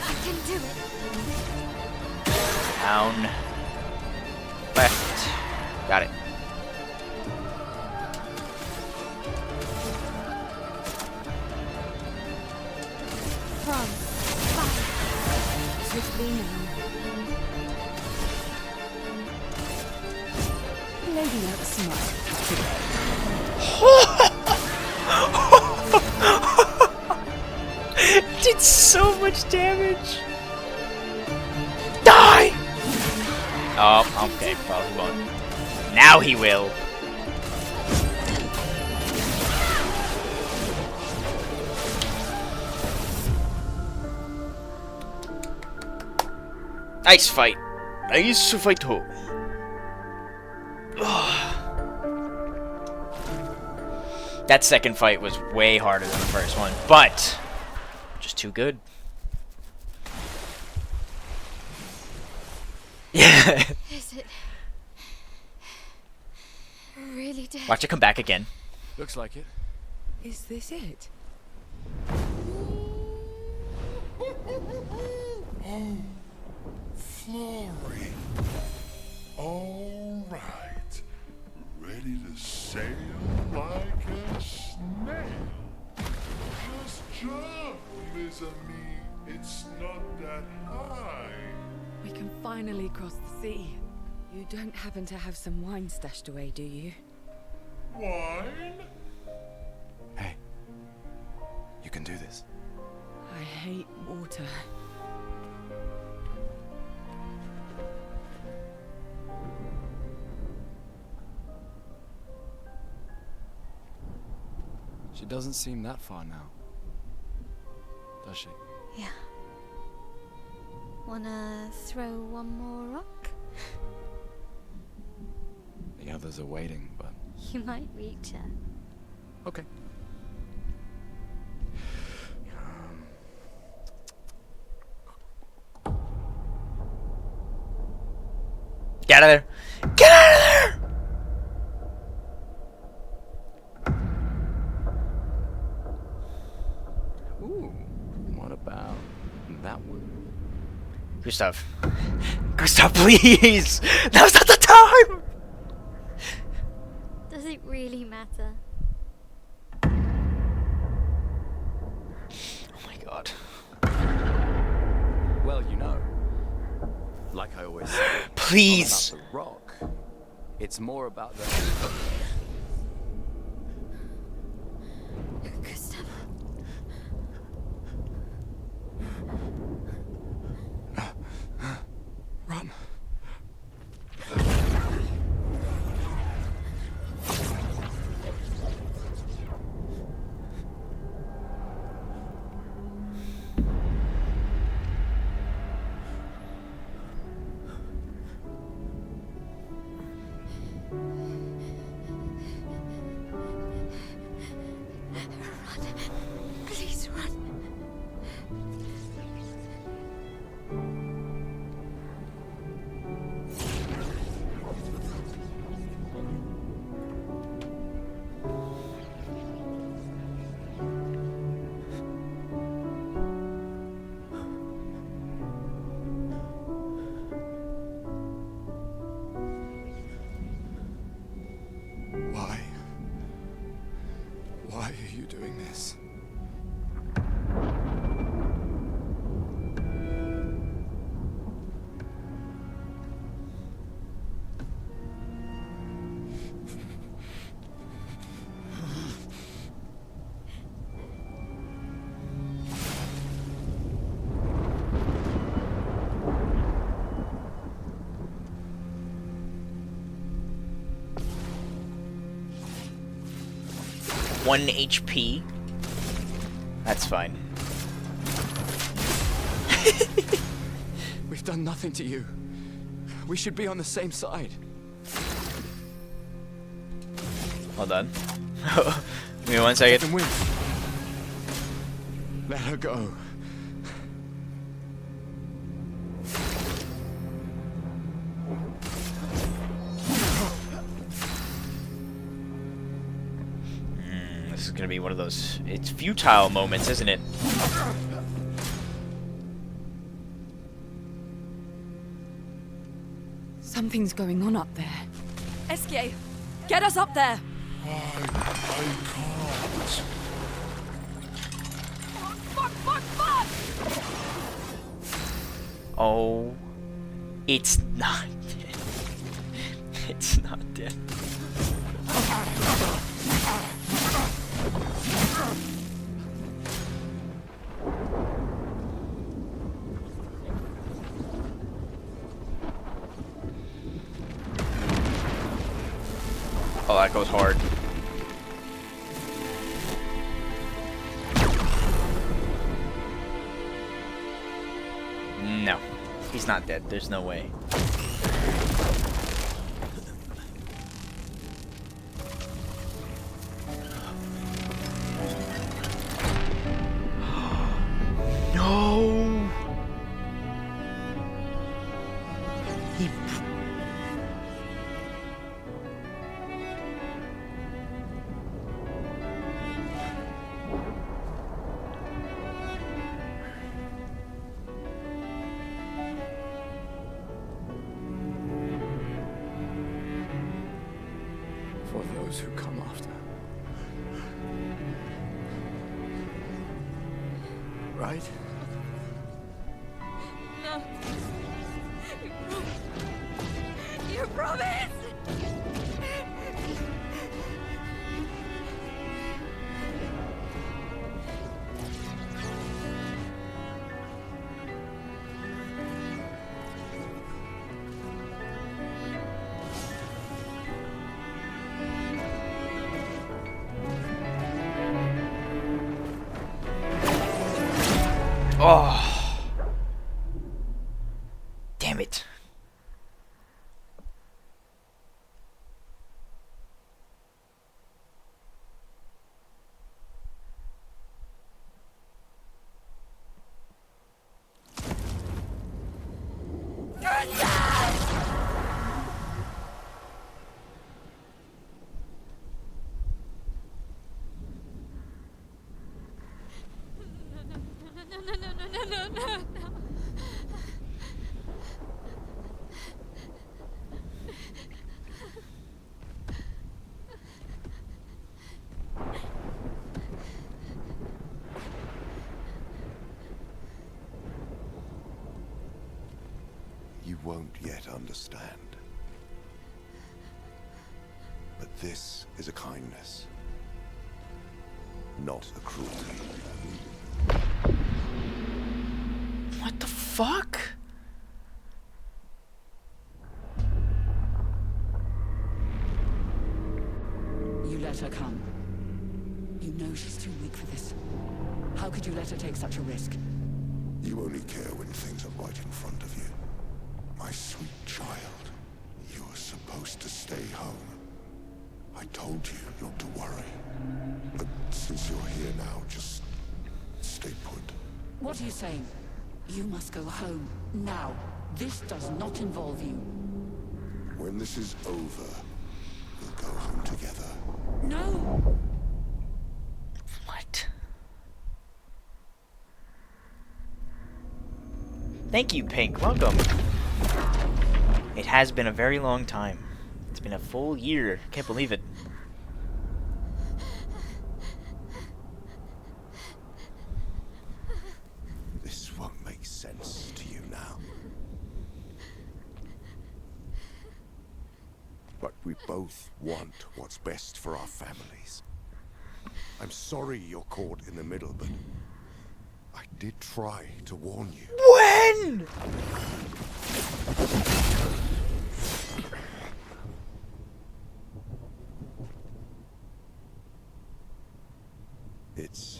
Speaker 5: I can do it.
Speaker 1: Down. Left. Got it.
Speaker 5: From. Back.
Speaker 3: Swiftly now. Lady out smart today.
Speaker 1: Did so much damage. Die! Oh, okay. Well, he won't. Now he will. Nice fight. Nice fight. That second fight was way harder than the first one, but just too good. Yeah.
Speaker 5: Is it really dead?
Speaker 1: Watch it come back again.
Speaker 2: Looks like it.
Speaker 3: Is this it?
Speaker 7: Oh, Flory. All right. Ready to sail like a snail. Just jump, mes amis. It's not that high.
Speaker 4: We can finally cross the sea.
Speaker 3: You don't happen to have some wine stashed away, do you?
Speaker 7: Wine?
Speaker 2: Hey, you can do this.
Speaker 3: I hate water.
Speaker 2: She doesn't seem that far now, does she?
Speaker 5: Yeah. Wanna throw one more rock?
Speaker 2: The others are waiting, but
Speaker 5: You might reach her.
Speaker 2: okay.
Speaker 1: Get out of there! Get out of there!
Speaker 2: Ooh, what about that one?
Speaker 1: Gustav. Gustav, please! Now's not the time!
Speaker 5: Does it really matter?
Speaker 1: Oh my god.
Speaker 2: Well, you know, like I always say,
Speaker 1: Please!
Speaker 2: it's not about the rock. It's more about the...
Speaker 5: Gustav.
Speaker 2: Run.
Speaker 5: Please run.
Speaker 2: Why? Why are you doing this?
Speaker 1: 1 HP. That's fine.
Speaker 2: We've done nothing to you. We should be on the same side.
Speaker 1: Hold on. Give me 1 second.
Speaker 2: Win. Let her go.
Speaker 1: This is gonna be one of those, it's futile moments, isn't it?
Speaker 3: Something's going on up there.
Speaker 4: Esquier, get us up there!
Speaker 7: I can't.
Speaker 4: Fuck!
Speaker 1: Oh, it's not dead. It's not dead. Oh, that goes hard. No, he's not dead. There's no way. No. He.
Speaker 2: For those who come after. Right?
Speaker 4: No. You promised!
Speaker 1: Oh. Damn it.
Speaker 5: No.
Speaker 10: You won't yet understand. But this is a kindness, not a cruelty.
Speaker 1: What the fuck?
Speaker 11: You let her come. You know she's too weak for this. How could you let her take such a risk?
Speaker 10: You only care when things are right in front of you. My sweet child, you were supposed to stay home. I told you not to worry. But since you're here now, just stay put.
Speaker 11: What are you saying? You must go home, now. This does not involve you.
Speaker 10: When this is over, we'll go home together.
Speaker 11: No!
Speaker 1: What? Thank you, Pink. Welcome. It has been a very long time. It's been a full year. Can't believe it.
Speaker 10: This won't make sense to you now. But we both want what's best for our families. I'm sorry you're caught in the middle, but I did try to warn you.
Speaker 1: When?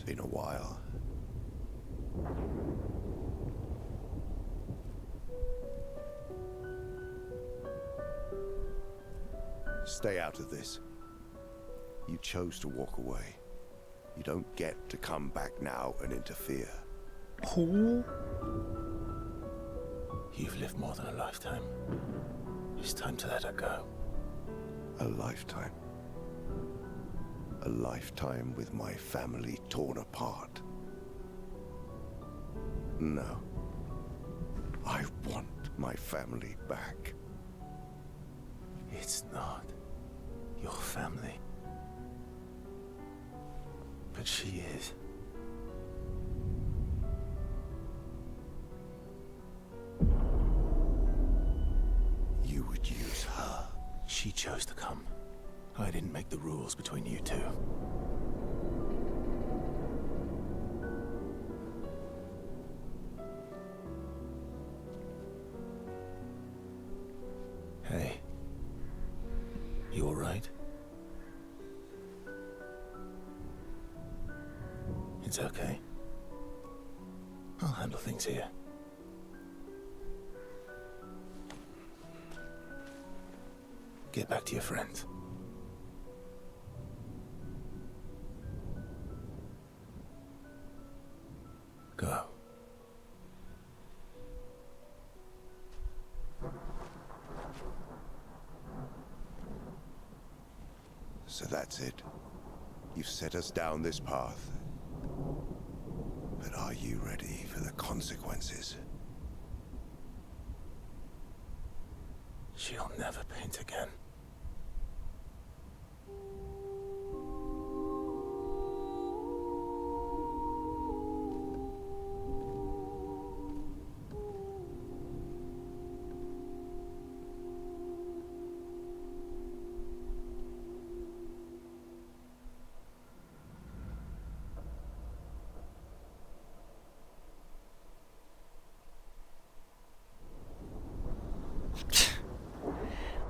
Speaker 10: been a while. Stay out of this. You chose to walk away. You don't get to come back now and interfere.
Speaker 1: Who?
Speaker 12: You've lived more than a lifetime. It's time to let her go.
Speaker 10: A lifetime. A lifetime with my family torn apart. No. I want my family back.
Speaker 12: It's not your family. But she is.
Speaker 10: You would use her.
Speaker 12: She chose to come. I didn't make the rules between you two. Hey. You all right? It's okay. I'll handle things here. Get back to your friends. Go.
Speaker 10: So that's it. You've set us down this path. But are you ready for the consequences?
Speaker 12: She'll never paint again.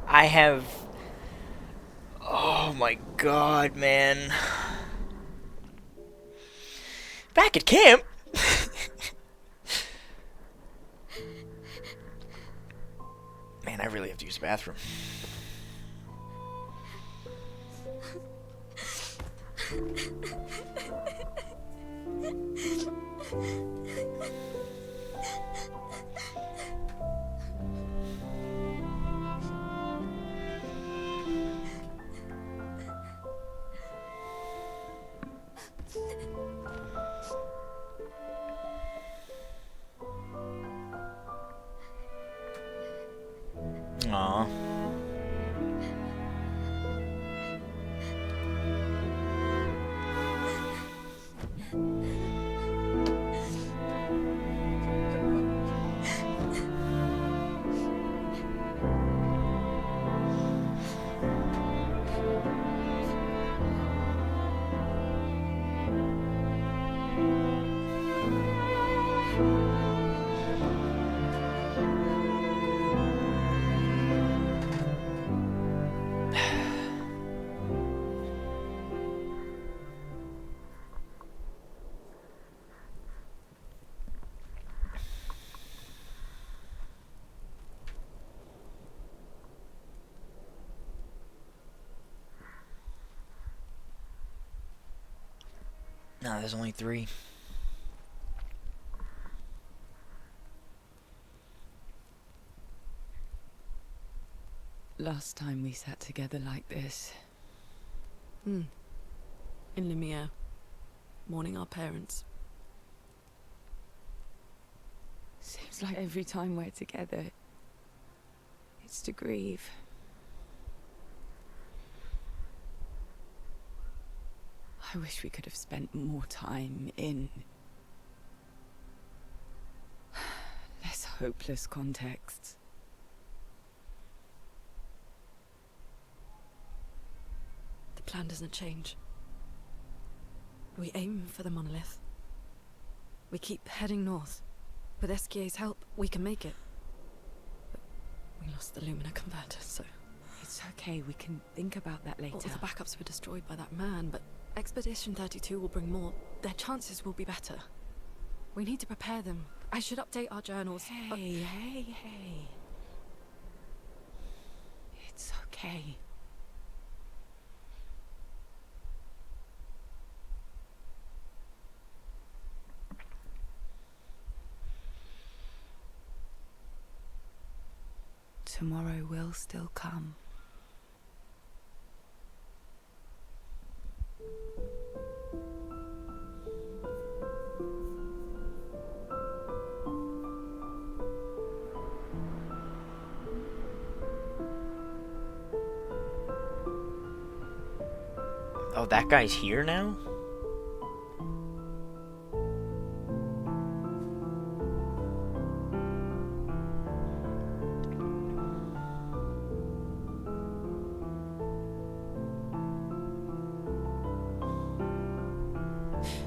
Speaker 1: I have... Oh my god, man. Back at camp? Man, I really have to use the bathroom. Aww. No, there's only 3.
Speaker 3: Last time we sat together like this.
Speaker 4: In Lumiere. Mourning our parents.
Speaker 3: Seems like every time we're together, it's to grieve. I wish we could have spent more time in less hopeless contexts.
Speaker 4: The plan doesn't change. We aim for the monolith. We keep heading north. With SKA's help, we can make it. But we lost the Lumina converter, so...
Speaker 3: It's okay, we can think about that later.
Speaker 4: All the backups were destroyed by that man, but Expedition 32 will bring more. Their chances will be better. We need to prepare them. I should update our journals.
Speaker 3: Hey. It's okay. Tomorrow will still come.
Speaker 1: Oh, that guy's here now?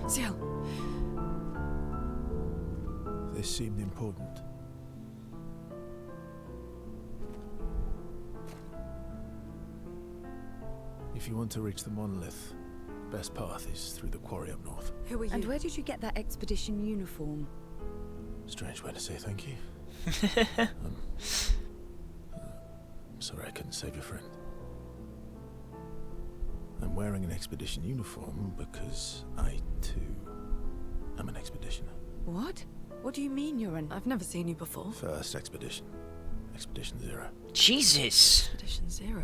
Speaker 4: Ciel.
Speaker 12: This seemed important. If you want to reach the monolith, the best path is through the quarry up north.
Speaker 4: Who are you?
Speaker 3: And where did you get that expedition uniform?
Speaker 12: Strange way to say thank you. I'm sorry I couldn't save your friend. I'm wearing an expedition uniform because I, too, am an expeditioner.
Speaker 3: What? What do you mean you're an...
Speaker 4: I've never seen you before.
Speaker 12: First expedition. Expedition 0.
Speaker 1: Jesus!
Speaker 4: Expedition 0?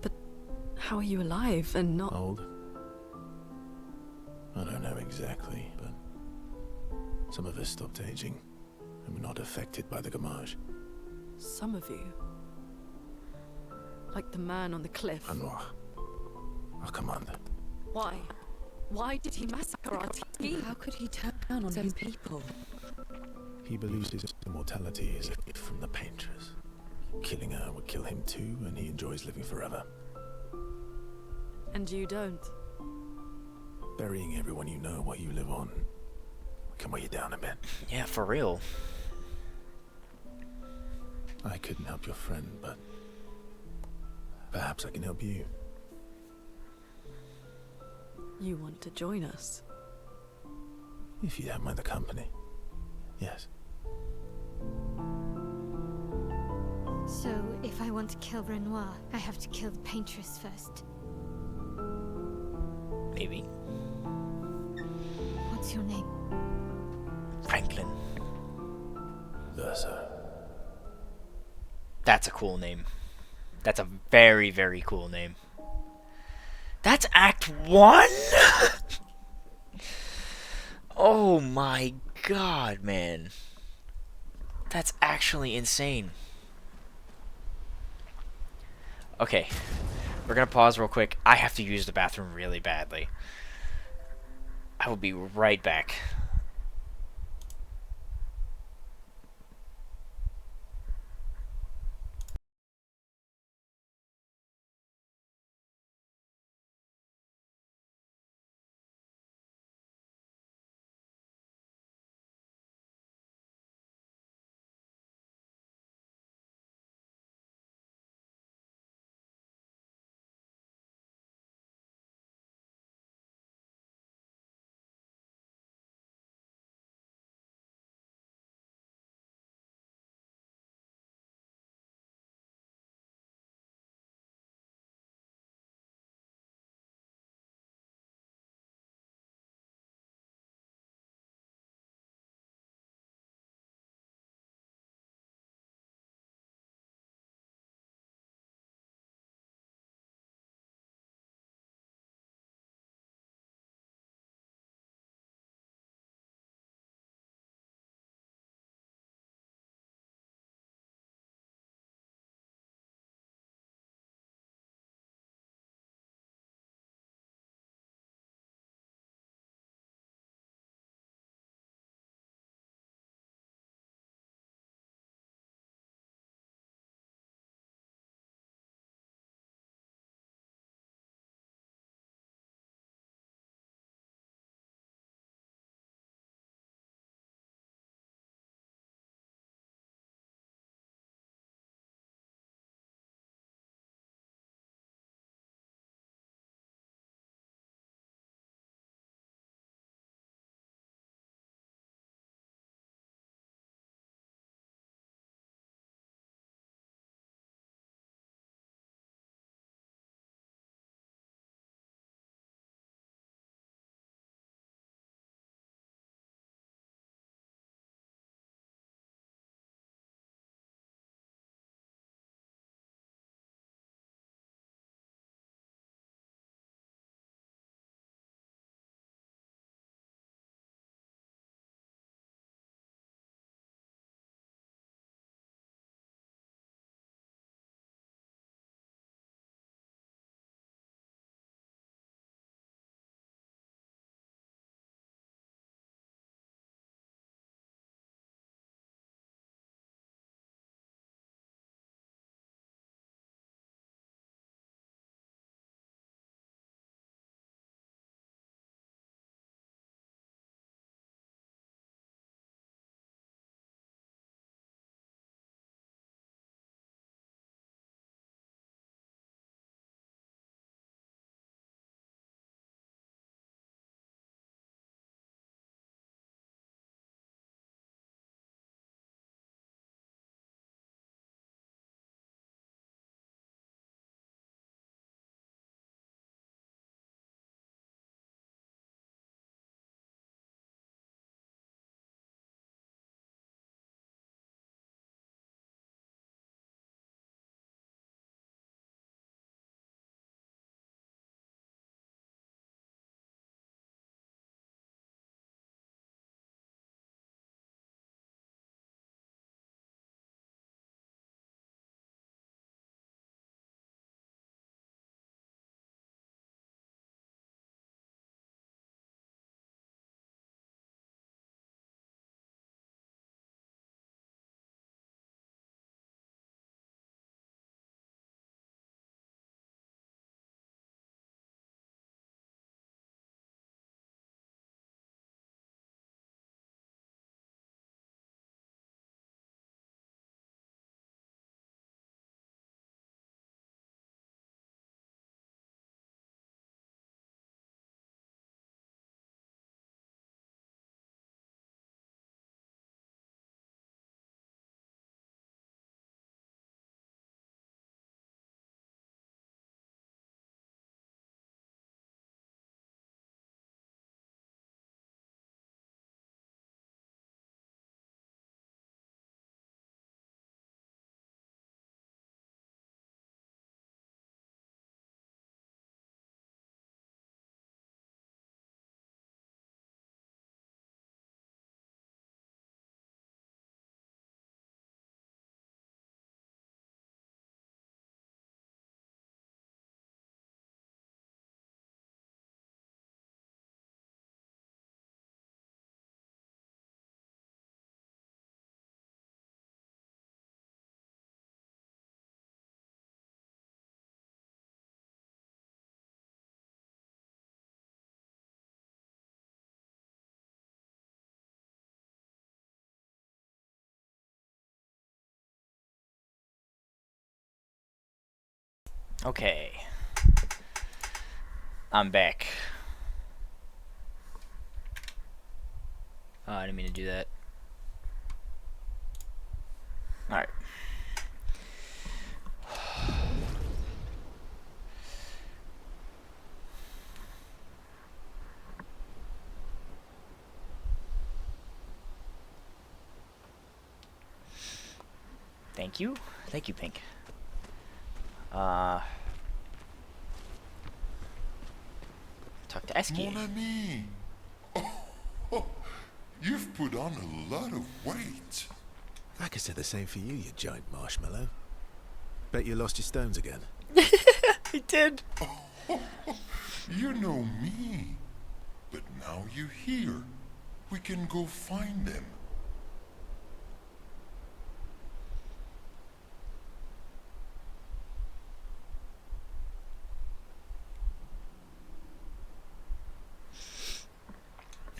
Speaker 4: But how are you alive and not...
Speaker 12: Old? I don't know exactly, but some of us stopped aging and were not affected by the gamage.
Speaker 4: Some of you? Like the man on the cliff?
Speaker 12: Anwar, our commander.
Speaker 4: Why? Why did he massacre our team?
Speaker 3: How could he turn on his people?
Speaker 12: He believes his immortality is a gift from the paintress. Killing her would kill him too, and he enjoys living forever.
Speaker 4: And you don't?
Speaker 12: Burying everyone you know while you live on can weigh you down a bit.
Speaker 1: Yeah, for real.
Speaker 12: I couldn't help your friend, but perhaps I can help you.
Speaker 4: You want to join us?
Speaker 12: If you don't mind the company. Yes.
Speaker 5: So, if I want to kill Renoir, I have to kill the paintress first.
Speaker 1: Maybe.
Speaker 5: What's your name?
Speaker 1: Franklin.
Speaker 12: Versa.
Speaker 1: That's a cool name. That's a very, very cool name. That's Act 1? Oh my god, man. That's actually insane. Okay. We're gonna pause real quick. I have to use the bathroom really badly. I will be right back. Okay. I'm back. I didn't mean to do that. Alright. Thank you. Thank you, Pink. Talk to Esky.
Speaker 7: Mon ami. Oh, you've put on a lot of weight.
Speaker 12: I could say the same for you, you giant marshmallow. Bet you lost your stones again.
Speaker 1: I did.
Speaker 7: You know me. But now you're here. We can go find them.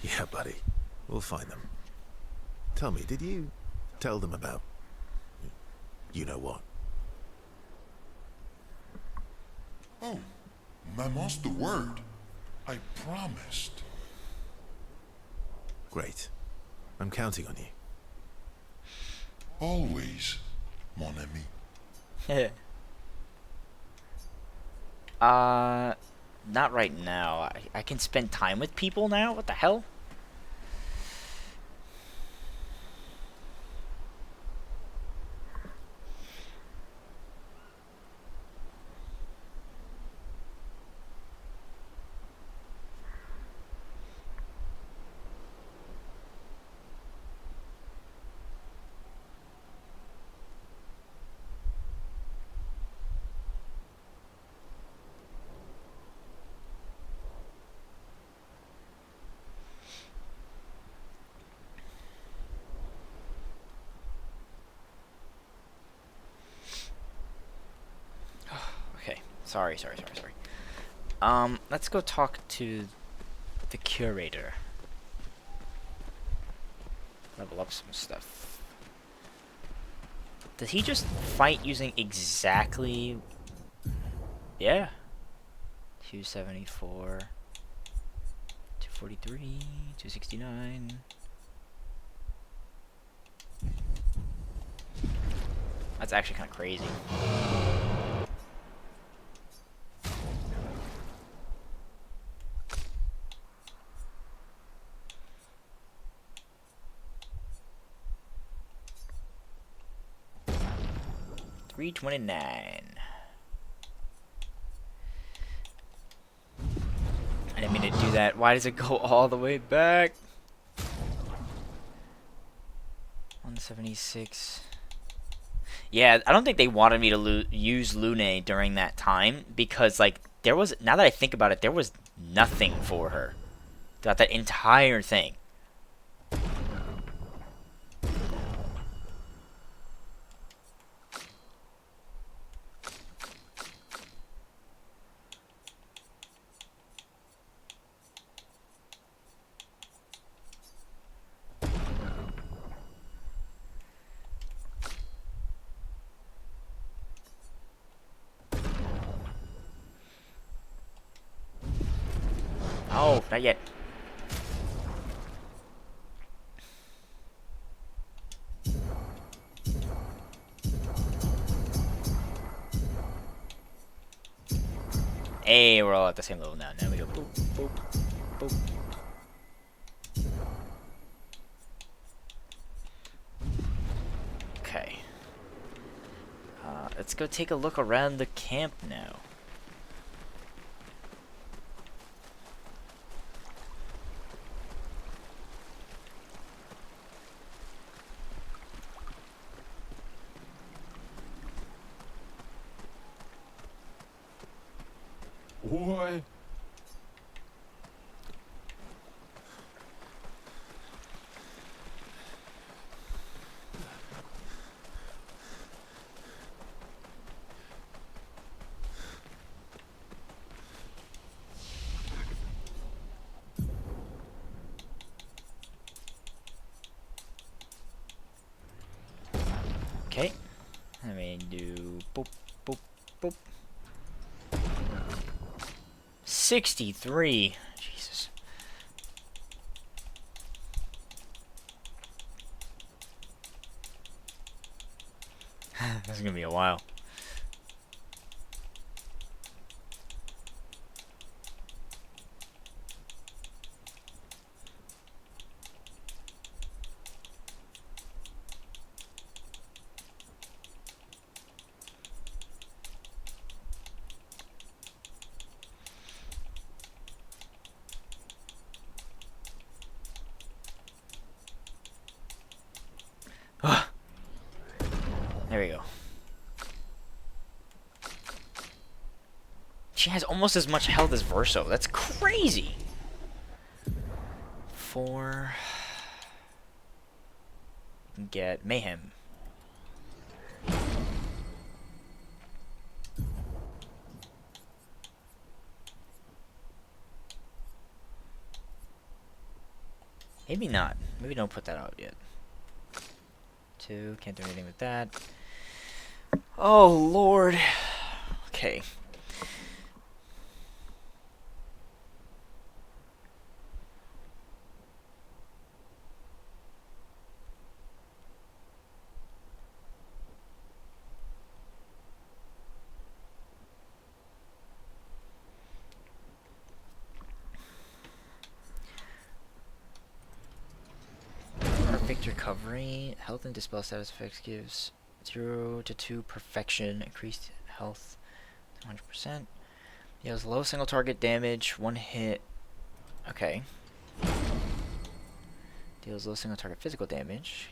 Speaker 12: Yeah, buddy. We'll find them. Tell me, did you tell them about... you know what?
Speaker 7: Oh, Maman's the word. I promised.
Speaker 12: Great. I'm counting on you.
Speaker 7: Always, mon ami.
Speaker 1: Not right now. I can spend time with people now? What the hell? Okay. Sorry. Let's go talk to the curator. Level up some stuff. Does he just fight using exactly... Yeah. 274... 243... 269... That's actually kind of crazy. $329. I didn't mean to do that. Why does it go all the way back? 176. Yeah, I don't think they wanted me to use Lune during that time because, like, there was, now that I think about it, there was nothing for her throughout that entire thing. Oh, not yet. Hey, we're all at the same level now. Now we go boop, boop, boop. Okay. Let's go take a look around the camp now.
Speaker 2: What?
Speaker 1: Okay. Let me do boop, boop, boop. 63. Jesus. This is gonna be a while. There we go. She has almost as much health as Verso. That's crazy. 4. We can get Mayhem. Maybe not. Maybe don't put that out yet. 2. Can't do anything with that. Oh, Lord. Okay. Perfect recovery. Health and dispel status effects gives 0 to 2 perfection. Increased health 100%. Deals low single target damage. 1 hit. Okay. Deals low single target physical damage.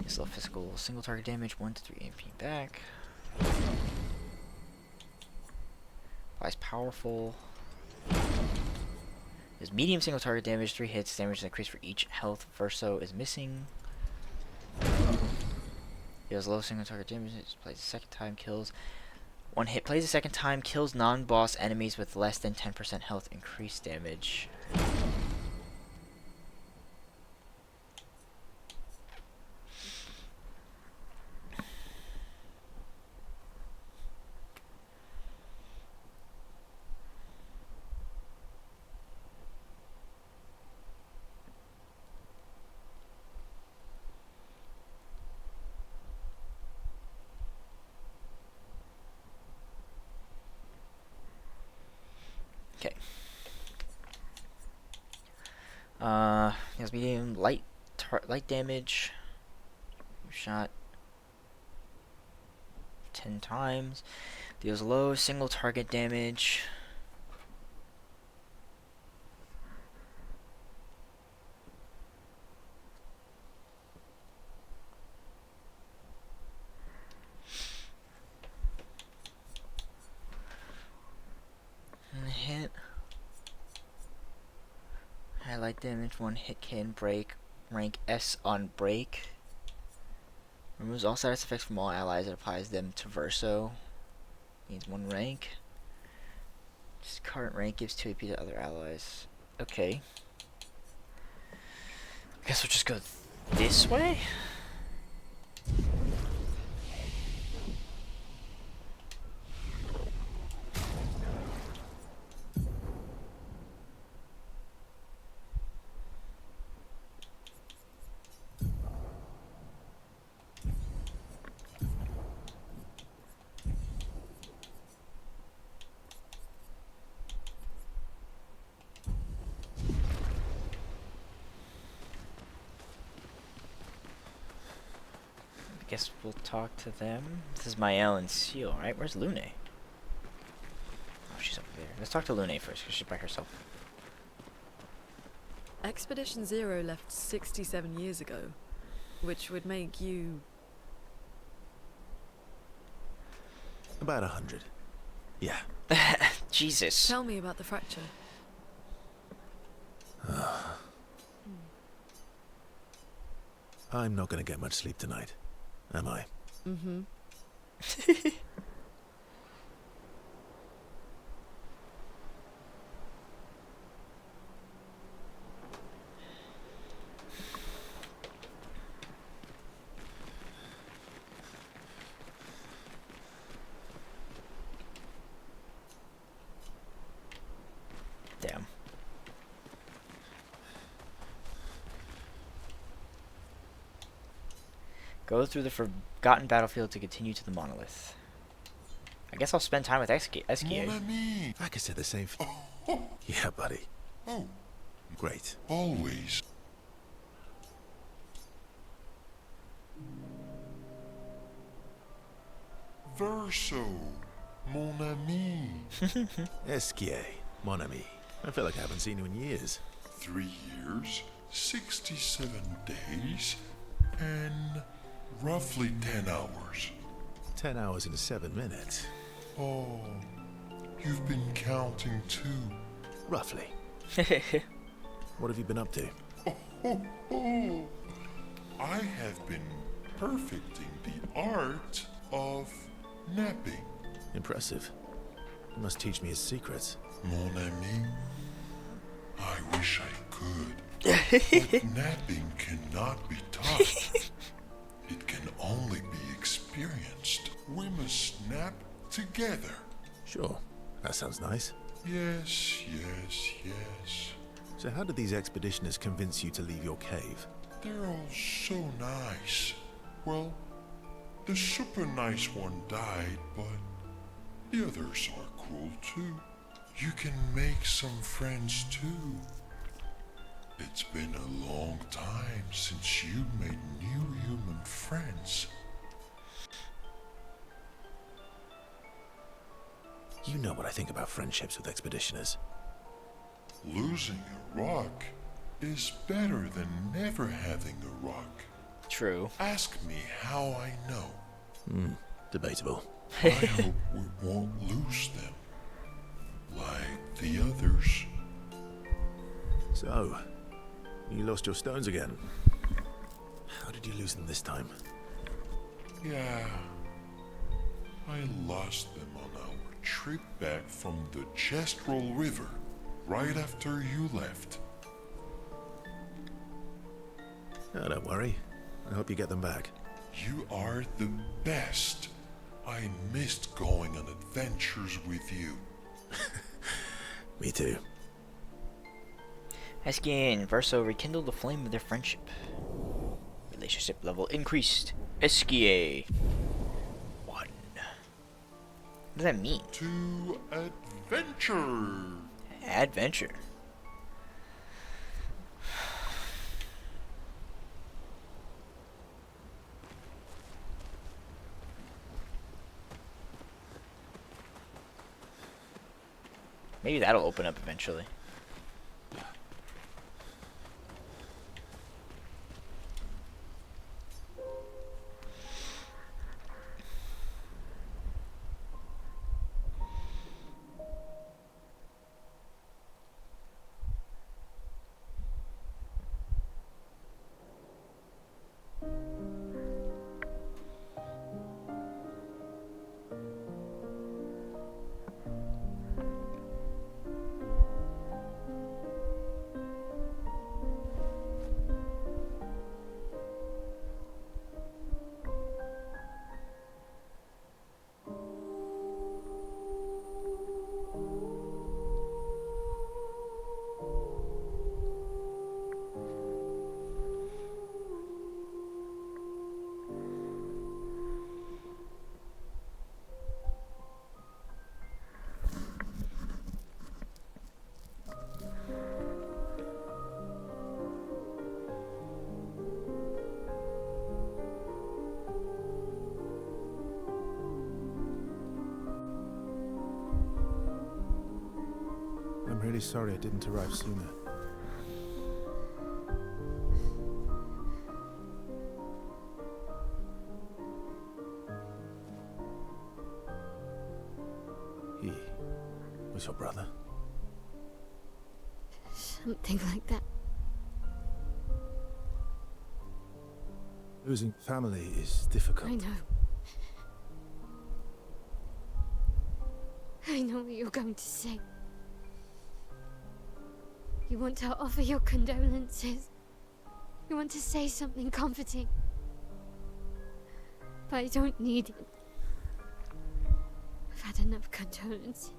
Speaker 1: Deals low physical single target damage. 1 to 3 AP back. Applies powerful. Does medium single target damage, 3 hits, damage is increased for each health Verso is missing. Deals low single target damage, plays a second time, kills 1 hit, plays a second time, kills non-boss enemies with less than 10% health, increased damage. Okay. He has medium light damage. Shot 10 times. Deals low single target damage. And hit. Highlight damage, 1 hit can break. Rank S on break. Removes all status effects from all allies and applies them to Verso. Needs 1 rank. His current rank gives 2 AP to other allies. Okay. I guess we'll just go this way? Guess we'll talk to them. This is Mael and Seal, right? Where's Lune? Oh, she's over there. Let's talk to Lune first, because she's by herself.
Speaker 4: Expedition Zero left 67 years ago, which would make you...
Speaker 12: About 100. Yeah.
Speaker 1: Jesus.
Speaker 4: Tell me about the fracture.
Speaker 12: I'm not gonna get much sleep tonight, am I?
Speaker 4: Mm-hmm.
Speaker 1: Go through the forgotten battlefield to continue to the monolith. I guess I'll spend time with Eskia.
Speaker 7: Mon ami.
Speaker 12: I could say the same for Yeah, buddy.
Speaker 7: Oh,
Speaker 12: Great.
Speaker 7: always. Verso, mon ami.
Speaker 12: Esquier, mon ami. I feel like I haven't seen you in years.
Speaker 7: 3 years, 67 days, and roughly 10 hours.
Speaker 12: 10 hours and 7 minutes.
Speaker 7: Oh, you've been counting too.
Speaker 12: Roughly. What have you been up to?
Speaker 7: Oh, I have been perfecting the art of napping.
Speaker 12: Impressive. You must teach me his secrets.
Speaker 7: Mon ami, I wish I could. But napping cannot be taught. It can only be experienced. We must nap together.
Speaker 12: Sure. That sounds nice.
Speaker 7: Yes.
Speaker 12: So how did these expeditioners convince you to leave your cave?
Speaker 7: They're all so nice. Well, the super nice one died, but the others are cool too. You can make some friends too. It's been a long time since you made new human friends.
Speaker 12: You know what I think about friendships with expeditioners.
Speaker 7: Losing a rock is better than never having a rock.
Speaker 1: True.
Speaker 7: Ask me how I know.
Speaker 12: Debatable.
Speaker 7: I hope we won't lose them. Like the others.
Speaker 12: So, you lost your stones again. How did you lose them this time?
Speaker 7: Yeah. I lost them on our trip back from the Chestrel River, right after you left.
Speaker 12: Oh, don't worry. I hope you get them back.
Speaker 7: You are the best. I missed going on adventures with you.
Speaker 12: Me too.
Speaker 1: Eskia and Verso rekindled the flame of their friendship. Relationship level increased. Eskia. 1. What does that mean?
Speaker 7: To adventure.
Speaker 1: Adventure. Maybe that'll open up eventually.
Speaker 12: I'm really sorry I didn't arrive sooner. He was your brother?
Speaker 5: Something like that.
Speaker 12: Losing family is difficult.
Speaker 5: I know. I know what you're going to say. You want to offer your condolences. You want to say something comforting. But I don't need it. I've had enough condolences.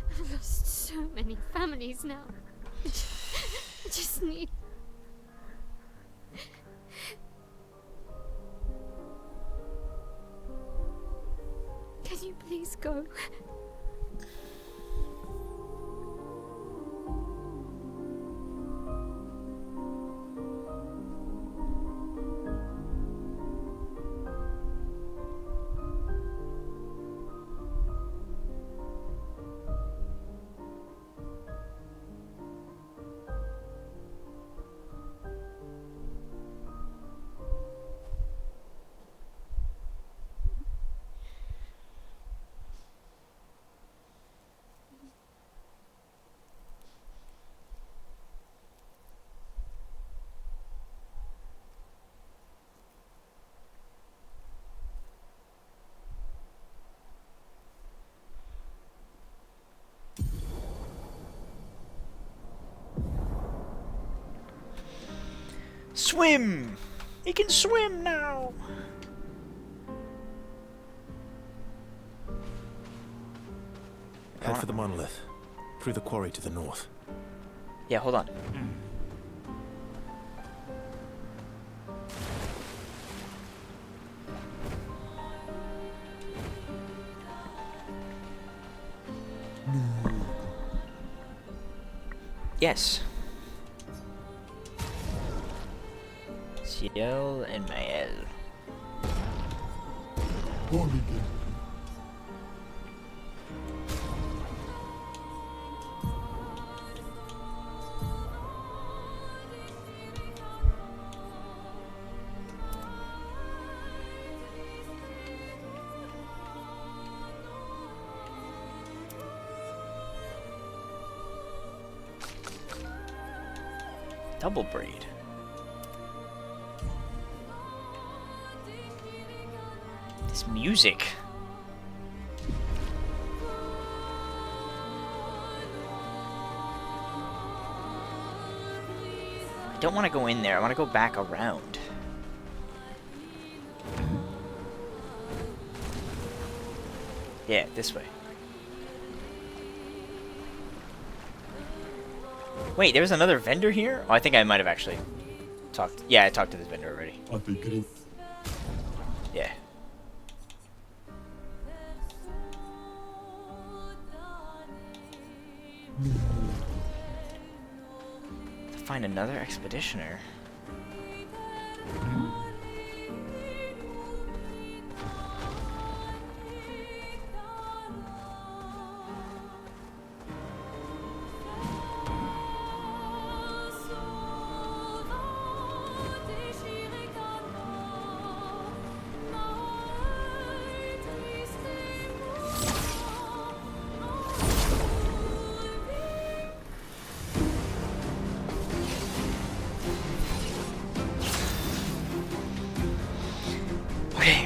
Speaker 5: I've lost so many families now. I just need... Please go.
Speaker 1: Swim! He can swim now!
Speaker 12: Head for the monolith. Through the quarry to the north.
Speaker 1: Yeah, hold on. Yes. Ciel and Mael. Double braid. This music. I don't want to go in there. I want to go back around. Yeah, this way. Wait, there was another vendor here? Oh, I think I might have actually talked. Yeah, I talked to this vendor already. Yeah. To find another expeditioner.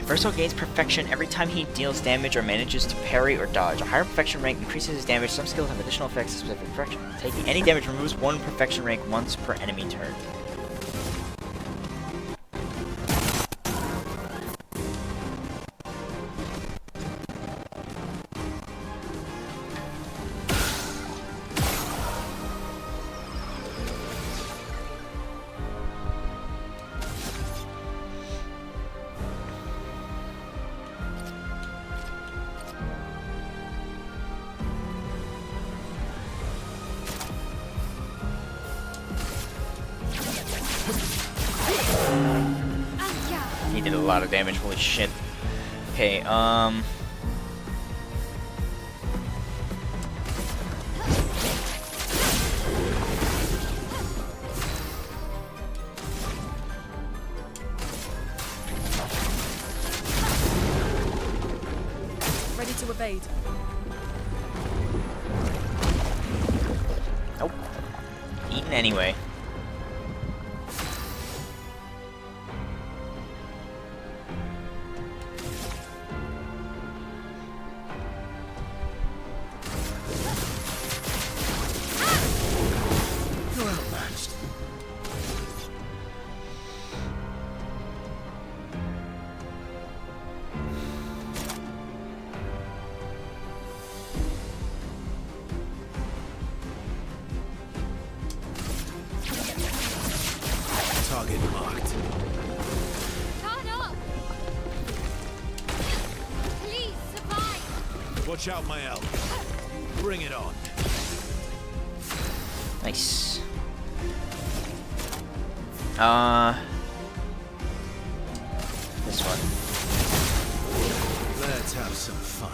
Speaker 1: Verso gains perfection every time he deals damage or manages to parry or dodge. A higher perfection rank increases his damage. Some skills have additional effects of specific perfection. Taking any damage removes one perfection rank once per enemy turn. He did a lot of damage, holy shit. Okay,
Speaker 4: Ready to evade.
Speaker 1: Nope. Eaten anyway.
Speaker 12: Target marked.
Speaker 5: Turn up! Please survive!
Speaker 12: Watch out, my elk. Bring it on.
Speaker 1: Nice. This one.
Speaker 12: Let's have some fun.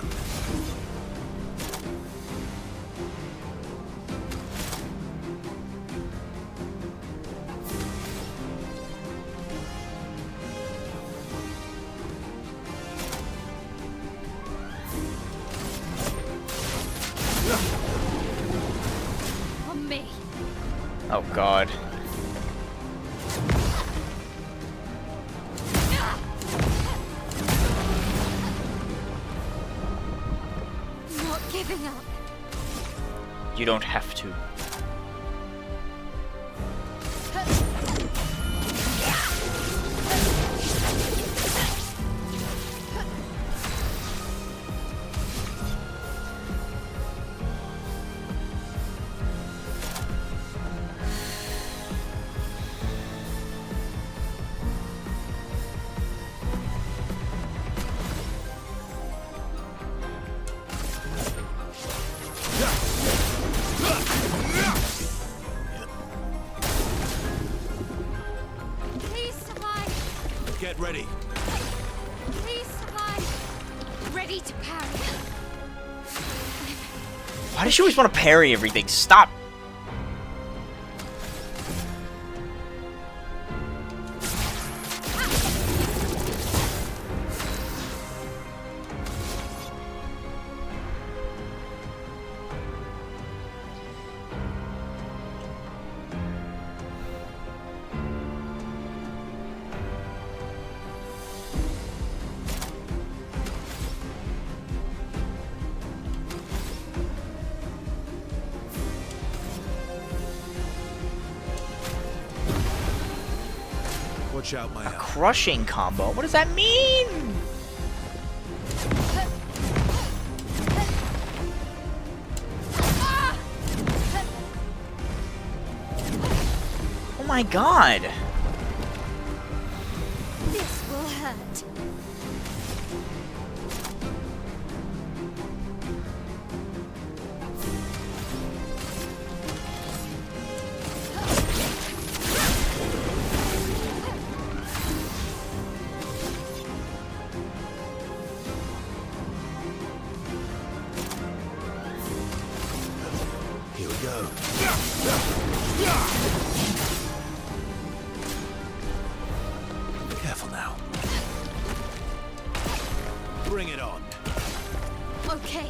Speaker 5: On me.
Speaker 1: Oh God.
Speaker 5: Not giving up.
Speaker 1: You don't have to.
Speaker 5: Please survive.
Speaker 12: Get ready.
Speaker 5: Please survive. Ready to parry.
Speaker 1: Why does she always want to parry everything? Stop.
Speaker 12: Watch out, my elk.
Speaker 1: Crushing combo. What does that mean? Oh my God.
Speaker 5: This will hurt.
Speaker 12: Here we go. Careful now. Bring it on.
Speaker 5: Okay.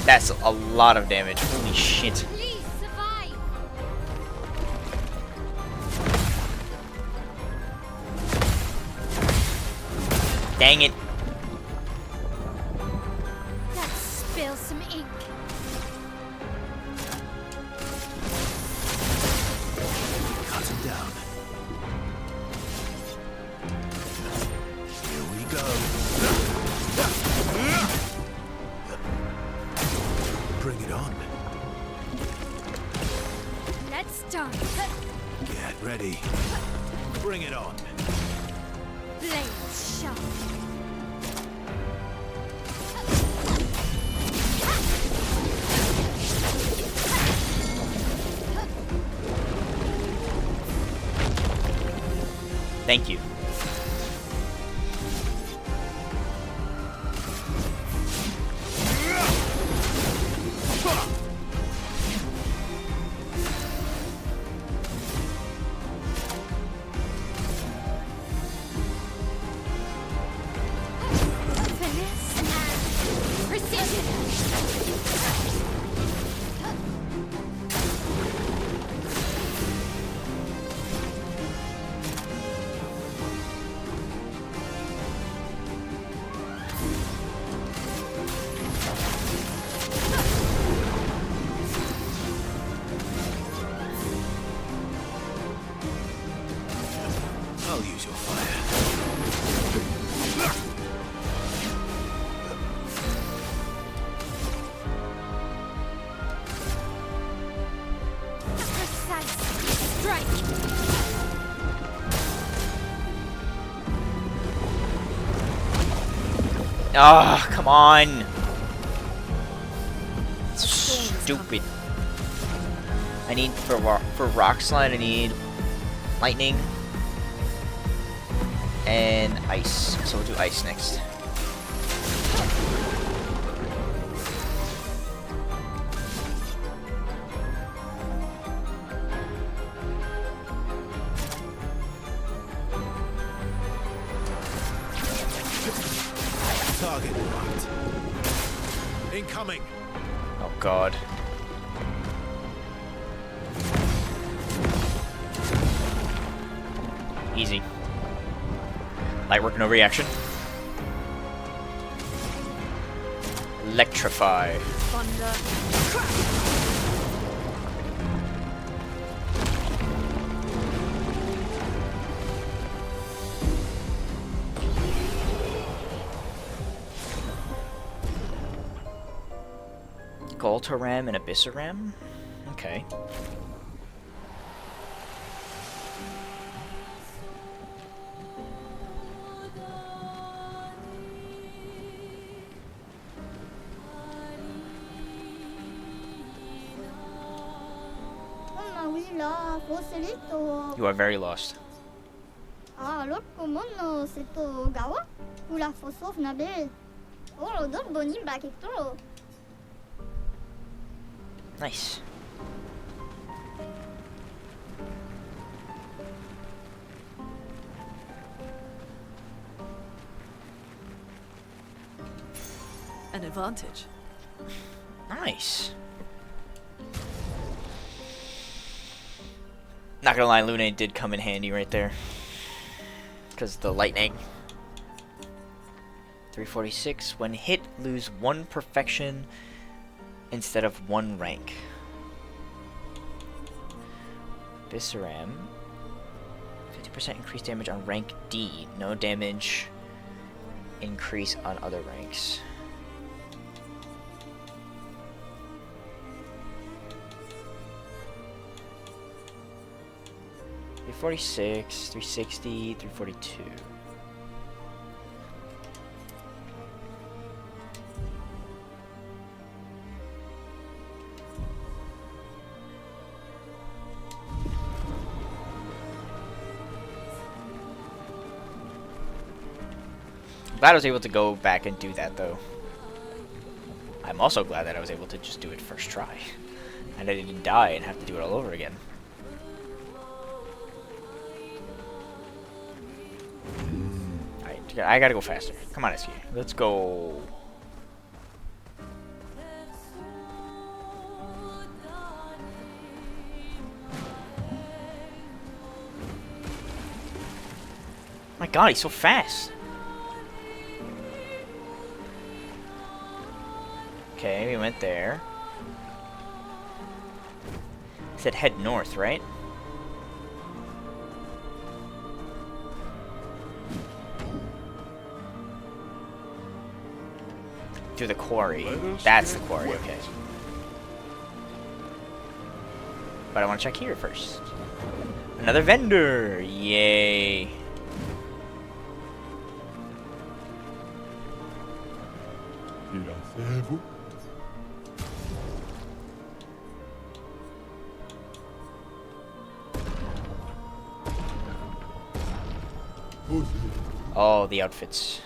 Speaker 1: That's a lot of damage. Holy shit.
Speaker 5: Please survive.
Speaker 1: Dang it.
Speaker 5: Let's spill some ink.
Speaker 12: Cut him down. Here we go. Bring it on.
Speaker 5: Let's start.
Speaker 12: Get ready. Bring it on.
Speaker 5: Blades sharp.
Speaker 1: Thank you.
Speaker 5: Finesse and precision.
Speaker 1: Ah, come on. Stupid. I need for rock slide. I need lightning and ice. So we'll do ice next.
Speaker 12: Target marked. Incoming.
Speaker 1: Oh god. Easy. Light work, no reaction. Electrify.
Speaker 4: Thunder.
Speaker 1: Goltaram and Abyssaram? Okay. You are very lost. Nice.
Speaker 4: An advantage.
Speaker 1: Nice. Not gonna lie, Lune did come in handy right there. Because the lightning. 346. When hit, lose 1 perfection instead of 1 rank. Abyssaram. 50% increased damage on rank D. No damage increase on other ranks. .346, 360, 342. Glad I was able to go back and do that, though. I'm also glad that I was able to just do it first try. And I didn't die and have to do it all over again. Alright, I gotta go faster. Come on, SQ. Let's go. My god, he's so fast. Okay, we went there. It said head north, right? Through the quarry. That's the quarry, okay. But I want to check here first. Another vendor! Yay! Oh, the outfits.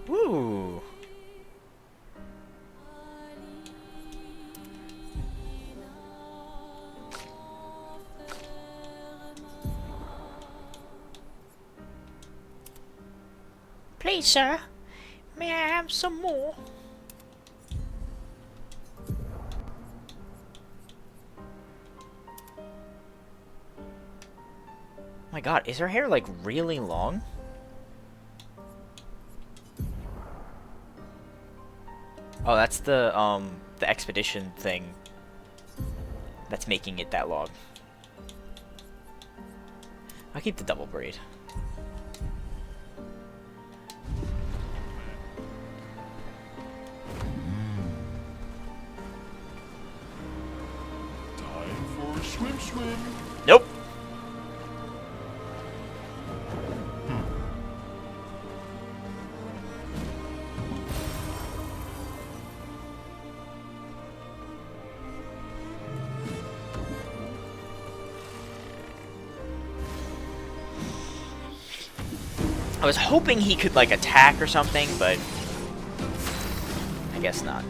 Speaker 1: Woo! Please, sir, may I have some more? My god, is her hair like really long? Oh, that's the expedition thing that's making it that long. I'll keep the double braid.
Speaker 7: Time for a swim.
Speaker 1: I was hoping he could, like, attack or something, but I guess not.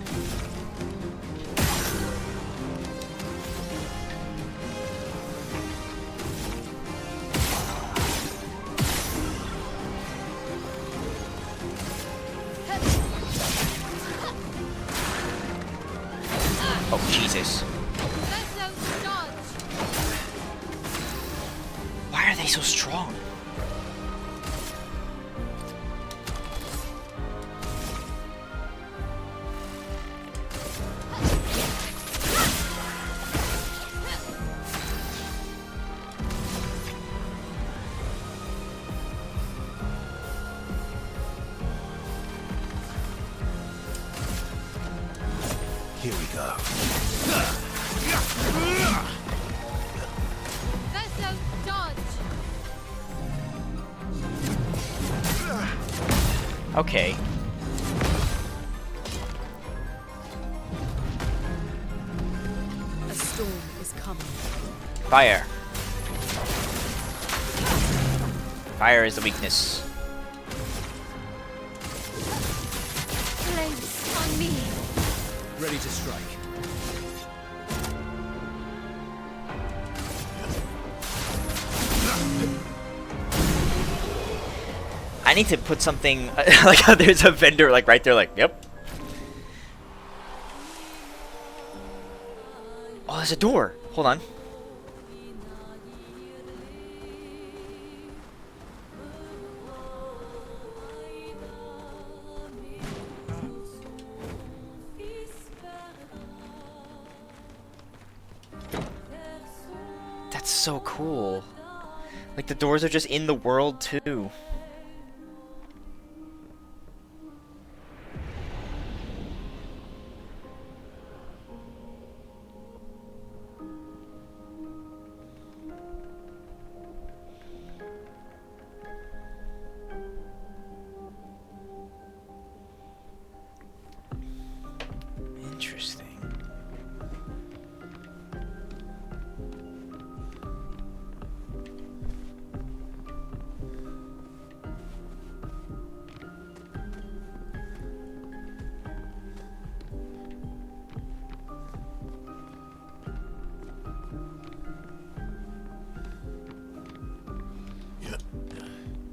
Speaker 1: Oh, Jesus. Why are they so strong?
Speaker 12: Here we go.
Speaker 1: Okay.
Speaker 4: A storm is coming.
Speaker 1: Fire. Fire is the weakness.
Speaker 5: Flames on me.
Speaker 2: Ready to strike.
Speaker 1: I need to put something like how there's a vendor like right there, like, yep. Oh, there's a door. Hold on. That's so cool. Like the doors are just in the world too. Interesting.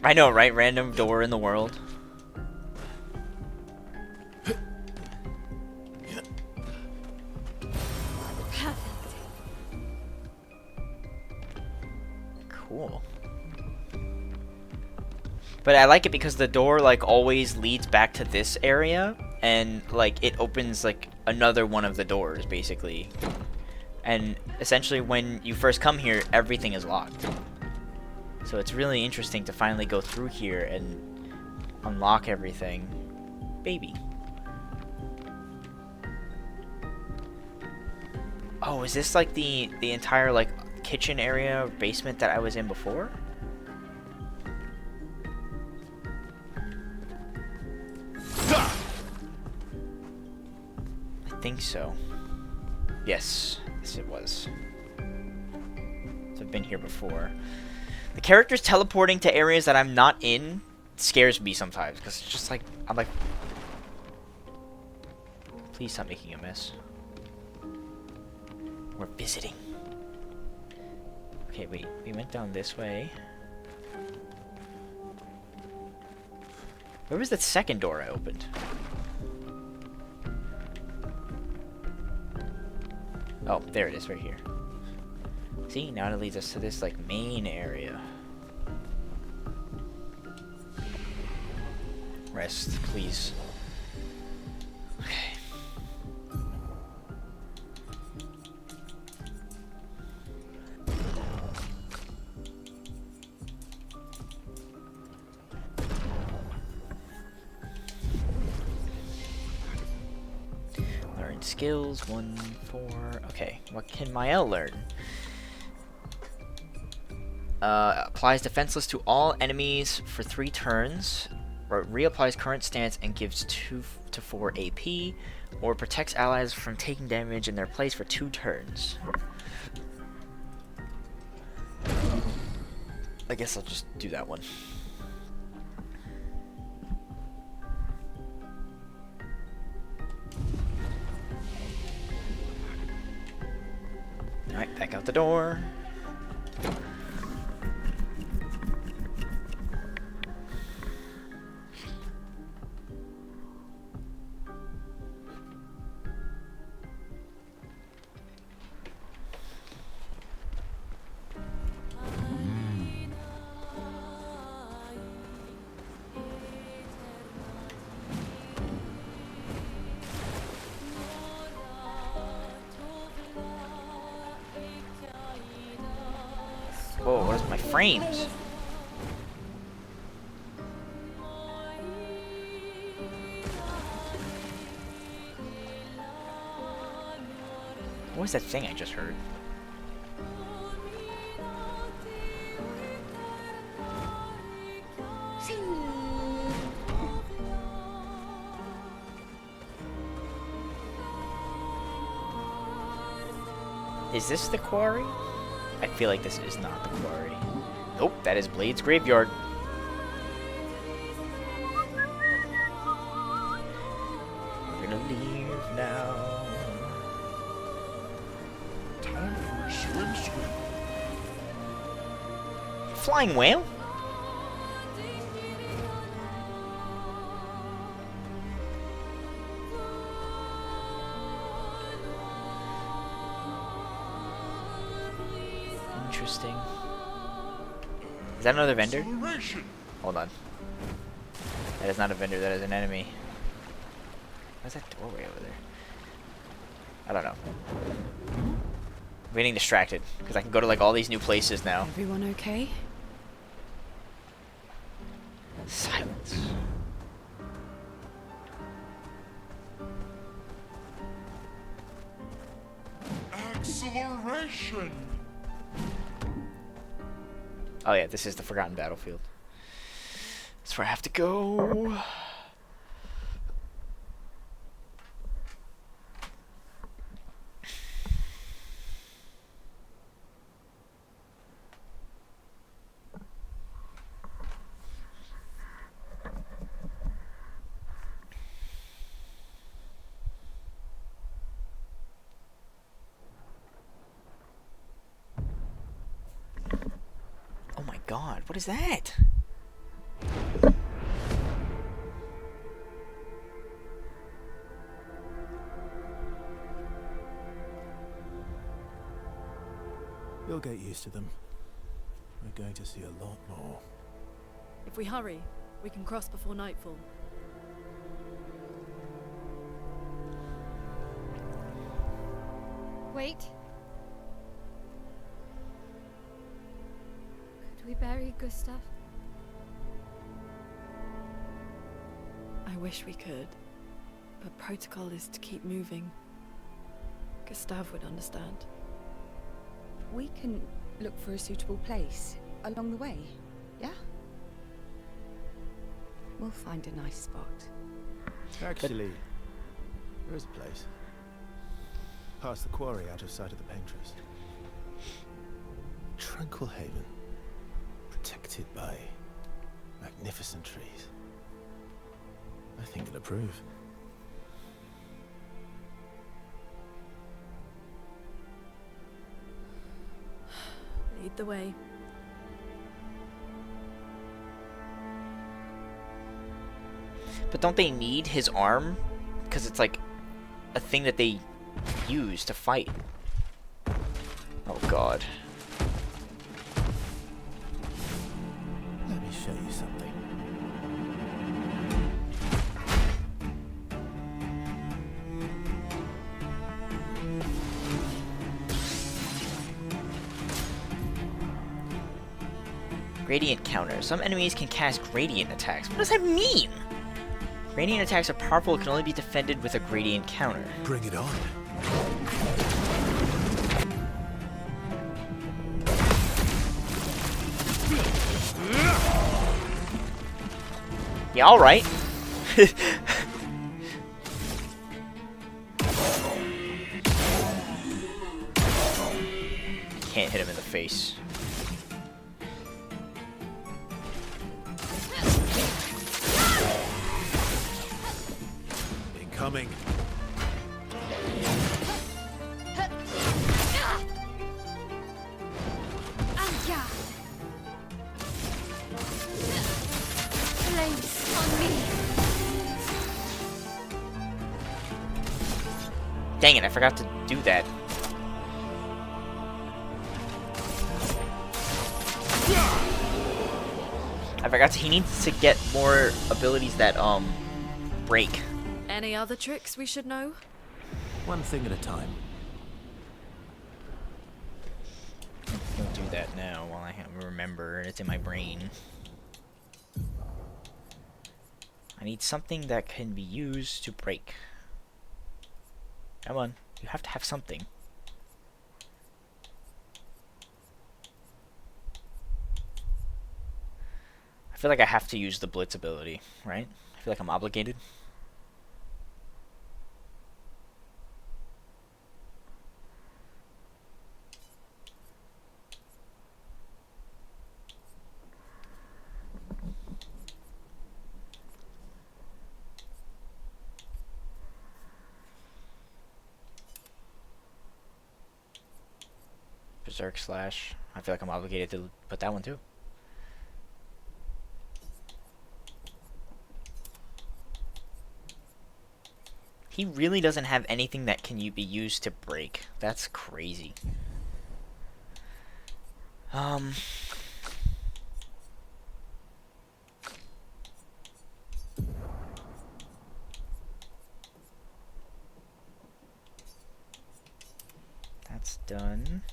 Speaker 1: I know, right? Random door in the world. Cool. But I like it because the door like always leads back to this area, and like it opens like another one of the doors basically. And essentially when you first come here, everything is locked. So it's really interesting to finally go through here and unlock everything. Baby. Oh, is this like the entire like kitchen area, basement that I was in before? I think so. Yes, yes it was. So I've been here before. The characters teleporting to areas that I'm not in scares me sometimes, because it's just like, I'm like, please stop making a mess. We're visiting. Okay, wait, we went down this way. Where was that second door I opened? Oh, there it is, right here. See, now it leads us to this, like, main area. Rest, please. Okay. Learn skills, 1, 4. Okay, what can Mael learn? Applies defenseless to all enemies for 3 turns, or reapplies current stance and gives 2 to 4 AP, or protects allies from taking damage in their place for 2 turns. I guess I'll just do that one. Back out the door. Whoa, what is my frames? What was that thing I just heard? Is this the quarry? I feel like this is not the quarry. Nope, that is Blade's graveyard. We're gonna leave now.
Speaker 7: Time for a swim.
Speaker 1: Flying whale? Interesting. Is that another vendor? Hold on. That is not a vendor, that is an enemy. What's that doorway over there? I don't know. I'm getting distracted, because I can go to like all these new places now.
Speaker 3: Everyone okay?
Speaker 1: Silence.
Speaker 7: Acceleration!
Speaker 1: Oh yeah, this is the Forgotten Battlefield. That's where I have to go. Oh my god, what is that?
Speaker 12: You'll get used to them. We're going to see a lot more.
Speaker 4: If we hurry, we can cross before nightfall.
Speaker 5: Wait. Could we bury Gustav?
Speaker 4: I wish we could, but protocol is to keep moving. Gustav would understand.
Speaker 3: We can look for a suitable place along the way, yeah? We'll find a nice spot.
Speaker 12: Actually, there is a place. Past the quarry, out of sight of the painters. Tranquil haven. Protected by magnificent trees. I think you'll approve.
Speaker 4: Lead the way.
Speaker 1: But don't they need his arm? Because it's like a thing that they use to fight. Oh god.
Speaker 12: Let me show you something.
Speaker 1: Gradient counter. Some enemies can cast gradient attacks. What does that mean? Gradient attacks are powerful and can only be defended with a gradient counter.
Speaker 12: Bring it on.
Speaker 1: Yeah, alright. Can't hit him in the face.
Speaker 12: Incoming.
Speaker 5: place on me.
Speaker 1: Dang it, I forgot to do that. I forgot he needs to get more abilities that break.
Speaker 4: Any other tricks we should know?
Speaker 12: One thing at a time.
Speaker 1: I'll do that now while I remember. It's in my brain. I need something that can be used to break. Come on, you have to have something. I feel like I have to use the Blitz ability, right? I feel like I'm obligated. Berserk Slash. I feel like I'm obligated to put that one too. He really doesn't have anything that can be used to break. That's crazy. That's done.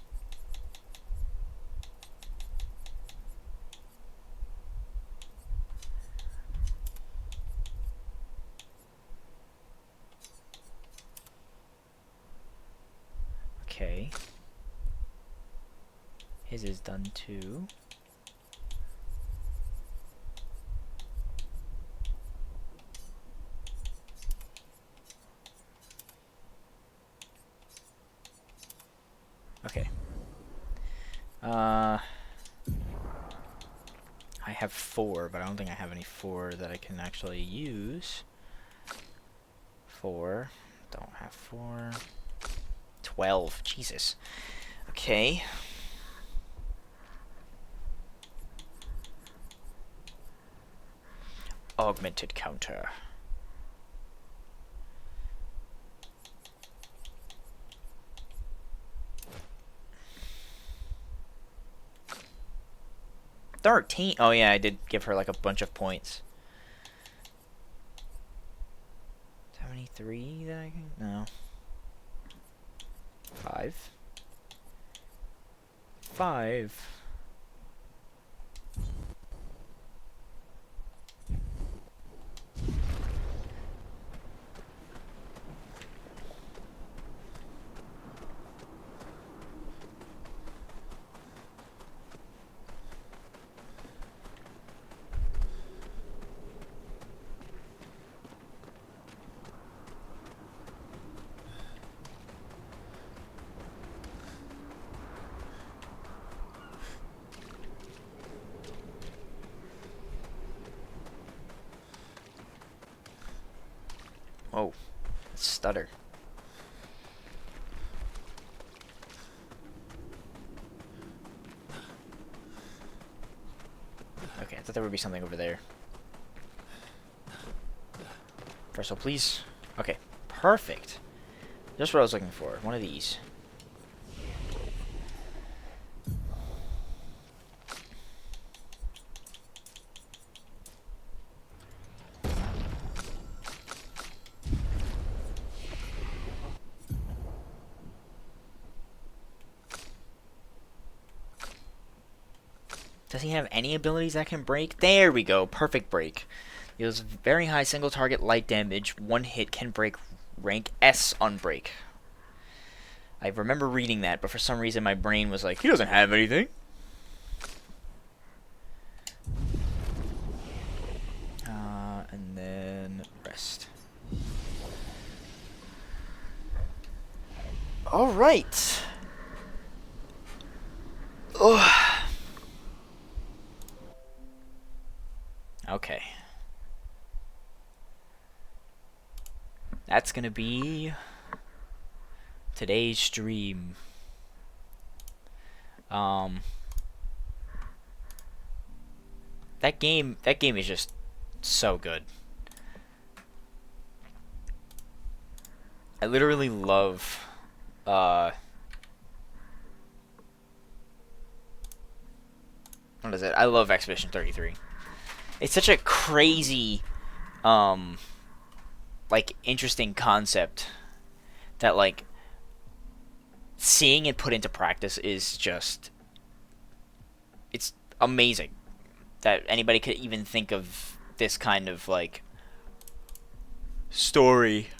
Speaker 1: Okay. His is done too. Okay. I have 4, but I don't think I have any 4 that I can actually use. 4. Don't have 4. 12. Jesus. Okay. Augmented counter. $13. Oh yeah, I did give her like a bunch of points. 73 that I can? No. 5. 5. Whoa, stutter. Okay, I thought there would be something over there. Presto, please. Okay, perfect. Just what I was looking for. One of these. Does he have any abilities that can break? There we go. Perfect break. Deals very high single target light damage. One hit can break rank S on break. I remember reading that, but for some reason my brain was like, he doesn't have anything. And then rest. Alright. Okay. That's gonna be today's stream. That game is just So good. I literally love what is it? I love Expedition 33. It's such a crazy like interesting concept that like seeing it put into practice is just it's amazing that anybody could even think of this kind of like story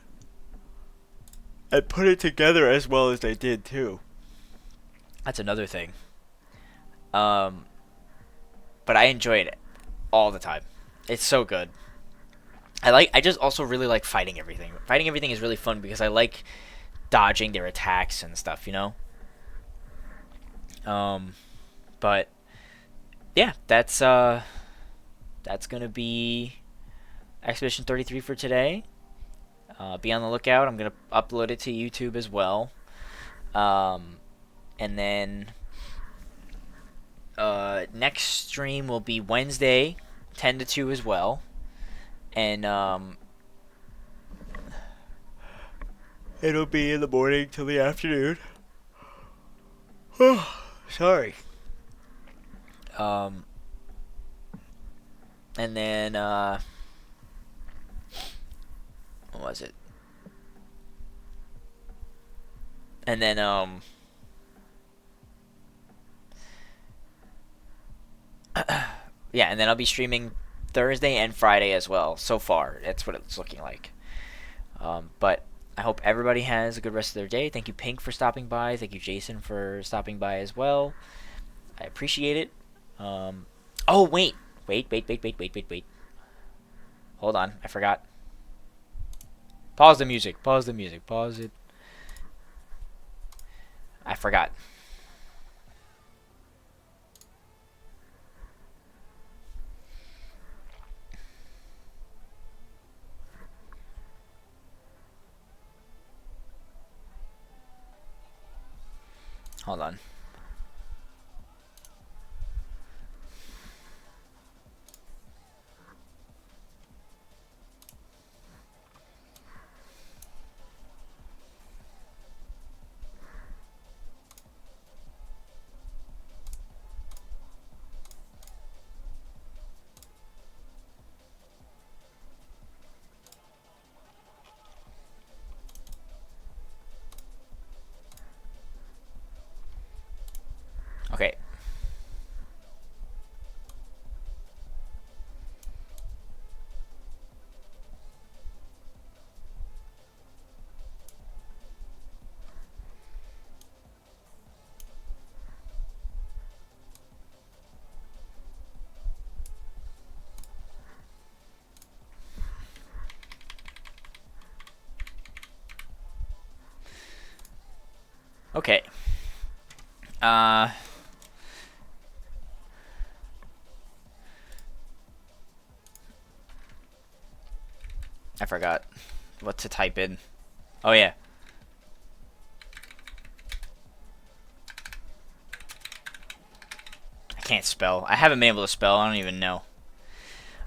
Speaker 1: and put it together as well as they did too. That's another thing. But I enjoyed it all the time. It's so good. I just also really like fighting everything. Fighting everything is really fun because I like dodging their attacks and stuff, you know? But yeah, that's gonna be Expedition 33 for today. Be on the lookout. I'm gonna upload it to YouTube as well. And then next stream will be Wednesday, 10 to 2 as well. And it'll be in the morning till the afternoon. Sorry. And then what was it? And then yeah, and then I'll be streaming Thursday and Friday as well. So far, that's what it's looking like. But I hope everybody has a good rest of their day. Thank you, Pink, for stopping by. Thank you, Jason, for stopping by as well. I appreciate it. Oh, wait. Wait. Hold on. I forgot. Pause the music. Pause it. I forgot. Hold on. Okay. Okay. I forgot what to type in. Oh, yeah. I can't spell. I haven't been able to spell. I don't even know.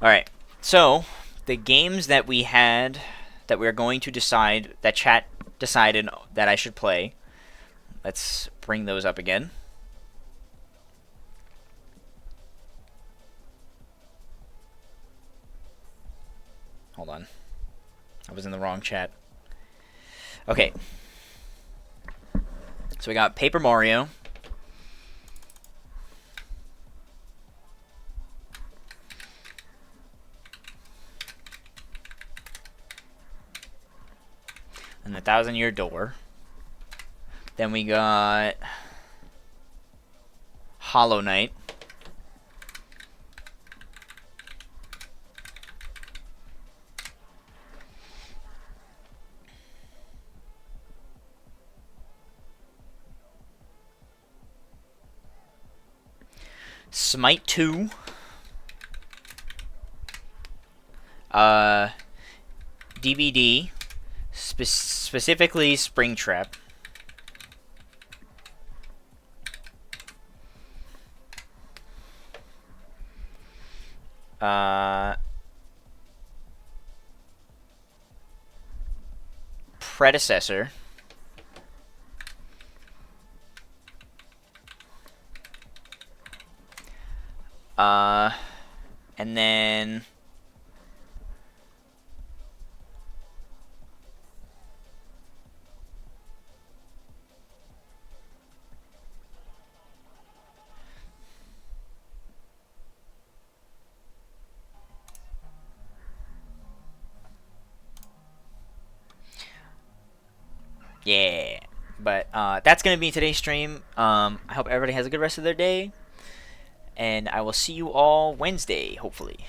Speaker 1: Alright. So, the games that we had that we're going to decide, that chat decided that I should play. Let's bring those up again. Hold on. I was in the wrong chat. Okay. So we got Paper Mario. And the 1,000-Year Door. Then we got Hollow Knight. Smite 2. DVD. Specifically Springtrap. predecessor. And then yeah. But that's gonna be today's stream. I hope everybody has a good rest of their day, and I will see you all Wednesday, hopefully.